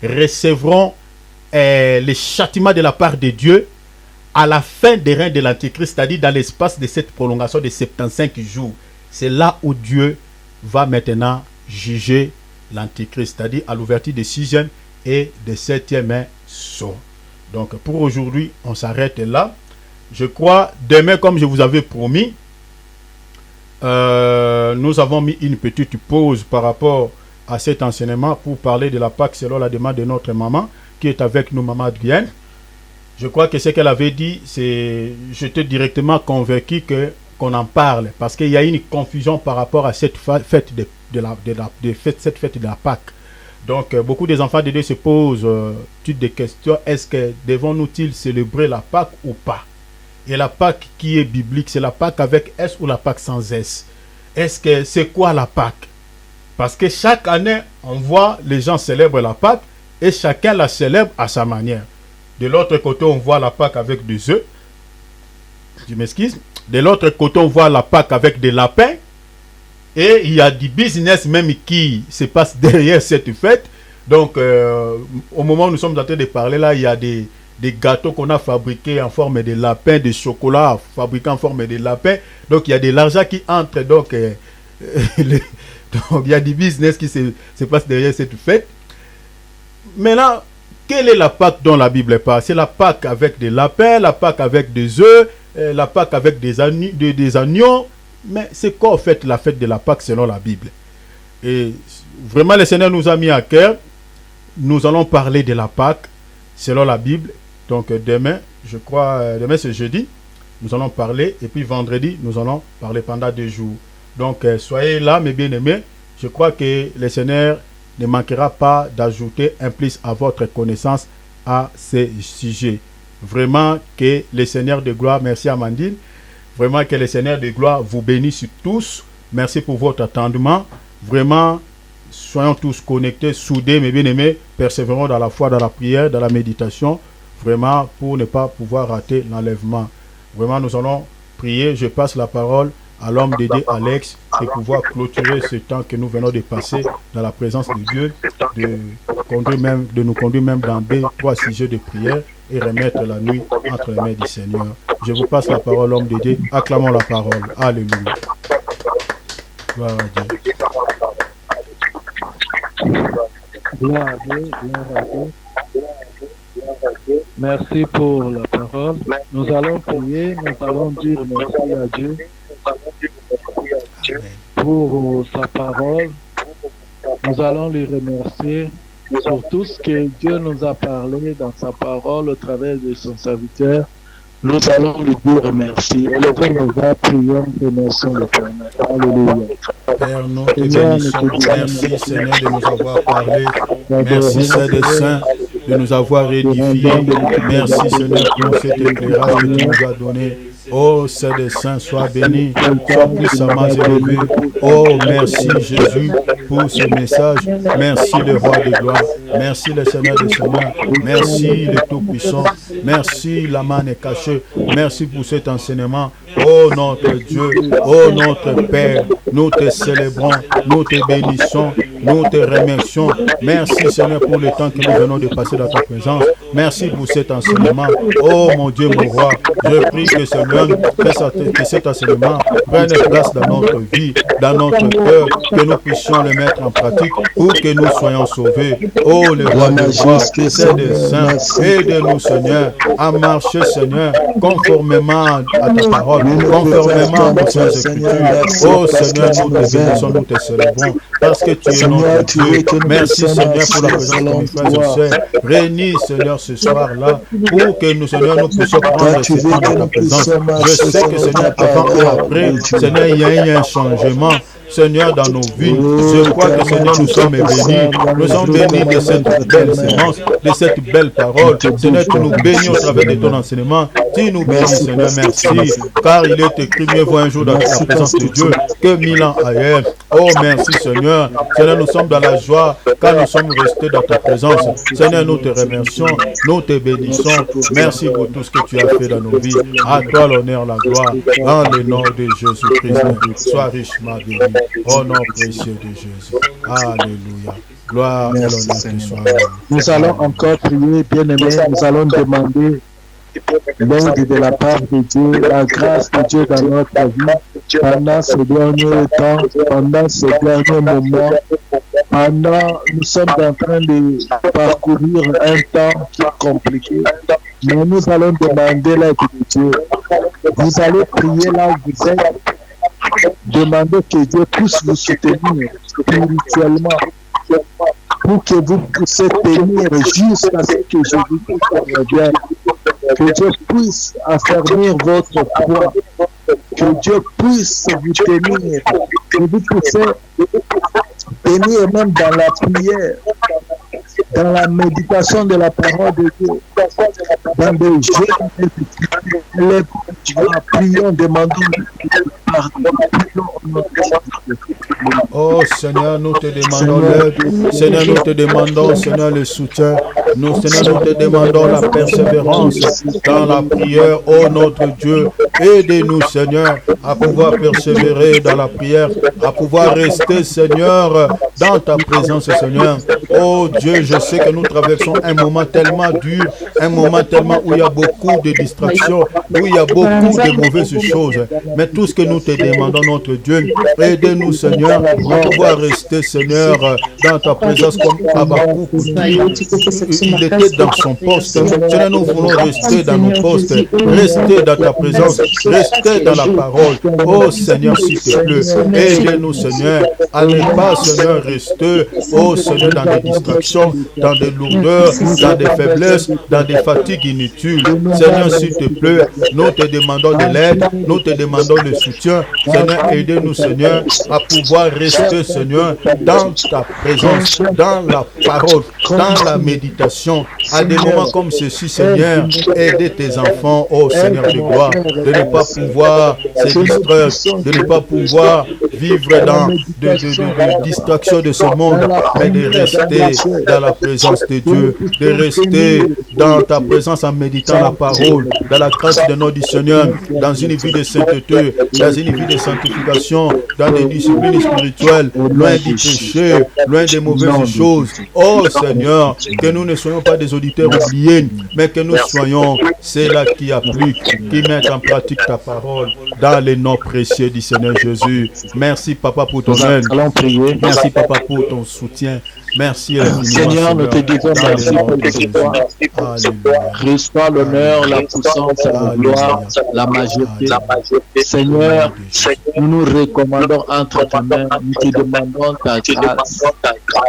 recevront les châtiments de la part de Dieu à la fin des règnes de l'Antichrist, c'est-à-dire dans l'espace de cette prolongation de 75 jours. C'est là où Dieu va maintenant juger l'Antichrist, c'est-à-dire à l'ouverture des 6e et des 7e sceaux. Donc pour aujourd'hui, on s'arrête là. Je crois, demain, comme je vous avais promis, nous avons mis une petite pause par rapport à cet enseignement pour parler de la Pâque selon la demande de notre maman qui est avec nous, maman Adrienne. Je crois que ce qu'elle avait dit, c'est, j'étais directement convaincu qu'on en parle parce qu'il y a une confusion par rapport à cette fête cette fête de la Pâque. Donc beaucoup des enfants de Dieu se posent toutes des questions. Est-ce que devons-nous-ils célébrer la Pâque ou pas? Et la Pâque qui est biblique, c'est la Pâque avec S ou la Pâque sans S? Est-ce que c'est quoi la Pâque? Parce que chaque année, on voit les gens célèbrent la Pâque et chacun la célèbre à sa manière. De l'autre côté, on voit la Pâque avec des œufs. Je m'excuse. De l'autre côté, on voit la Pâque avec des lapins. Et il y a du business même qui se passe derrière cette fête. Donc, au moment où nous sommes en train de parler là, il y a des gâteaux qu'on a fabriqués en forme de lapin, des chocolats fabriqués en forme de lapin. Donc, il y a de l'argent qui entre. Donc, donc, il y a du business qui se passe derrière cette fête. Maintenant, quelle est la Pâque dont la Bible parle? C'est la Pâque avec des lapins, la Pâque avec des œufs, la Pâque avec des agneaux. Mais c'est quoi en fait la fête de la Pâque selon la Bible? Et vraiment, le Seigneur nous a mis à cœur. Nous allons parler de la Pâque selon la Bible. Donc demain, je crois, demain c'est jeudi, nous allons parler. Et puis vendredi, nous allons parler pendant 2 jours. Donc soyez là, mes bien-aimés. Je crois que le Seigneur ne manquera pas d'ajouter un plus à votre connaissance à ces sujets. Vraiment que le Seigneur de gloire, merci Amandine, vraiment que le Seigneur de gloire vous bénisse tous. Merci pour votre attendement. Vraiment, soyons tous connectés, soudés, mes bien-aimés, persévérons dans la foi, dans la prière, dans la méditation, vraiment pour ne pas pouvoir rater l'enlèvement. Vraiment, nous allons prier. Je passe la parole à l'homme de Dieu, Alex, de pouvoir clôturer ce temps que nous venons de passer dans la présence de Dieu, de nous conduire même dans 2-3 sujets de prière et remettre la nuit entre les mains du Seigneur. Je vous passe la parole, l'homme de Dieu. Acclamons la parole. Alléluia. Gloire à Dieu. Gloire à Dieu, gloire à Dieu. Merci pour la parole. Nous allons prier, nous allons dire merci à Dieu pour sa parole. Nous allons lui remercier pour tout ce que Dieu nous a parlé dans sa parole au travers de son serviteur. Nous allons lui dire merci. Et le Père nous a prié, remercions le Père. Alléluia. Père, nous te bénissons. Merci Seigneur de nous avoir parlé. Merci Saint des Saints de nous avoir édifiés. Merci Seigneur pour cet éclairage que tu nous as donné. Oh, Saint des Saints, sois béni, sois puissamment élevé. Oh, merci Jésus pour ce message. Merci le Roi de gloire. Merci le Seigneur des Seigneurs. Merci le Tout-Puissant. Merci la manne cachée. Merci pour cet enseignement. Oh, notre Dieu, oh, notre Père, nous te célébrons, nous te bénissons, nous te remercions. Merci Seigneur pour le temps que nous venons de passer dans ta présence. Merci pour cet enseignement. Oh, mon Dieu, mon Roi, je prie que Seigneur, que cet enseignement prenne place dans notre vie, dans notre cœur, que nous puissions le mettre en pratique pour que nous soyons sauvés. Oh, le Roi de gloire, c'est des saints, aide-nous Seigneur à marcher Seigneur conformément à ta parole, conformément à tes Écritures. Oh Seigneur, nous te bénissons, nous te célébrons parce que tu es notre Dieu. Merci Seigneur pour la présence de mes frères et sœurs. Réunis Seigneur ce soir-là pour que nous Seigneur nous puissions prendre ce temps de ta présence. Je sais que Seigneur, avant et après, Seigneur, il y a eu un changement. Seigneur, dans nos vies. Je crois que, Seigneur, nous sommes bénis. Nous sommes bénis de cette belle sémence, de cette belle parole. Seigneur, tu nous bénis au travers de ton enseignement. Tu nous bénis, Seigneur, merci. Car il est écrit, mieux vaut un jour dans la présence de Dieu que 1000 ans ailleurs. Oh, merci, Seigneur. Seigneur, nous sommes dans la joie car nous sommes restés dans ta présence. Seigneur, nous te remercions, nous te bénissons. Merci pour tout ce que tu as fait dans nos vies. À toi l'honneur, la gloire. Dans le nom de Jésus-Christ. Sois richement béni. Au nom précieux de Jésus. Alléluia. Gloire et l'honneur te soit. Nous allons encore prier, bien-aimés. Nous allons demander l'aide de la part de Dieu, la grâce de Dieu dans notre vie pendant ce dernier temps, pendant ce dernier moment, pendant nous sommes en train de parcourir un temps qui est compliqué, mais nous allons demander l'aide de Dieu. Vous allez prier là où vous êtes, demander que Dieu puisse vous soutenir spirituellement, pour que vous puissiez tenir jusqu'à ce que Jésus-Christ revienne. Que Dieu puisse affermir votre foi, que Dieu puisse vous tenir, que vous puissiez tenir même dans la prière, dans la méditation de la parole de Dieu, dans des jeûnes, prions, demandons pardon. Oh Seigneur, nous te demandons l'aide. Seigneur, nous te demandons, Seigneur, le soutien. Nous, Seigneur, nous te demandons la persévérance dans la prière. Oh notre Dieu, aidez-nous, Seigneur, à pouvoir persévérer dans la prière, à pouvoir rester, Seigneur, dans ta présence, Seigneur. Oh Dieu, je sais que nous traversons un moment tellement dur, un moment tellement où il y a beaucoup de distractions, où il y a beaucoup de mauvaises choses. Mais tout ce que nous te demandons, notre Dieu, aidez-nous, Seigneur, à pouvoir rester, Seigneur, dans ta présence comme Habakkuk. Il était dans son poste. Seigneur, nous voulons rester dans nos postes, rester dans ta présence, rester dans la parole. Oh Seigneur, s'il te plaît, aidez-nous, Seigneur, à ne pas, Seigneur, rester, oh Seigneur, dans des distractions, dans des lourdeurs, dans des faiblesses, dans des fatigues inutiles. Seigneur, s'il te plaît, nous te demandons de l'aide, nous te demandons le soutien. Seigneur, aidez-nous, Seigneur, à pouvoir rester, Seigneur, dans ta présence, dans la parole, dans la méditation. À des moments comme ceci, Seigneur, aidez tes enfants, oh Seigneur de gloire, de ne pas pouvoir se distraire, de ne pas pouvoir vivre dans de distractions de ce monde, mais de rester dans la présence de Dieu, de rester dans ta présence en méditant la parole, dans la grâce de notre Seigneur, dans une vie de sainteté, dans une vie de sanctification, dans des disciplines spirituelles, loin du péché, loin des mauvaises choses. Oh Seigneur, que nous ne soyons pas des auditeurs oubliés, mais que nous soyons ceux-là qui appliquent, qui mettent en pratique ta parole dans les noms précieux du Seigneur Jésus. Merci Papa pour ton aide. Merci Papa pour ton soutien. Merci Seigneur, nous te disons merci pour tes efforts. Reçois l'honneur, la puissance, la gloire, la majesté. Seigneur, nous nous recommandons entre tes mains. Nous te demandons ta grâce.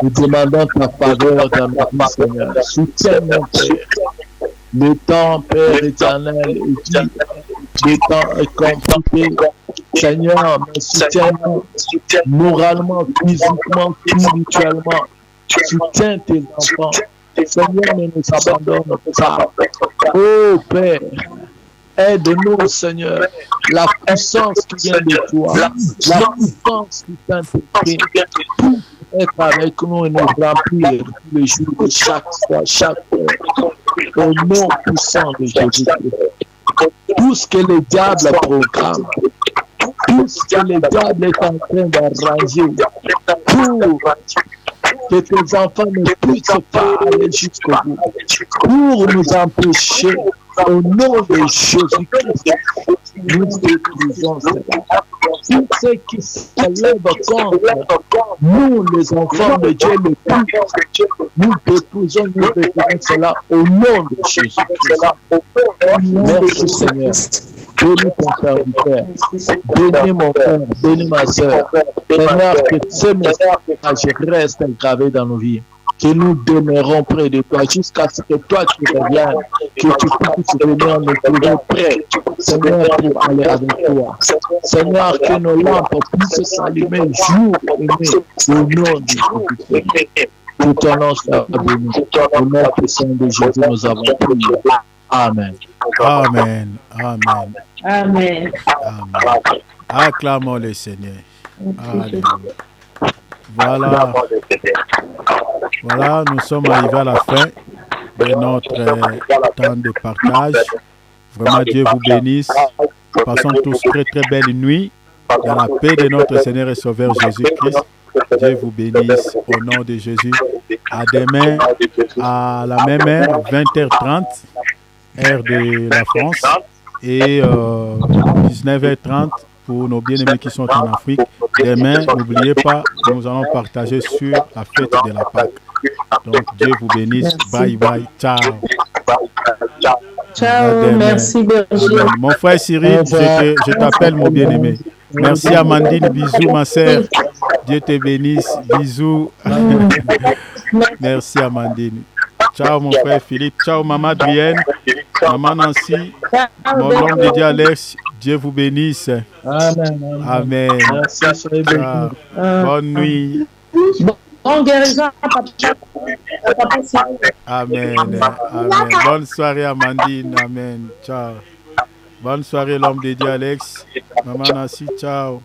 Nous demandons ta faveur dans notre vie, Seigneur. Soutiens mon Père. Le temps, Père éternel, est dit. Le temps est compliqué. Seigneur, mais soutiens-nous moralement, physiquement, spirituellement. Soutiens tes enfants. Seigneur, ne nous abandonne pas. Oh Père, aide-nous, Seigneur. La puissance qui vient de toi, la puissance qui t'intègre, tout être avec nous et nous remplir tous les jours de chaque fois, chaque heure. Au nom puissant de Jésus-Christ. Tout ce que le diable programme, tout ce que le diable est en train d'arranger pour que tes enfants ne puissent pas aller jusqu'au bout, pour nous empêcher, au nom de Jésus-Christ, nous détruisons cela. Tout ce qui s'élève contre nous, les enfants de Dieu, le plus, nous détruisons, nous détruisons cela au nom de Jésus-Christ. Merci Seigneur. Bénis ton serviteur, bénis mon frère, bénis ma soeur. Seigneur, que ce message reste gravé dans nos vies. que nous demeurons près de toi jusqu'à ce que toi tu reviennes, que tu puisses venir nous trouver prêts, Seigneur, pour aller avec toi. Seigneur, que nos lampes puissent s'allumer jour et nuit au nom de Jésus. Que ton nom soit béni. Au nom puissant de Jésus, nous avons prié. Amen. Amen. Amen. Amen. Amen. Acclamons le Seigneur. Alléluia. Voilà, nous sommes arrivés à la fin de notre temps de partage. Vraiment, Dieu vous bénisse. Passons tous très très belle nuit dans la paix de notre Seigneur et Sauveur Jésus-Christ. Dieu vous bénisse au nom de Jésus. À demain, à la même heure, 20h30, heure de la France, et 19h30 pour nos bien-aimés qui sont en Afrique. Demain, n'oubliez pas, nous allons partager sur la fête de la Pâque. Donc, Dieu vous bénisse. Bye bye. Ciao. Ciao. Merci, Berger. Mon frère Cyril, je t'appelle mon bien-aimé. Merci Amandine. Bisous, ma sœur. Dieu te bénisse. Bisous. Merci Amandine. Ciao, mon frère Philippe. Ciao, maman Adrienne. Maman Nancy. Mon homme de Dieu Alex. Dieu vous bénisse. Amen. Amen. Merci, Ciao. Bonne nuit. Bonne guérison, papa. Amen. Amen. Bonne soirée, Amandine. Amen. Ciao. Bonne soirée, l'homme de Dieu Alex. Maman Nancy, ciao.